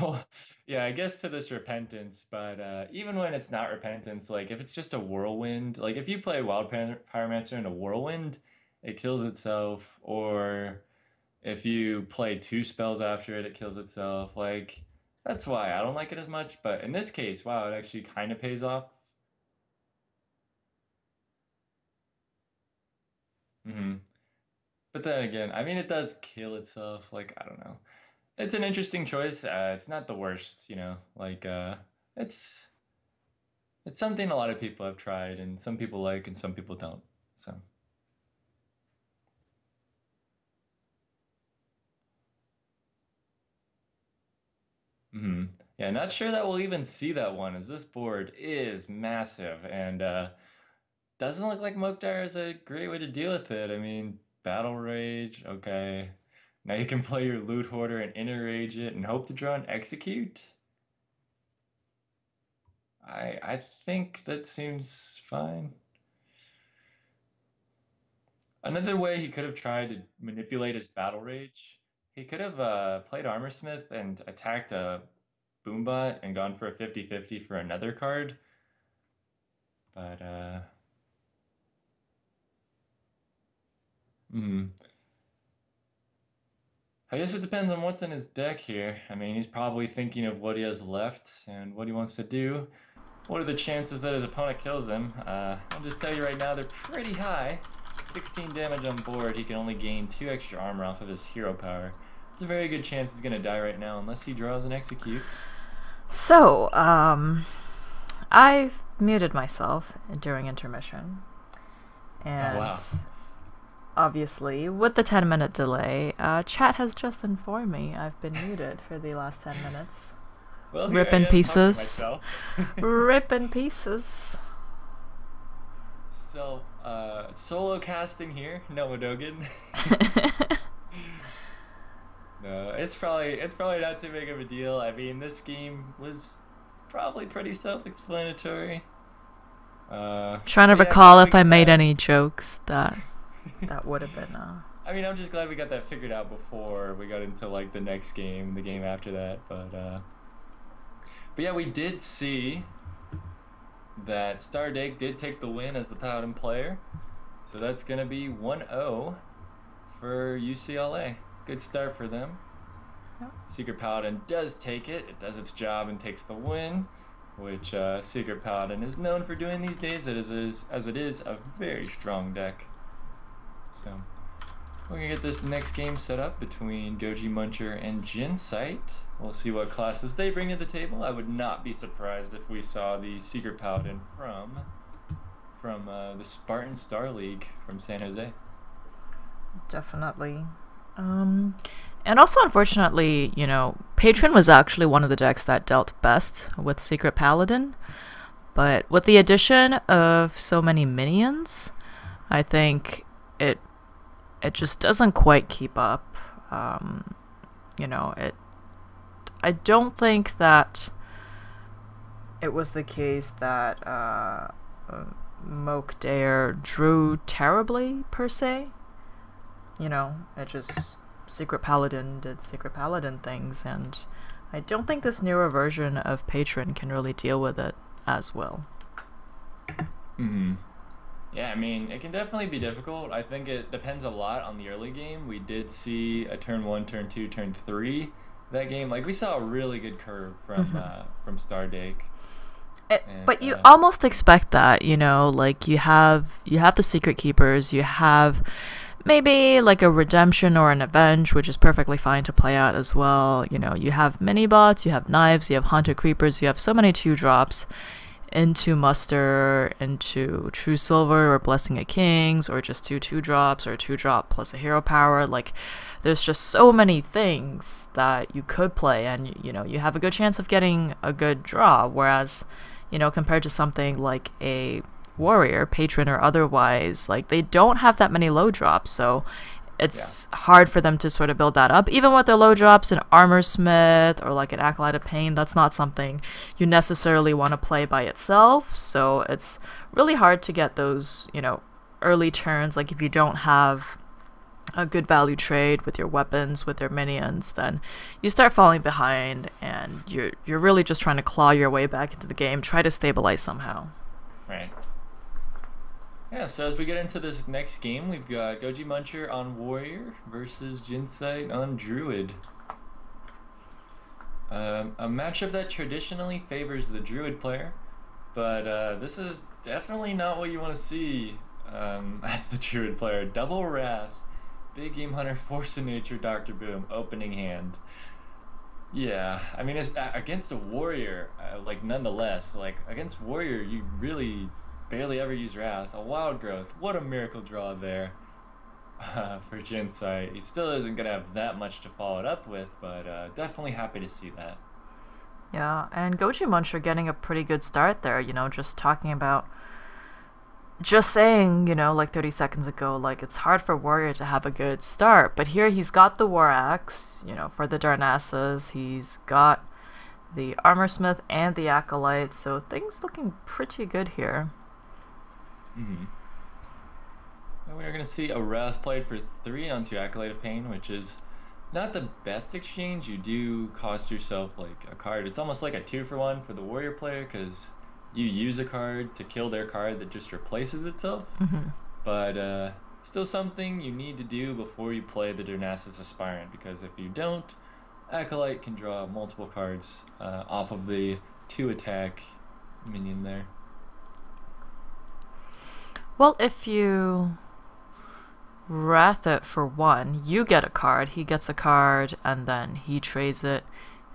Speaker 2: well, yeah, I guess to this repentance, but even when it's not repentance, like if it's just a whirlwind, like if you play Pyromancer in a whirlwind, it kills itself, or if you play two spells after it, it kills itself. Like that's why I don't like it as much. But in this case, wow, it actually kind of pays off. Hmm. But then again, I mean, it does kill itself. Like I don't know. It's an interesting choice. It's not the worst, you know. Like it's it's something a lot of people have tried, and some people like, and some people don't. So. Hmm. Yeah, not sure that we'll even see that one, as this board is massive and doesn't look like Mokdar is a great way to deal with it. I mean, Battle Rage, okay. Now you can play your Loot Hoarder and Inner Rage it and hope to draw and execute. I think that seems fine. Another way he could have tried to manipulate his Battle Rage, he could have played Armorsmith and attacked a Boombot and gone for a 50-50 for another card. But, hmm. I guess it depends on what's in his deck here. I mean, he's probably thinking of what he has left and what he wants to do. What are the chances that his opponent kills him? I'll just tell you right now, they're pretty high. 16 damage on board, he can only gain 2 extra armor off of his hero power. It's a very good chance he's going to die right now unless he draws and execute.
Speaker 3: So, I've muted myself during intermission. And
Speaker 2: Oh, wow.
Speaker 3: obviously, with the 10-minute delay, chat has just informed me I've been muted for the last 10 minutes.
Speaker 2: Well,
Speaker 3: Rip
Speaker 2: here I
Speaker 3: in
Speaker 2: am talking to
Speaker 3: pieces.
Speaker 2: myself.
Speaker 3: Rip in pieces.
Speaker 2: So, solo casting here, Noah Dogan. No, it's probably not too big of a deal. I mean, this game was probably pretty self-explanatory.
Speaker 3: Trying to
Speaker 2: but yeah,
Speaker 3: recall
Speaker 2: glad we
Speaker 3: if I
Speaker 2: got
Speaker 3: made
Speaker 2: that.
Speaker 3: any jokes that would have been.
Speaker 2: I mean, I'm just glad we got that figured out before we got into like the next game, the game after that. But yeah, we did see that Stardake did take the win as the Paladin player, so that's gonna be 1-0 for UCLA. Good start for them.
Speaker 3: Yep.
Speaker 2: Secret Paladin does take it. It does its job and takes the win, which Secret Paladin is known for doing these days. As it is a very strong deck. So we're gonna get this next game set up between Goji Muncher and Jinsight. We'll see what classes they bring to the table. I would not be surprised if we saw the Secret Paladin from the Spartan Star League from San Jose.
Speaker 3: Definitely. And also, unfortunately, you know, Patron was actually one of the decks that dealt best with Secret Paladin. But with the addition of so many minions, I think it just doesn't quite keep up. You know, I don't think that it was the case that Moke Dare drew terribly, per se. You know, it just Secret Paladin did Secret Paladin things, and I don't think this newer version of Patron can really deal with it as well.
Speaker 2: Mm-hmm. Yeah, I mean, it can definitely be difficult. I think it depends a lot on the early game. We did see a turn 1, turn 2, turn 3 that game. Like, we saw a really good curve from Stardake.
Speaker 3: But you almost expect that, you know, like you have the Secret Keepers, you have maybe like a Redemption or an Avenge, which is perfectly fine to play out as well. You know, you have mini bots, you have knives, you have Haunted Creepers, you have so many 2-drops. into Muster, into True Silver, or Blessing of Kings, or just 2/2 drops, or 2-drop plus a hero power. Like, there's just so many things that you could play, and you have a good chance of getting a good draw. Whereas, compared to something like a warrior, patron or otherwise, like, they don't have that many low drops, so it's hard for them to sort of build that up. Even with their low drops, an Armor Smith or like an Acolyte of Pain, that's not something you necessarily want to play by itself. So it's really hard to get those, early turns. Like, if you don't have a good value trade with your weapons, with your minions, then you start falling behind, and you're really just trying to claw your way back into the game, try to stabilize somehow.
Speaker 2: Right. Yeah, so as we get into this next game, we've got Goji Muncher on Warrior versus Jinsight on Druid. A matchup that traditionally favors the Druid player, but this is definitely not what you want to see as the Druid player. Double Wrath, Big Game Hunter, Force of Nature, Dr. Boom, opening hand. Yeah, I mean, it's against a Warrior, like, nonetheless, like, against Warrior, you really barely ever use Wrath. A Wild Growth, what a miracle draw there for Jinsight. He still isn't going to have that much to follow it up with, but definitely happy to see that.
Speaker 3: Yeah, and Goji Muncher getting a pretty good start there, just saying, like 30 seconds ago, like, it's hard for Warrior to have a good start, but here he's got the War Axe, for the Darnassus, he's got the Armor Smith and the Acolyte, so things looking pretty good here.
Speaker 2: Mm-hmm. And we are going to see a Wrath played for 3 onto Acolyte of Pain, which is not the best exchange. You do cost yourself like a card. It's almost like a 2-for-1 for the Warrior player, because you use a card to kill their card that just replaces itself.
Speaker 3: Mm-hmm.
Speaker 2: But still something you need to do before you play the Darnassus Aspirant, because if you don't, Acolyte can draw multiple cards off of the 2-attack minion there.
Speaker 3: Well, if you Wrath it for 1, you get a card, he gets a card, and then he trades it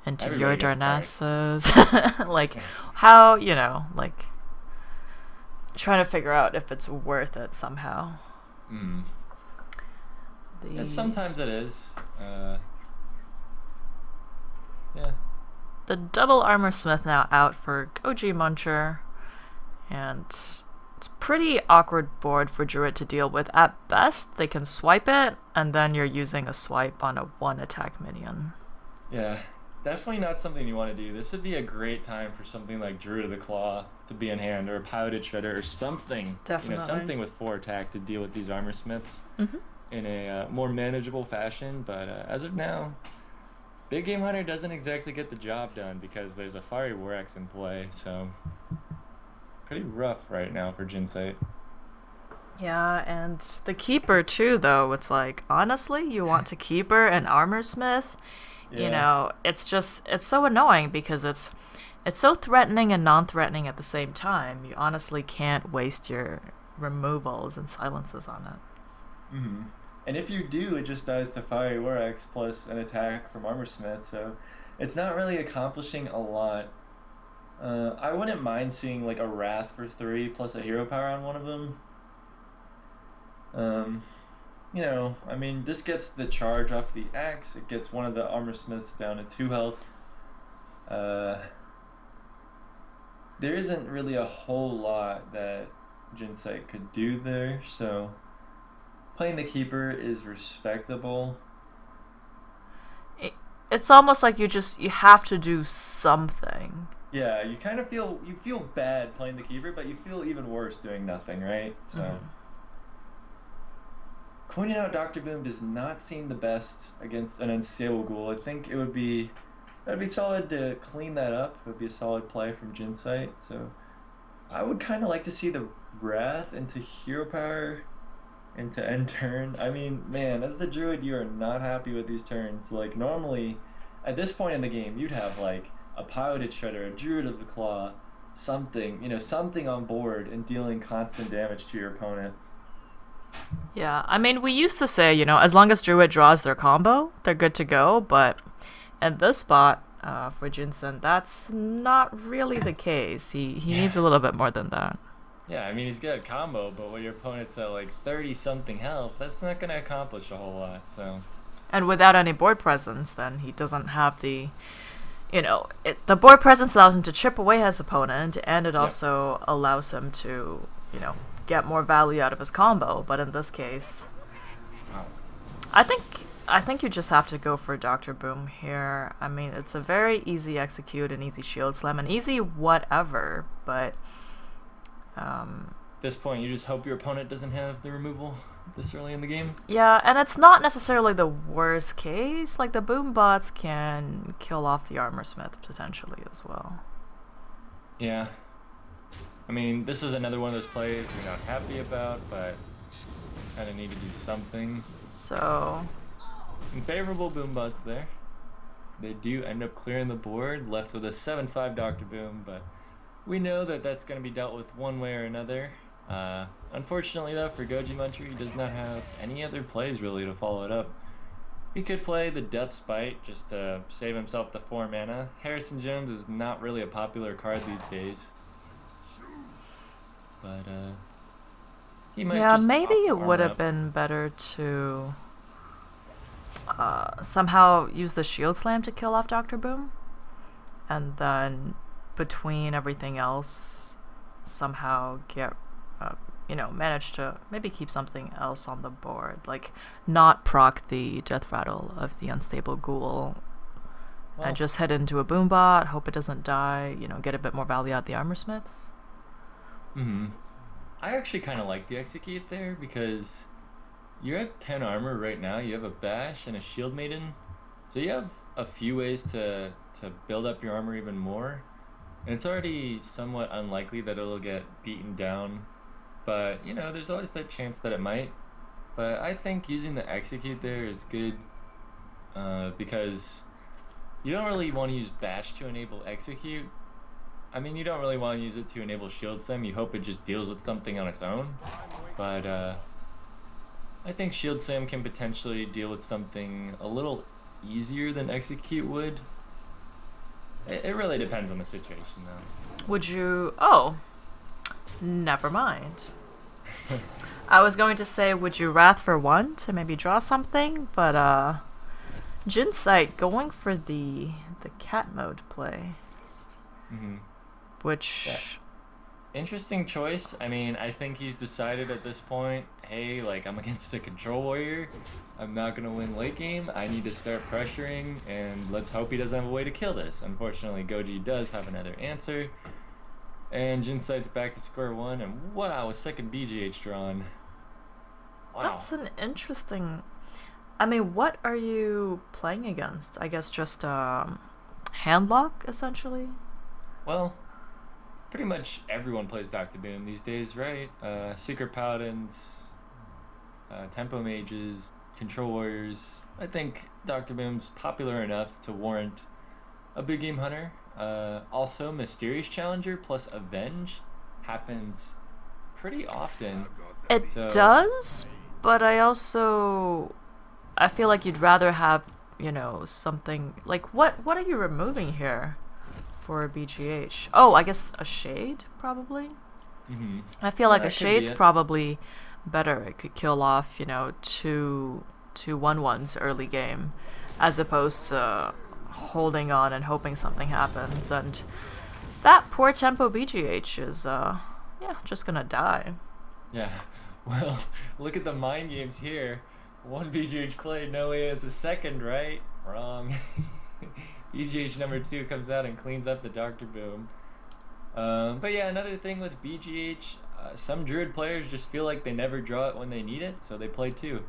Speaker 3: into
Speaker 2: Everybody
Speaker 3: your
Speaker 2: gets
Speaker 3: Darnassus. Like, how, like, trying to figure out if it's worth it somehow.
Speaker 2: Mm. Yeah, sometimes it is. Yeah.
Speaker 3: The double Armor Smith now out for Goji Muncher, and it's pretty awkward board for Druid to deal with. At best, they can swipe it, and then you're using a swipe on a 1-attack minion.
Speaker 2: Yeah, definitely not something you want to do. This would be a great time for something like Druid of the Claw to be in hand, or a Piloted Shredder, or something.
Speaker 3: Definitely.
Speaker 2: Something with 4 attack to deal with these Armor Smiths in a more manageable fashion. But as of now, Big Game Hunter doesn't exactly get the job done because there's a Fiery War Axe in play, so pretty rough right now for Jinsight.
Speaker 3: Yeah, and the Keeper too, though. It's like, honestly, you want to Keeper an Armor Smith?
Speaker 2: Yeah.
Speaker 3: It's so annoying because it's so threatening and non-threatening at the same time. You honestly can't waste your removals and silences on it.
Speaker 2: Mm-hmm. And if you do, it just dies to Fiery War Axe plus an attack from Armor Smith, so it's not really accomplishing a lot. I wouldn't mind seeing like a Wrath for 3 plus a hero power on one of them. I mean, this gets the charge off the axe. It gets one of the Armor Smiths down to 2 health. There isn't really a whole lot that Jinsight could do there, so playing the Keeper is respectable.
Speaker 3: It's almost like you have to do something.
Speaker 2: Yeah, you kind of feel bad playing the Keeper, but you feel even worse doing nothing, right? So, pointing out Dr. Boom does not seem the best against an unstable ghoul. I think that'd be solid to clean that up. It would be a solid play from Jinsight. So, I would kind of like to see the Wrath into hero power into end turn. I mean, man, as the Druid, you are not happy with these turns. Like, normally, at this point in the game, you'd have like a Piloted Shredder, a Druid of the Claw, something, something on board and dealing constant damage to your opponent.
Speaker 3: Yeah, I mean, we used to say, as long as Druid draws their combo, they're good to go, but in this spot, for Jinsen. That's not really the case. He needs a little bit more than that.
Speaker 2: Yeah, I mean, he's got a combo, but when your opponent's at like 30-something health, that's not going to accomplish a whole lot, so...
Speaker 3: And without any board presence, then he doesn't have the... the board presence allows him to chip away his opponent, and it also allows him to, get more value out of his combo. But in this case,
Speaker 2: Wow.
Speaker 3: I think you just have to go for Dr. Boom here. I mean, it's a very easy execute, an easy shield slam, an easy whatever, but...
Speaker 2: At this point, you just hope your opponent doesn't have the removal this early in the game.
Speaker 3: Yeah, and it's not necessarily the worst case. Like, the boom bots can kill off the armor smith potentially as well.
Speaker 2: Yeah. I mean, this is another one of those plays you're not happy about, but kind of need to do something.
Speaker 3: So...
Speaker 2: Some favorable boom bots there. They do end up clearing the board, left with a 7-5 Dr. Boom, but we know that that's going to be dealt with one way or another. Unfortunately, though, for Goji Muncher, he does not have any other plays really to follow it up. He could play the Death Spite just to save himself the 4 mana. Harrison Jones is not really a popular card these days. But, he might
Speaker 3: yeah,
Speaker 2: just
Speaker 3: maybe
Speaker 2: opt to
Speaker 3: it
Speaker 2: armor
Speaker 3: would have
Speaker 2: up.
Speaker 3: been better to somehow use the shield slam to kill off Dr. Boom, and then between everything else somehow get manage to maybe keep something else on the board, like not proc the death rattle of the unstable ghoul, and just head into a boom bot, hope it doesn't die, get a bit more value out the armor smiths.
Speaker 2: I actually kind of like the execute there because you're at 10 armor right now. You have a bash and a shield maiden, so you have a few ways to build up your armor even more, and it's already somewhat unlikely that it'll get beaten down, but there's always that chance that it might. But I think using the execute there is good, because you don't really want to use bash to enable execute. I mean, you don't really want to use it to enable shield slam. You hope it just deals with something on its own. But I think shield slam can potentially deal with something a little easier than execute would. It really depends on the situation, though.
Speaker 3: Would you... Oh, never mind. I was going to say, would you Wrath for 1 to maybe draw something? But, Jinsight going for the cat mode play. Which...
Speaker 2: Yeah. Interesting choice. I mean, I think he's decided at this point, hey, like, I'm against a control warrior. I'm not going to win late game. I need to start pressuring, and let's hope he doesn't have a way to kill this. Unfortunately, Goji does have another answer. And Jinsight's back to square one, and wow, a second BGH drawn. Wow.
Speaker 3: That's an interesting... I mean, what are you playing against? I guess just handlock, essentially?
Speaker 2: Well, pretty much everyone plays Dr. Boom these days, right? Secret Paladins, Tempo Mages, Control Warriors. I think Dr. Boom's popular enough to warrant a big game hunter. Also, Mysterious Challenger plus Avenge happens pretty often.
Speaker 3: It does, but I feel like you'd rather have, something... Like, what are you removing here for a BGH? Oh, I guess a Shade, probably? I feel like a Shade's probably better. It could kill off, two 1/1s early game, as opposed to holding on and hoping something happens. And that poor tempo BGH is, just gonna die.
Speaker 2: Yeah, well, look at the mind games here. One BGH played, no way it's a second, right? Wrong. BGH number 2 comes out and cleans up the Dr. Boom. But yeah, another thing with BGH, some Druid players just feel like they never draw it when they need it, so they play 2.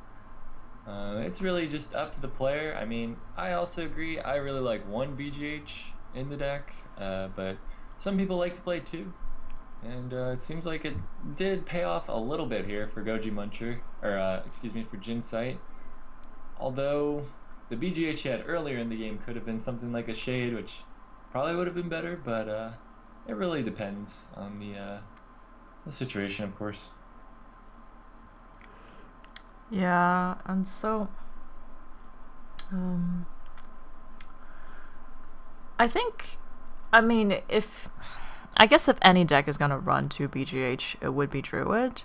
Speaker 2: It's really just up to the player. I mean, I also agree, I really like 1 BGH in the deck, but some people like to play 2. And it seems like it did pay off a little bit here for Goji Muncher, or for Jinsight. Although the BGH he had earlier in the game could have been something like a Shade, which probably would have been better, but it really depends on the situation, of course.
Speaker 3: Yeah, and so I think, I mean, I guess if any deck is going to run to BGH, it would be Druid.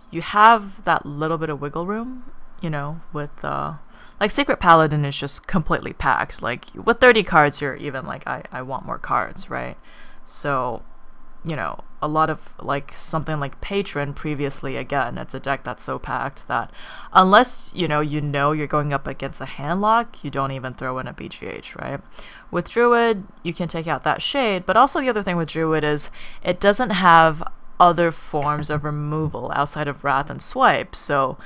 Speaker 3: You have that little bit of wiggle room, with like Secret Paladin is just completely packed. Like with 30 cards, you're even like, I want more cards, right? So, a lot of like something like Patron previously, again, it's a deck that's so packed that unless, you're going up against a handlock, you don't even throw in a BGH, right? With Druid, you can take out that shade, but also the other thing with Druid is it doesn't have other forms of removal outside of Wrath and Swipe. So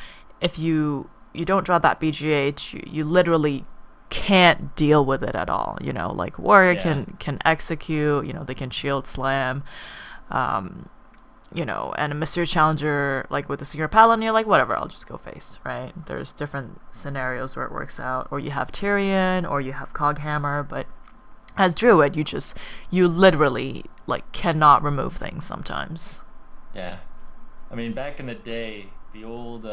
Speaker 3: if you don't draw that BGH, you literally can't deal with it at all. Like Warrior can execute, they can shield slam, and a Mystery Challenger, like with the Secret Paladin, you're like, whatever, I'll just go face, right? There's different scenarios where it works out, or you have Tyrion, or you have Coghammer, but as Druid, you literally like cannot remove things sometimes.
Speaker 2: Yeah, I mean, back in the day, the old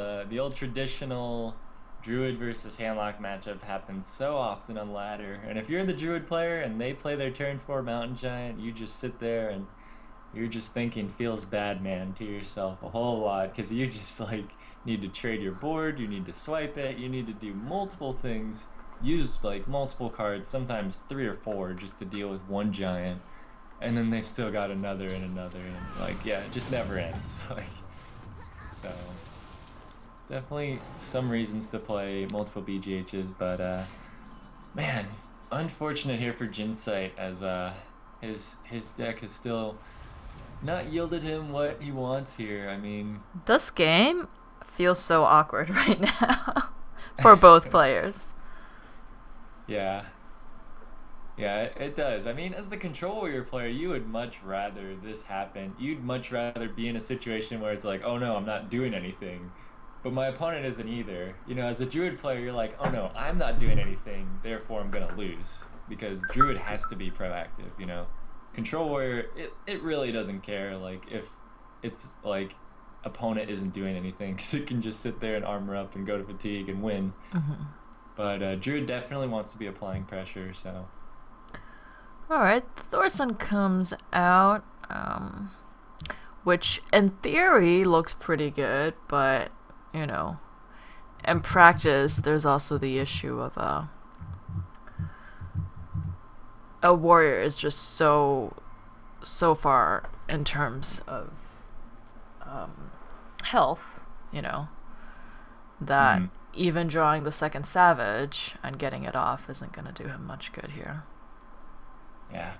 Speaker 2: traditional Druid versus Handlock matchup happens so often on ladder, and if you're the Druid player and they play their turn 4 Mountain Giant, you just sit there and you're just thinking feels bad man to yourself a whole lot, because you just like need to trade your board, you need to swipe it, you need to do multiple things, use like multiple cards, sometimes 3 or 4 just to deal with one giant, and then they've still got another and another, and like, yeah, it just never ends. Like, so definitely some reasons to play multiple BGHs, but man, unfortunate here for Jinsight, as his deck has still not yielded him what he wants here. I mean,
Speaker 3: this game feels so awkward right now for both players.
Speaker 2: Yeah, it does. I mean, as the Control Warrior player, you would much rather this happen. You'd much rather be in a situation where it's like, oh no, I'm not doing anything, but my opponent isn't either. As a Druid player, you're like, oh no, I'm not doing anything, therefore I'm gonna lose, because Druid has to be proactive. Control Warrior, it really doesn't care, like, if it's like opponent isn't doing anything, because it can just sit there and armor up and go to fatigue and win.
Speaker 3: Mm-hmm.
Speaker 2: But Druid definitely wants to be applying pressure, so.
Speaker 3: Alright, Thorson comes out, which in theory looks pretty good, but, in practice, there's also the issue of a warrior is just so far in terms of health, that even drawing the second Savage and getting it off isn't going to do him much good here.
Speaker 2: Yeah.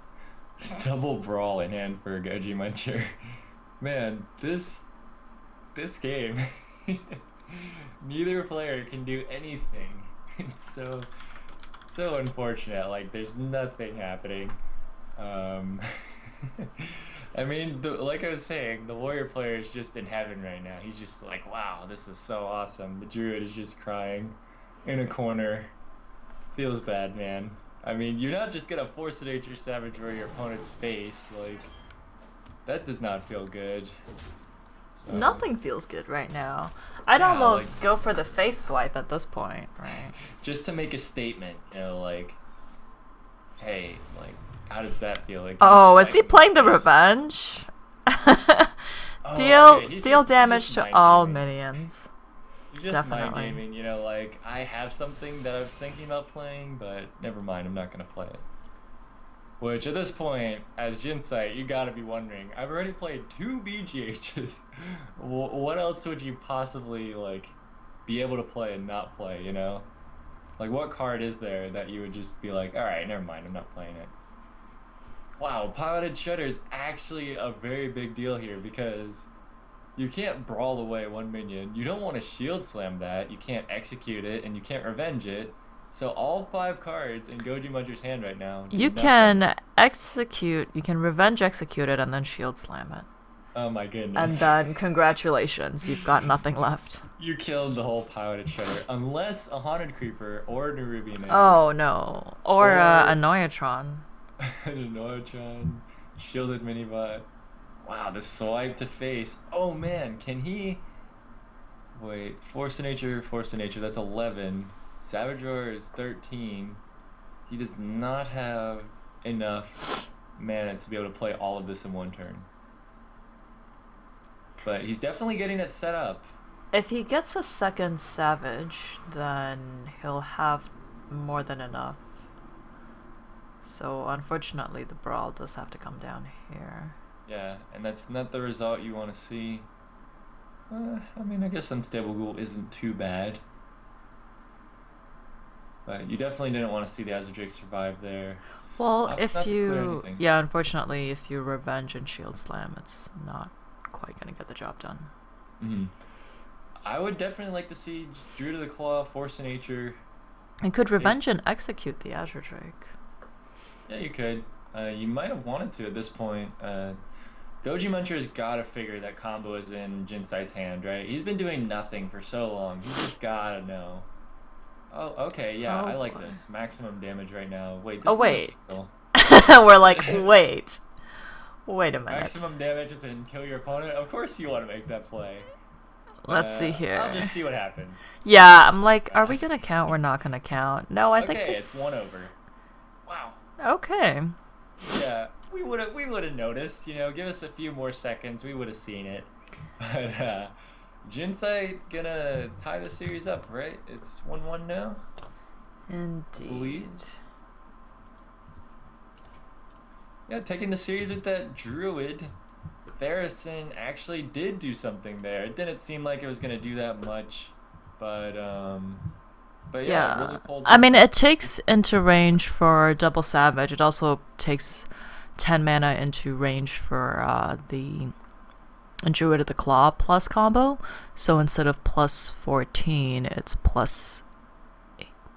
Speaker 2: Double Brawl in hand for Goji Muncher. Man, this game, neither player can do anything. It's so unfortunate. Like, there's nothing happening. I mean, like I was saying, the Warrior player is just in heaven right now. He's just like, wow, this is so awesome. The Druid is just crying in a corner. Feels bad, man. I mean, you're not just gonna force nature Savage or your opponent's face. Like, that does not feel good. So,
Speaker 3: nothing feels good right now. I'd almost go for the face swipe at this point, right?
Speaker 2: Just to make a statement, like, hey, like, how does that feel? Like,
Speaker 3: oh, is he playing the revenge? Deal damage to all minions.
Speaker 2: You're just mind gaming, like, I have something that I was thinking about playing, but never mind, I'm not gonna play it. Which, at this point, as Jinsight, you gotta be wondering, I've already played 2 BGHs. What else would you possibly, like, be able to play and not play, Like, what card is there that you would just be like, alright, never mind, I'm not playing it. Wow, Piloted Shudder is actually a very big deal here, because you can't brawl away one minion, you don't want to shield slam that, you can't execute it, and you can't revenge it. So all 5 cards in Goji Muncher's hand right now.
Speaker 3: You can revenge execute it and then shield slam it.
Speaker 2: Oh my goodness.
Speaker 3: And then congratulations, you've got nothing left.
Speaker 2: You killed the whole Piloted Shudder, unless a Haunted Creeper or a Nerubian.
Speaker 3: Oh no, or a Noyatron.
Speaker 2: An Noyatron, shielded Minibot. Wow, the swipe to face. Oh man, can he... Wait, Force of Nature, that's 11. Savage Roar is 13. He does not have enough mana to be able to play all of this in one turn. But he's definitely getting it set up.
Speaker 3: If he gets a second Savage, then he'll have more than enough. So unfortunately, the Brawl does have to come down here.
Speaker 2: Yeah, and that's not the result you want to see. I mean, I guess Unstable Ghoul isn't too bad. But you definitely didn't want to see the Azure Drake survive there.
Speaker 3: Well, if
Speaker 2: not to clear
Speaker 3: you...
Speaker 2: anything.
Speaker 3: Yeah, unfortunately, if you Revenge and Shield Slam, it's not quite going to get the job done.
Speaker 2: Mm-hmm. I would definitely like to see Druid of the Claw, Force of Nature.
Speaker 3: And could Revenge and execute the Azure Drake.
Speaker 2: Yeah, you could. You might have wanted to at this point. Goji Muncher has got to figure that combo is in Jinsai's hand, right? He's been doing nothing for so long. He's just got to know. Oh, okay, yeah,
Speaker 3: Oh,
Speaker 2: I like
Speaker 3: boy.
Speaker 2: this. Maximum damage right now. Wait, this
Speaker 3: Oh,
Speaker 2: is
Speaker 3: wait.
Speaker 2: illegal.
Speaker 3: We're like, wait. Wait a minute.
Speaker 2: Maximum damage is in kill your opponent. Of course you want to make that play.
Speaker 3: Let's see here.
Speaker 2: I'll just see what happens.
Speaker 3: Yeah, I'm like, are we going to count? We're not going to count. No, I think
Speaker 2: Okay,
Speaker 3: it's...
Speaker 2: 1 over. Wow.
Speaker 3: Okay.
Speaker 2: Yeah, we would have noticed, you know, give us a few more seconds, we would have seen it. But Jinsai gonna tie the series up, right? It's 1-1 now.
Speaker 3: Indeed.
Speaker 2: Yeah, taking the series with that Druid. Tharison actually did do something there. It didn't seem like it was gonna do that much, but yeah, it
Speaker 3: Yeah.
Speaker 2: really pulled
Speaker 3: I mean, it takes into range for double Savage. It also takes 10 mana into range for the Druid of the Claw plus combo. So instead of plus 14, it's plus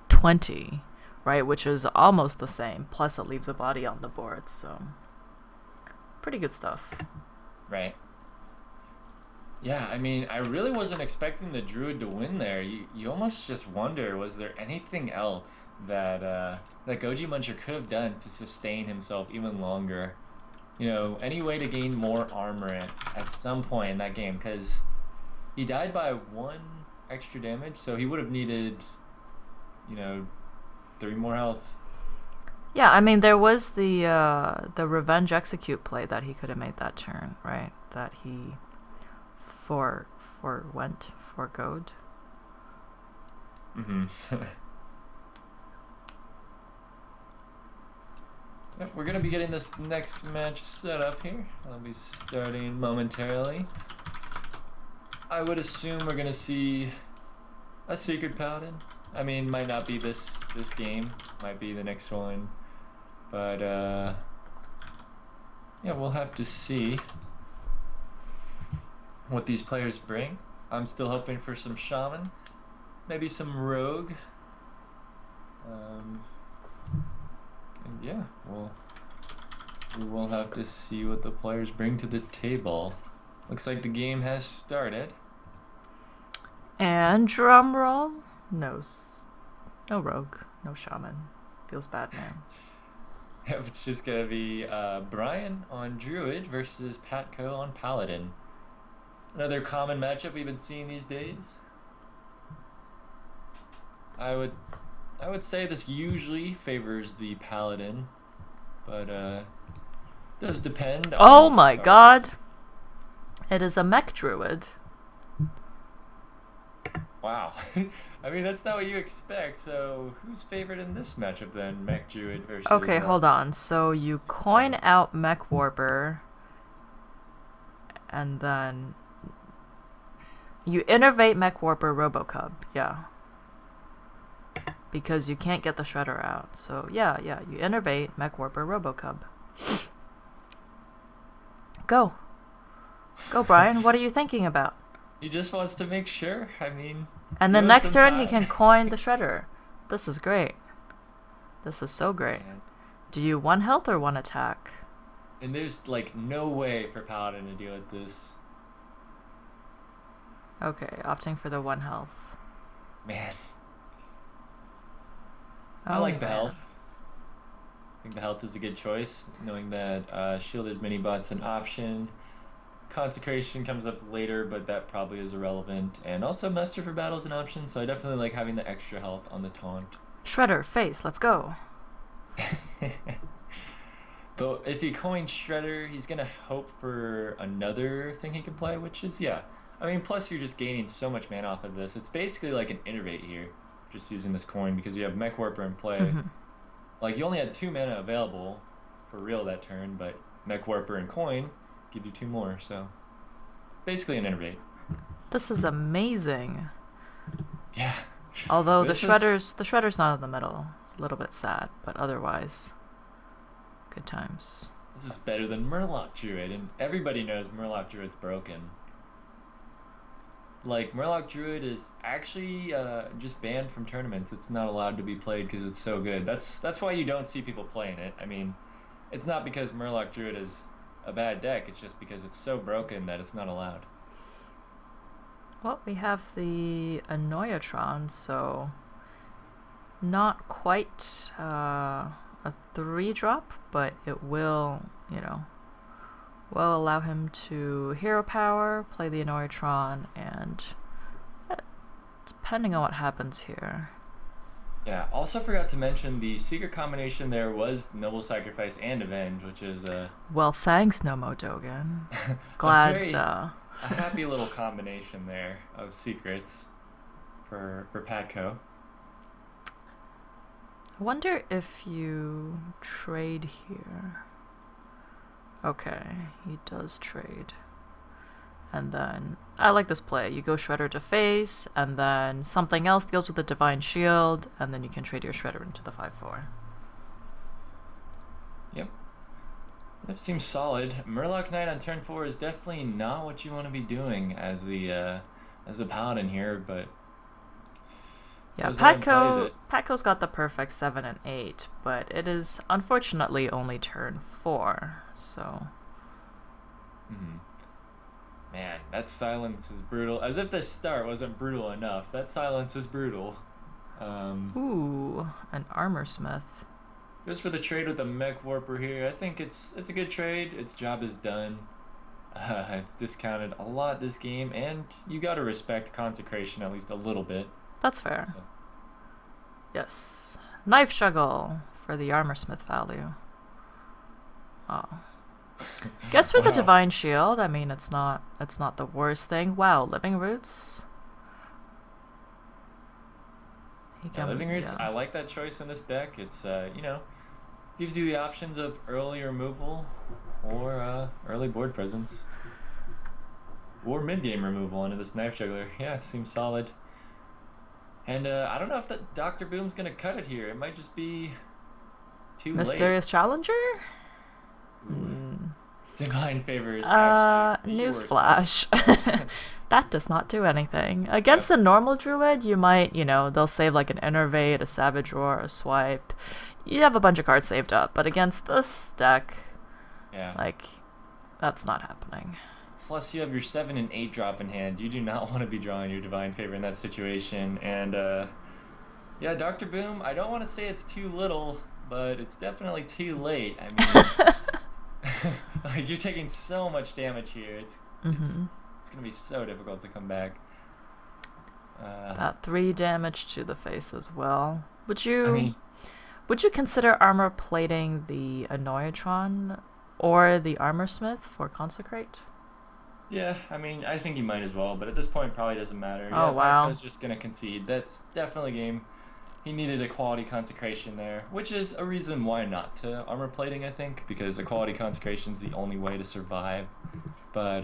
Speaker 3: 20, right? Which is almost the same. Plus it leaves a body on the board, so pretty good stuff.
Speaker 2: Right. Yeah, I mean, I really wasn't expecting the Druid to win there. You almost just wonder, was there anything else that that Goji Muncher could have done to sustain himself even longer? You know, any way to gain more armor at some point in that game, because he died by 1 extra damage, so he would have needed, you know, 3 more health.
Speaker 3: Yeah, I mean, there was the Revenge Execute play that he could have made that turn, right? That he foregoed.
Speaker 2: Mm-hmm. Yep, we're gonna be getting this next match set up here. I'll be starting momentarily. I would assume we're gonna see a Secret Paladin. I mean, might not be this game, might be the next one, but yeah, we'll have to see what these players bring. I'm still hoping for some Shaman, maybe some Rogue. And yeah, we will have to see what the players bring to the table. Looks like the game has started.
Speaker 3: And drum roll, no Rogue, no Shaman. Feels bad, man.
Speaker 2: It's just gonna be Brian on Druid versus Patco on Paladin. Another common matchup we've been seeing these days. I would say this usually favors the Paladin, but does depend on
Speaker 3: Oh
Speaker 2: the
Speaker 3: my
Speaker 2: start.
Speaker 3: god. It is a mech druid.
Speaker 2: Wow. I mean, that's not what you expect, so who's favored in this matchup then? Mech Druid versus...
Speaker 3: Okay, hold on. So you coin out Mech Warper, and then you innervate Mech Warper Robocub, yeah. Because you can't get the Shredder out. So yeah, you innervate Mech Warper Robocub. Go, Brian. What are you thinking about?
Speaker 2: He just wants to make sure, I mean...
Speaker 3: And then
Speaker 2: give us
Speaker 3: next
Speaker 2: some
Speaker 3: turn he
Speaker 2: time.
Speaker 3: can coin the Shredder. This is great. This is so great.
Speaker 2: Man.
Speaker 3: Do you 1 health or 1 attack?
Speaker 2: And there's, like, no way for Paladin to deal with this.
Speaker 3: Okay, opting for the 1 health.
Speaker 2: Man. I
Speaker 3: Oh,
Speaker 2: like the
Speaker 3: man.
Speaker 2: health. I think the health is a good choice, knowing that shielded mini-bot's an option. Consecration comes up later, but that probably is irrelevant. And also Master for Battle is an option, so I definitely like having the extra health on the taunt.
Speaker 3: Shredder, face, let's go.
Speaker 2: But if he coins Shredder, he's gonna hope for another thing he can play, which is, yeah. I mean, plus you're just gaining so much mana off of this. It's basically like an innervate here, just using this coin, because you have Mech Warper in play. Like, you only had 2 mana available for real that turn, but Mech Warper and coin give you 2 more, so basically an innervate.
Speaker 3: This is amazing.
Speaker 2: Yeah.
Speaker 3: Although the shredder's not in the middle. A little bit sad, but otherwise, good times.
Speaker 2: This is better than Murloc Druid, and everybody knows Murloc Druid's broken. Like, Murloc Druid is actually just banned from tournaments. It's not allowed to be played because it's so good. That's why you don't see people playing it. I mean, it's not because Murloc Druid is a bad deck. It's just because it's so broken that it's not allowed.
Speaker 3: Well, we have the Annoyatron, so not quite a 3-drop, but it will, you know, will allow him to hero power, play the Annoyatron, and depending on what happens here.
Speaker 2: Yeah, also forgot to mention the secret combination there was Noble Sacrifice and Avenge, which is
Speaker 3: well, thanks, Nomo Dogen. Glad.
Speaker 2: A happy little combination there of secrets for Patco.
Speaker 3: I wonder if you trade here. Okay, he does trade. And then, I like this play. You go Shredder to face, and then something else deals with the Divine Shield, and then you can trade your Shredder into the 5/4.
Speaker 2: Yep. That seems solid. Murloc Knight on turn 4 is definitely not what you want to be doing as the Paladin here, but
Speaker 3: yeah, Patco's got the perfect 7 and 8, but it is unfortunately only turn 4, so.
Speaker 2: Man, that silence is brutal. As if the start wasn't brutal enough. That silence is brutal.
Speaker 3: Ooh, an Armorsmith.
Speaker 2: Goes for the trade with the Mech Warper here. I think it's a good trade. Its job is done. It's discounted a lot this game, and you gotta respect Consecration at least a little bit.
Speaker 3: That's fair. So. Yes. Knife Shuggle for the Armorsmith value. Oh. Guess for the Divine Shield, I mean, it's not the worst thing. Wow, Living Roots.
Speaker 2: Living Roots, yeah. I like that choice in this deck. It's, you know, gives you the options of early removal or early board presence. Or mid-game removal into this Knife Juggler. Yeah, seems solid. And I don't know if that Dr. Boom's going to cut it here. It might just be too
Speaker 3: Mysterious
Speaker 2: late.
Speaker 3: Challenger?
Speaker 2: Divine Favor is actually
Speaker 3: newsflash. That does not do anything. Against the normal Druid, you might, you know, they'll save like an Innervate, a Savage Roar, a Swipe. You have a bunch of cards saved up, but against this deck, like, that's not happening.
Speaker 2: Plus, you have your 7 and 8 drop in hand. You do not want to be drawing your Divine Favor in that situation. And, yeah, Dr. Boom, I don't want to say it's too little, but it's definitely too late. I mean, like, you're taking so much damage here. It's going to be so difficult to come back.
Speaker 3: That 3 damage to the face as well. Would you consider armor plating the Annoyatron or the Armorsmith for Consecrate?
Speaker 2: Yeah, I mean, I think you might as well, but at this point, it probably doesn't matter.
Speaker 3: Oh, wow.
Speaker 2: Patco's just going to concede. That's definitely a game. He needed a quality Consecration there, which is a reason why not to armor plating, I think, because a quality Consecration is the only way to survive. But,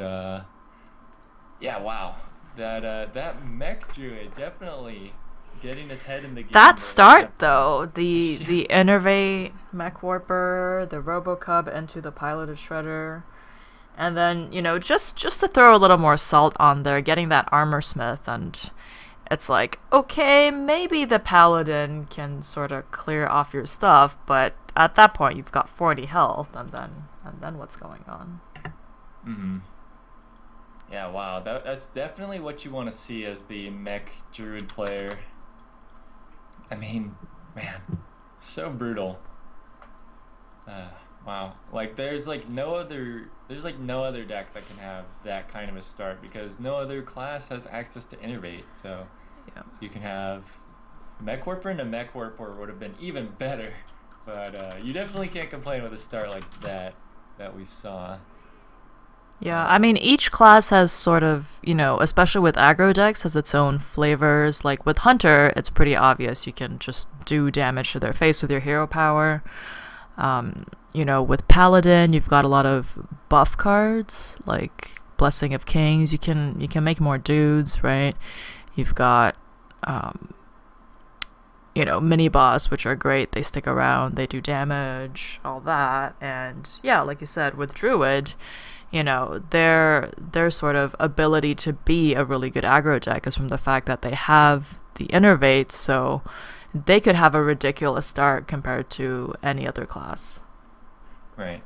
Speaker 2: yeah, wow. That Mech Druid definitely getting its head in the game.
Speaker 3: That start, though, the Innervate, Mech Warper, the Robocub into the Piloted Shredder. And then, you know, just to throw a little more salt on there, getting that Armorsmith, and it's like, okay, maybe the Paladin can sort of clear off your stuff, but at that point you've got 40 health, and then what's going on?
Speaker 2: Yeah, wow, that's definitely what you want to see as the Mech Druid player. I mean, man, so brutal. Wow, like there's no other deck that can have that kind of a start, because no other class has access to Innervate. So you can have Mech Warper, and a Mech Warper would have been even better But you definitely can't complain with a start like that we saw.
Speaker 3: Yeah, I mean, each class has sort of, especially with aggro decks, has its own flavors. Like with Hunter, it's pretty obvious you can just do damage to their face with your hero power. With Paladin, you've got a lot of buff cards, like Blessing of Kings. You can make more dudes, right? You've got, mini boss, which are great. They stick around, they do damage, all that. And yeah, like you said, with Druid, their sort of ability to be a really good aggro deck is from the fact that they have the innervates, so they could have a ridiculous start compared to any other class.
Speaker 2: Right.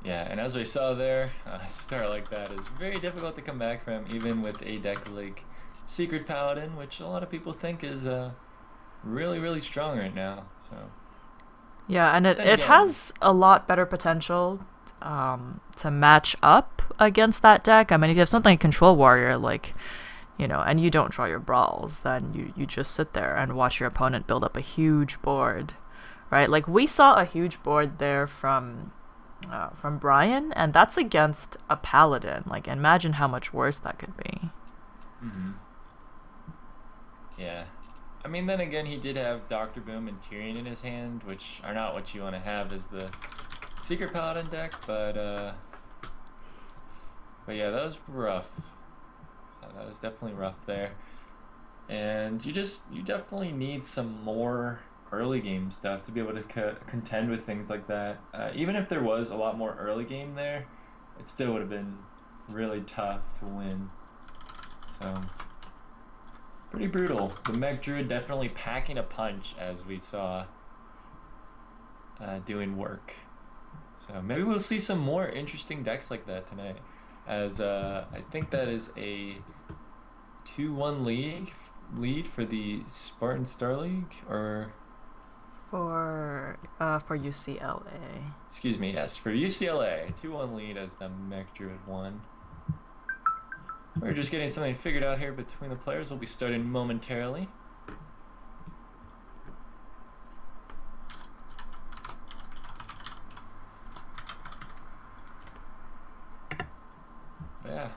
Speaker 2: Yeah, and as we saw there, a start like that is very difficult to come back from, even with a deck like Secret Paladin, which a lot of people think is really, really strong right now. So.
Speaker 3: Yeah, and it has a lot better potential to match up against that deck. I mean, if you have something like Control Warrior, like, and you don't draw your brawls, then you just sit there and watch your opponent build up a huge board, right? Like, we saw a huge board there from Brian, and that's against a Paladin. Like, imagine how much worse that could be.
Speaker 2: Mm-hmm. Yeah. I mean, then again, he did have Dr. Boom and Tyrion in his hand, which are not what you want to have as the Secret Paladin deck, but yeah, that was rough. That was definitely rough there. And you definitely need some more early game stuff to be able to contend with things like that. Even if there was a lot more early game there, it still would have been really tough to win. So, pretty brutal. The Mech Druid definitely packing a punch, as we saw, doing work. So maybe we'll see some more interesting decks like that tonight, as I think that is a 2-1 lead for the Spartan Star League, or
Speaker 3: for UCLA.
Speaker 2: Excuse me, yes, for UCLA, 2-1 lead as the Mech Druid won. We're just getting something figured out here between the players. We'll be starting momentarily. Yeah,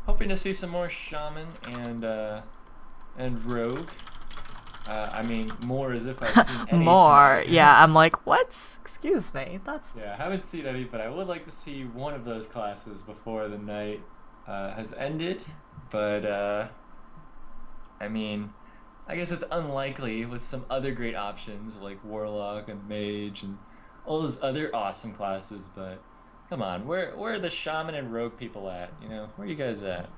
Speaker 2: hoping to see some more Shaman and Rogue. I mean, more as if I've seen any
Speaker 3: more.
Speaker 2: tonight.
Speaker 3: Yeah, I'm like, what? Excuse me, that's...
Speaker 2: Yeah, I haven't seen any, but I would like to see one of those classes before the night has ended. But, I mean, I guess it's unlikely with some other great options like Warlock and Mage and all those other awesome classes, but come on, where are the Shaman and Rogue people at? Where are you guys at?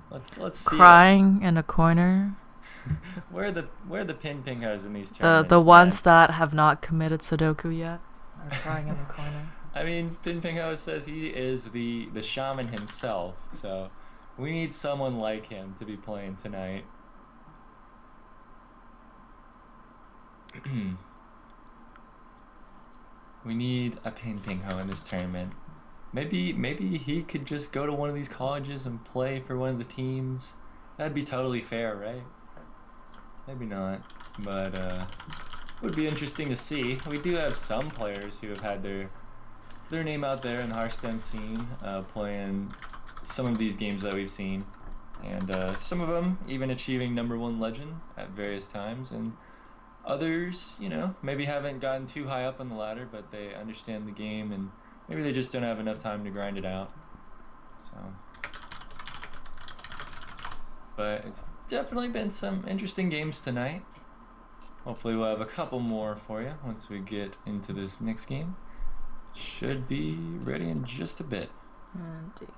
Speaker 2: Let's see.
Speaker 3: Crying in a corner.
Speaker 2: Where are the ping-pongers in these tournaments?
Speaker 3: The ones that have not committed Sudoku yet are crying in the corner.
Speaker 2: I mean, Ping-Pong says he is the Shaman himself, so we need someone like him to be playing tonight. We need a Ping-Pong in this tournament. Maybe he could just go to one of these colleges and play for one of the teams. That'd be totally fair, right? Maybe not, but it would be interesting to see. We do have some players who have had their name out there in the Hearthstone scene, playing some of these games that we've seen, and some of them even achieving #1 legend at various times, and others, maybe haven't gotten too high up on the ladder, but they understand the game, and maybe they just don't have enough time to grind it out. So, but it's definitely been some interesting games tonight. Hopefully we'll have a couple more for you once we get into this next game. Should be ready in just a bit.
Speaker 3: Indeed.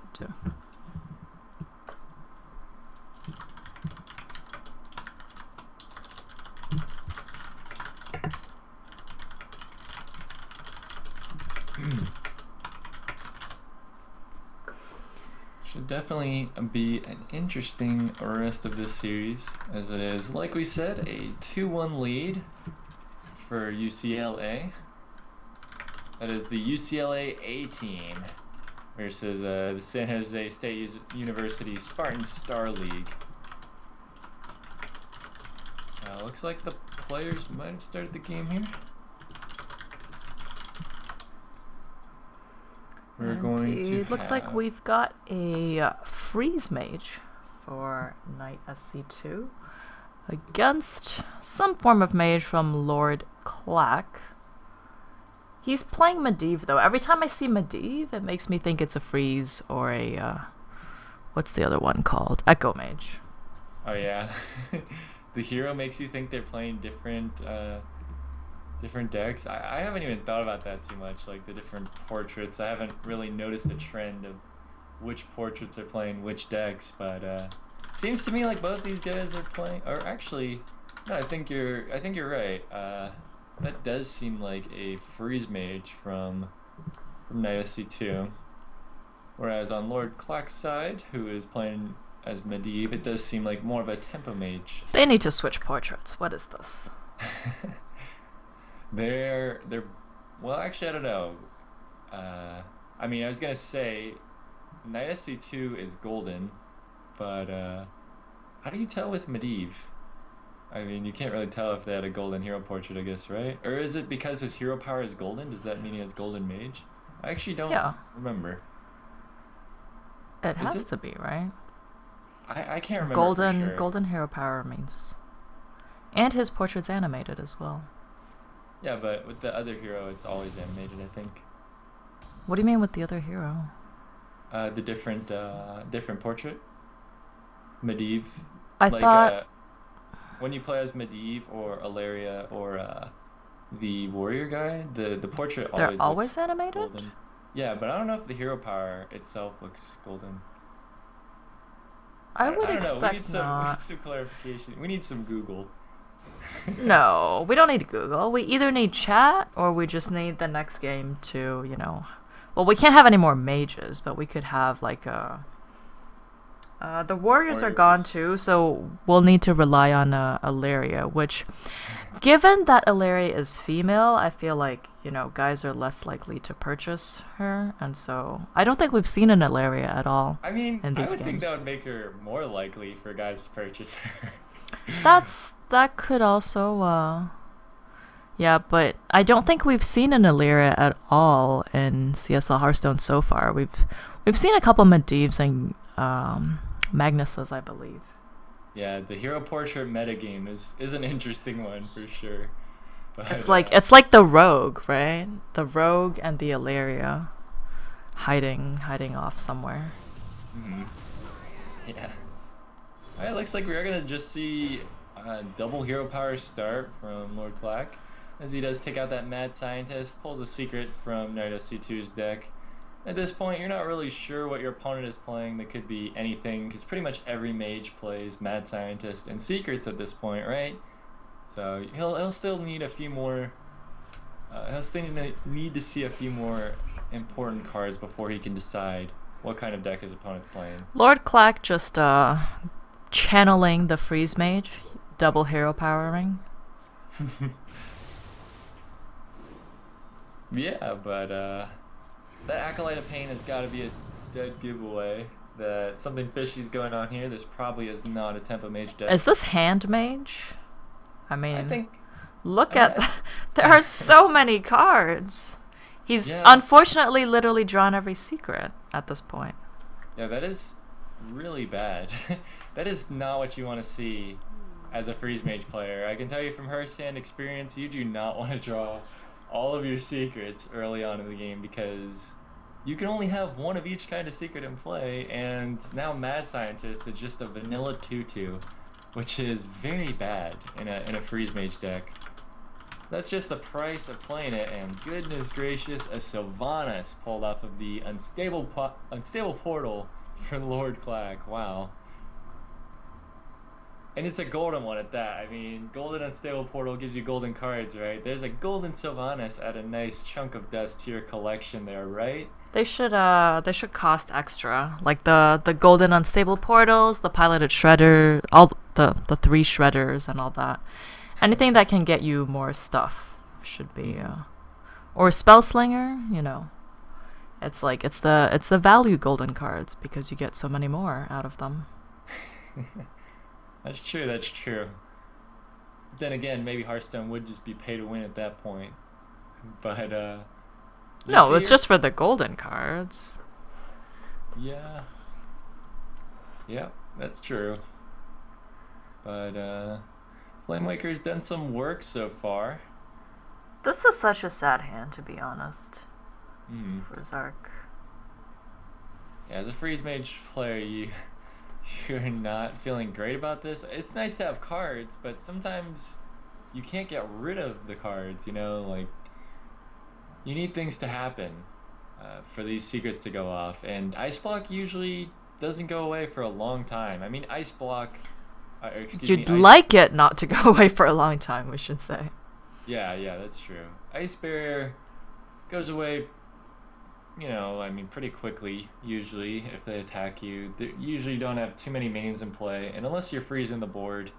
Speaker 2: Should definitely be an interesting rest of this series, as it is, like we said, a 2-1 lead for UCLA. That is the UCLA A team versus the San Jose State University Spartan Star League. Looks like the players might have started the game here. We're going to
Speaker 3: Indeed. Looks like
Speaker 2: have-
Speaker 3: we've got a freeze mage for Knight SC2 against some form of mage from Lord Clack. He's playing Medivh though. Every time I see Medivh, it makes me think it's a freeze or a what's the other one called? Echo mage.
Speaker 2: Oh yeah, the hero makes you think they're playing different decks. I haven't even thought about that too much, like the different portraits. I haven't really noticed a trend of which portraits are playing which decks, but seems to me like both these guys are playing. Or actually, no, I think you're right. That does seem like a freeze mage from Knight SC2, whereas on Lord Clack's side, who is playing as Medivh, it does seem like more of a tempo mage.
Speaker 3: They need to switch portraits. What is this?
Speaker 2: They're well, actually I don't know. I mean, I was gonna say Knight SC2 is golden, but how do you tell with Medivh? I mean, you can't really tell if they had a golden hero portrait, I guess, right? Or is it because his hero power is golden? Does that mean he has golden mage? I actually don't remember.
Speaker 3: It has to be, right?
Speaker 2: I can't remember for sure.
Speaker 3: Golden hero power means, and his portrait's animated as well.
Speaker 2: Yeah, but with the other hero, it's always animated, I think.
Speaker 3: What do you mean with the other hero?
Speaker 2: The different portrait. Medivh.
Speaker 3: I thought
Speaker 2: when you play as Medivh or Ilaria or the warrior guy, the portrait
Speaker 3: they're always
Speaker 2: looks
Speaker 3: animated.
Speaker 2: golden. Yeah, but I don't know if the hero power itself looks golden.
Speaker 3: I would
Speaker 2: don't know.
Speaker 3: expect
Speaker 2: We need some clarification. We need some Google.
Speaker 3: No, we don't need Google. We either need chat or we just need the next game to, well, we can't have any more mages, but we could have like the warriors are gone too, so we'll need to rely on Ilaria, which, given that Ilaria is female, I feel like, guys are less likely to purchase her, and so I don't think we've seen an Ilaria at all.
Speaker 2: I mean,
Speaker 3: in these
Speaker 2: I would think that
Speaker 3: games.
Speaker 2: would make her more likely for guys to purchase her.
Speaker 3: That could also, yeah, but I don't think we've seen an Illyria at all in CSL Hearthstone so far. We've seen a couple Medivhs and Magnuses, I believe.
Speaker 2: Yeah, the hero portrait metagame is an interesting one for sure. But,
Speaker 3: It's like the rogue, right? The rogue and the Illyria hiding off somewhere.
Speaker 2: Yeah. Alright, looks like we are gonna just see double hero power start from Lord Clack, as he does take out that mad scientist, pulls a secret from Knight SC2's deck. At this point, you're not really sure what your opponent is playing. That could be anything, because pretty much every mage plays mad scientist and secrets at this point, right? So he'll still need a few more. He'll still need to see a few more important cards before he can decide what kind of deck his opponent's playing.
Speaker 3: Lord Clack just channeling the freeze mage, double hero powering.
Speaker 2: Yeah, but that Acolyte of Pain has got to be a dead giveaway that something fishy's going on here. This probably is not a tempo mage deck.
Speaker 3: Is this hand mage? I mean,
Speaker 2: I think.
Speaker 3: look at there are so many cards. He's unfortunately literally drawn every secret at this point.
Speaker 2: Yeah, that is really bad. That is not what you want to see as a freeze mage player. I can tell you from Hearthstone experience, you do not want to draw all of your secrets early on in the game, because you can only have one of each kind of secret in play, and now Mad Scientist is just a vanilla 2/2, which is very bad in a freeze mage deck. That's just the price of playing it, and goodness gracious, a Sylvanas pulled off of the unstable portal for Lord Clack. Wow. And it's a golden one at that. I mean, golden unstable portal gives you golden cards, right? There's a golden Sylvanas at a nice chunk of dust to your collection there, right?
Speaker 3: They should cost extra, like the golden unstable portals, the piloted shredder, all the 3 shredders and all that. Anything that can get you more stuff should be, or Spellslinger, It's like it's the value golden cards because you get so many more out of them.
Speaker 2: That's true, that's true. Then again, maybe Hearthstone would just be pay to win at that point. But
Speaker 3: No, it's just for the golden cards.
Speaker 2: Yeah. Yeah, that's true. But Flamewaker's done some work so far.
Speaker 3: This is such a sad hand, to be honest. For Zark.
Speaker 2: Yeah, as a Freeze Mage player, you're not feeling great about this. It's nice to have cards, but sometimes you can't get rid of the cards, you know? Like, you need things to happen for these secrets to go off. And Ice Block usually doesn't go away for a long time. I mean, Ice Block...
Speaker 3: You'd like it not to go away for a long time, we should say.
Speaker 2: Yeah, that's true. Ice Barrier goes away, you know, I mean, pretty quickly, usually, if they attack you. They usually don't have too many minions in play, and unless you're freezing the board,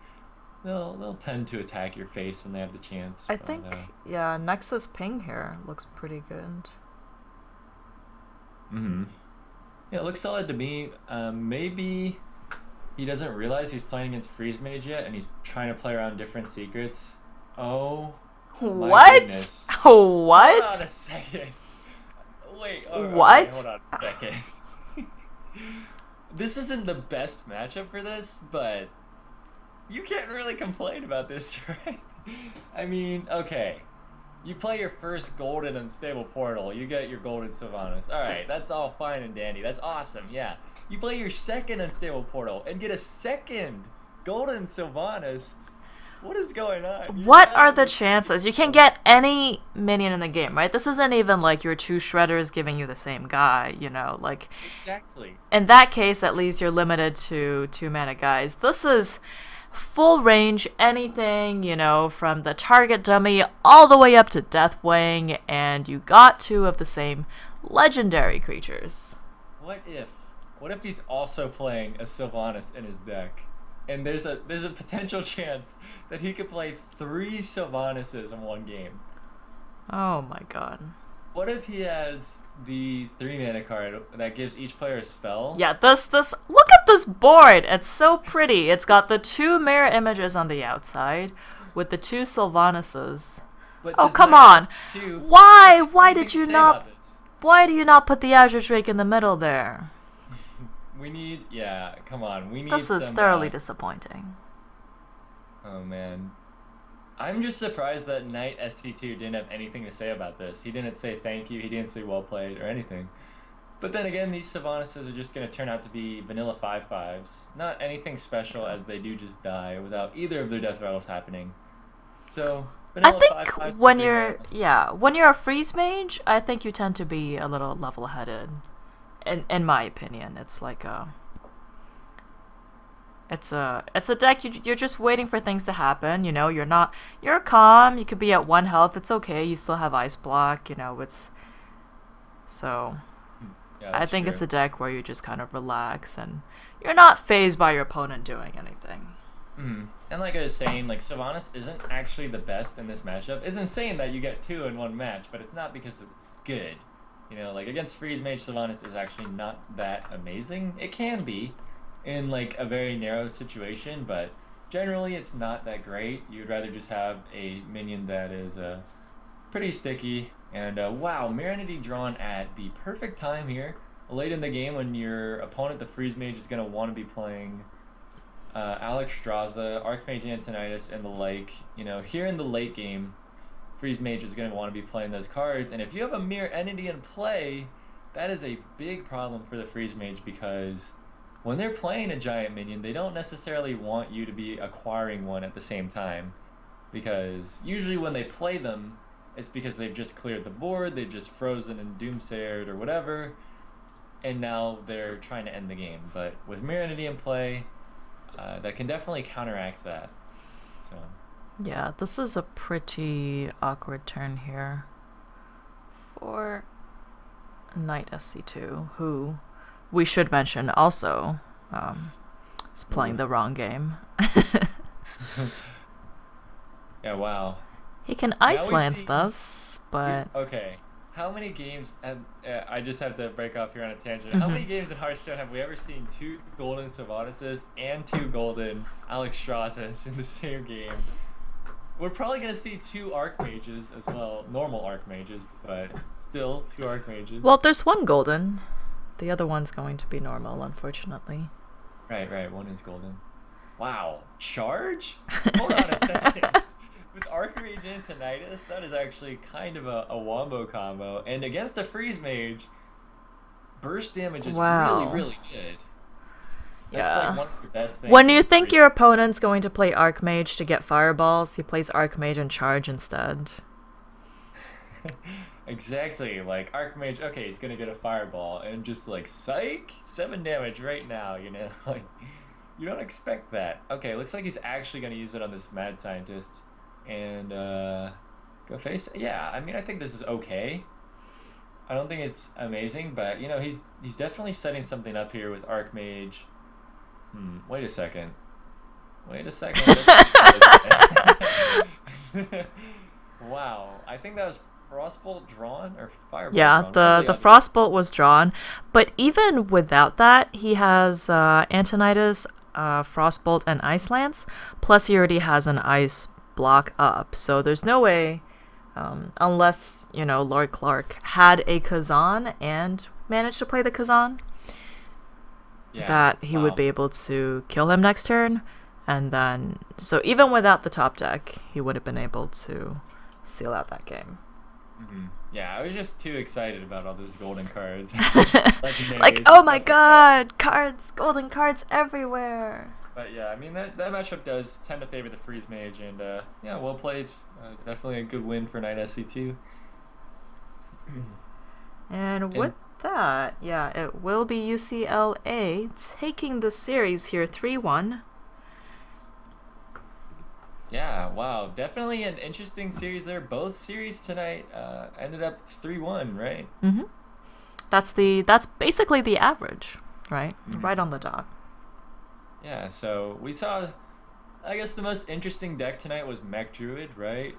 Speaker 2: they'll tend to attack your face when they have the chance.
Speaker 3: I think, yeah, Nexus Ping here looks pretty good.
Speaker 2: Yeah, it looks solid to me. Maybe he doesn't realize he's playing against Freeze Mage yet, and he's trying to play around different secrets. Oh,
Speaker 3: what?
Speaker 2: Goodness.
Speaker 3: What?
Speaker 2: Hold on a second. Wait.
Speaker 3: What?
Speaker 2: Okay, hold on a second. This isn't the best matchup for this, but you can't really complain about this, right? I mean, okay. You play your first golden unstable portal, you get your golden Sylvanas. Alright, that's all fine and dandy. That's awesome, yeah. You play your second unstable portal and get a second golden Sylvanas. What is going on?
Speaker 3: What are the chances? You can get any minion in the game, right? This isn't even like your 2 shredders giving you the same guy, you know, like...
Speaker 2: Exactly.
Speaker 3: In that case, at least you're limited to 2 mana guys. This is full range, anything, you know, from the target dummy all the way up to Deathwing, and you got 2 of the same legendary creatures.
Speaker 2: What if he's also playing a Sylvanas in his deck? And there's a potential chance that he could play 3 Sylvanases in one game.
Speaker 3: Oh my god.
Speaker 2: What if he has the 3 mana card that gives each player a spell?
Speaker 3: Yeah, this look at this board. It's so pretty. It's got the 2 mirror images on the outside with the 2 Sylvanases.
Speaker 2: But
Speaker 3: oh, come on. Why do you not put the Azure Drake in the middle there?
Speaker 2: Come on. We need
Speaker 3: This is thoroughly disappointing.
Speaker 2: Oh man. I'm just surprised that Knight ST2 didn't have anything to say about this. He didn't say thank you, he didn't say well played or anything. But then again, these Sylvanases are just going to turn out to be vanilla 5/5s. Not anything special, as they do just die without either of their death rattles happening. So, vanilla
Speaker 3: I think
Speaker 2: 5/5s
Speaker 3: when you're a freeze mage, I think you tend to be a little level-headed. In my opinion, it's like it's a deck you're just waiting for things to happen, you know. You're calm, you could be at 1 health, it's okay, you still have ice block, you know. It's so yeah, I think it's a deck where you just kind of relax and you're not fazed by your opponent doing anything.
Speaker 2: And like I was saying, like, Sylvanas isn't actually the best in this matchup. It's insane that you get 2 in one match, but it's not because it's good. You know, like, against Freeze Mage, Sylvanas is actually not that amazing. It can be in, like, a very narrow situation, but generally it's not that great. You'd rather just have a minion that is pretty sticky. And, wow, Mirror Entity drawn at the perfect time here. Late in the game when your opponent, the Freeze Mage, is going to want to be playing Alexstrasza, Archmage Antonidas, and the like. You know, here in the late game, Freeze Mage is going to want to be playing those cards, and if you have a Mirror Entity in play, that is a big problem for the Freeze Mage, because when they're playing a giant minion, they don't necessarily want you to be acquiring one at the same time, because usually when they play them, it's because they've just cleared the board, they've just frozen and doomsayered or whatever, and now they're trying to end the game. But with Mirror Entity in play, that can definitely counteract that. So.
Speaker 3: Yeah, this is a pretty awkward turn here for Knight SC2, who we should mention also is playing the wrong game.
Speaker 2: Yeah, wow.
Speaker 3: He can Ice Lance this, but...
Speaker 2: Okay, how many games... I just have to break off here on a tangent. How many games in Hearthstone have we ever seen 2 golden Sylvanases and 2 golden Alexstrasas in the same game? we're probably gonna see 2 Archmages as well, normal Archmages, but still 2 Archmages.
Speaker 3: Well, there's one golden. The other one's going to be normal, unfortunately.
Speaker 2: Right, one is golden. Wow, charge? Hold on a second. With Archmage and Tinnitus, that is actually kind of a wombo combo. And against a Freeze Mage, burst damage is
Speaker 3: Wow.
Speaker 2: really good. That's
Speaker 3: Yeah.
Speaker 2: like one of the best things.
Speaker 3: When you think your opponent's going to play Archmage to get fireballs, he plays Archmage and charge instead.
Speaker 2: Exactly, like Archmage, okay, he's gonna get a fireball, and just like, psych! 7 damage right now, you know? Like, you don't expect that. Okay, looks like he's actually gonna use it on this Mad Scientist. And, go face? Yeah, I mean, I think this is okay. I don't think it's amazing, but, you know, he's definitely setting something up here with Archmage. Wait a second. Wow, I think that was Frostbolt drawn or Firebolt
Speaker 3: Yeah,
Speaker 2: drawn?
Speaker 3: the Frostbolt was drawn, but even without that, he has Antonidas, Frostbolt, and Ice Lance. Plus, he already has an Ice block up, so there's no way, unless, you know, Lord Clark had a Kazan and managed to play the Kazan, that he would be able to kill him next turn. And then, so even without the top deck, he would have been able to seal out that game.
Speaker 2: Yeah, I was just too excited about all those golden cards.
Speaker 3: Like, oh my god, cards, golden cards everywhere.
Speaker 2: But yeah, I mean, that matchup does tend to favor the Freeze Mage, and yeah, well played. Definitely a good win for Knight SC2.
Speaker 3: And with that, yeah, it will be UCLA taking the series here 3-1.
Speaker 2: Yeah, wow, definitely an interesting series there. Both series tonight ended up 3-1, right?
Speaker 3: That's basically the average, right? Right on the dot.
Speaker 2: Yeah, so we saw, I guess the most interesting deck tonight was Mech Druid, right?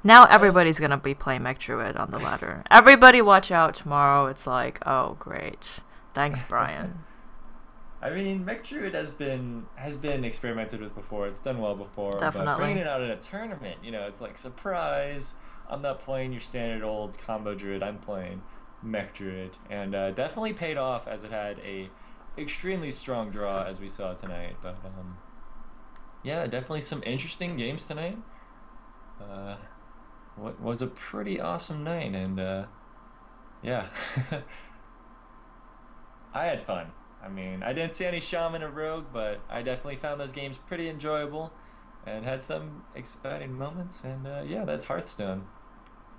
Speaker 3: Now everybody's gonna be playing Mech Druid on the ladder. Everybody watch out tomorrow. It's like, oh great. Thanks, Brian.
Speaker 2: I mean, Mech Druid has been experimented with before. It's done well before.
Speaker 3: Definitely.
Speaker 2: But bringing it out in a tournament, you know, it's like, surprise. I'm not playing your standard old combo Druid. I'm playing Mech Druid. And definitely paid off, as it had a extremely strong draw, as we saw tonight. But yeah, definitely some interesting games tonight. What was a pretty awesome night, and yeah. I had fun. I mean, I didn't see any Shaman or Rogue, but I definitely found those games pretty enjoyable and had some exciting moments. And yeah, that's Hearthstone.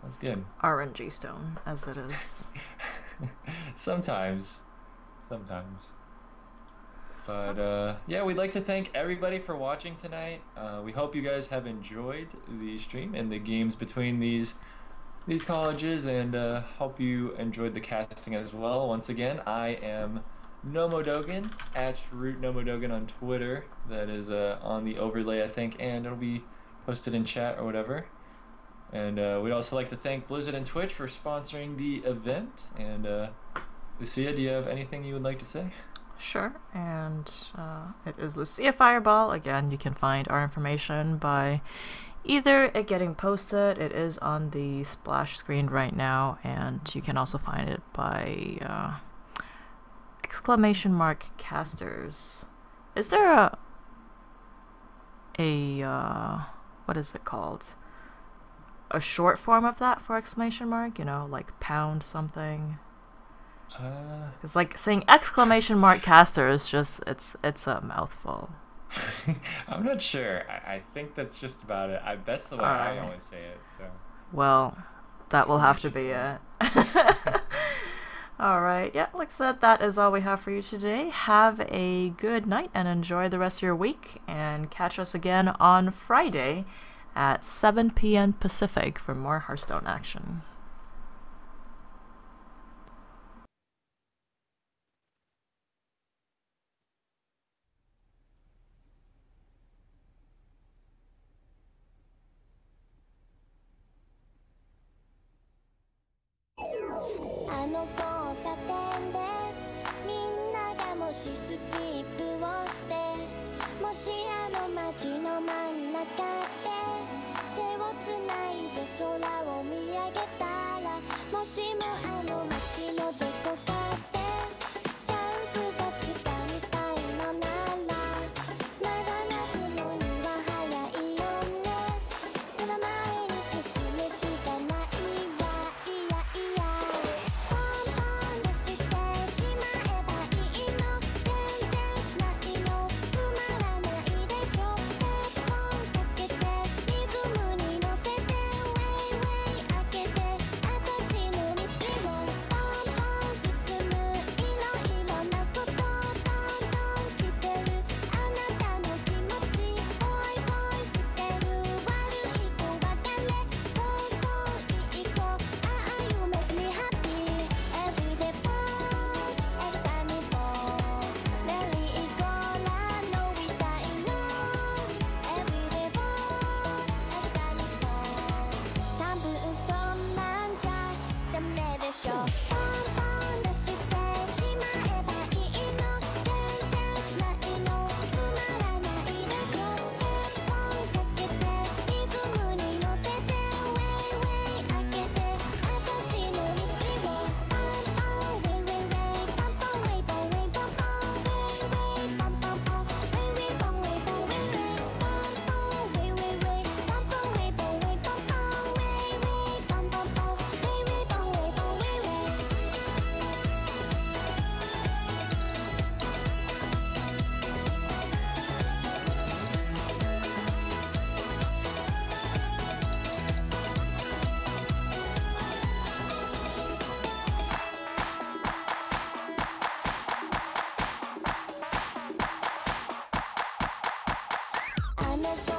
Speaker 2: That's good.
Speaker 3: RNG Stone, as it is.
Speaker 2: Sometimes. But yeah, we'd like to thank everybody for watching tonight. We hope you guys have enjoyed the stream and the games between these colleges, and hope you enjoyed the casting as well. Once again, I am Nomodogan, at Root Nomodogan on Twitter. That is on the overlay, I think, and it'll be posted in chat or whatever. And we'd also like to thank Blizzard and Twitch for sponsoring the event. And Lucia, do you have anything you would like to say?
Speaker 3: Sure, and it is Lucia Fireball. Again, you can find our information by either it getting posted, it is on the splash screen right now, and you can also find it by !casters. Is there a what is it called? A short form of that for !? You know, like pound something. It's like saying !caster is just it's a mouthful.
Speaker 2: I'm not sure. I think that's just about it. That's the way I always say it. So.
Speaker 3: Well, that will have to be it. Alright, yeah, like I said, that is all we have for you today. Have a good night and enjoy the rest of your week, and catch us again on Friday at 7 p.m. Pacific for more Hearthstone action.
Speaker 4: 空を見上げたらもしもあの街のどこかでチャンスがつかみたいのならまだ泣くのには早いよねでも前に進むしかないわいやいやポンポン出してしまえばいいの全然しないのつまらないでしょペッポンかけてリズムに乗せてウェイウェイ開けて私の道をポンポン進むいろいろなことどんどん来てるあなたの気持ちボイボイしてる悪い子は誰そうそういい子ああ You make me happy everyday fall every time we fall メリーゴーランドみたいの everyday fall every time we fall 多分そんなんじゃダメでしょポンポン出してしまえばいいの全然しないのつまらないでしょペッポンかけてリズムに乗せてウェイウェイ開けて私の道をポンポンウェイウェイウェイポンポンウェイポンウェイポンポンウェイウェイポンポンポンウェイウェイポンウェイポンウェイウェイポンポンウェイウェイウェイポンポンウェイポンウェイポンポンウェイウェイポンポンポンウェイウェイポンウェイポンウェイウェイあなた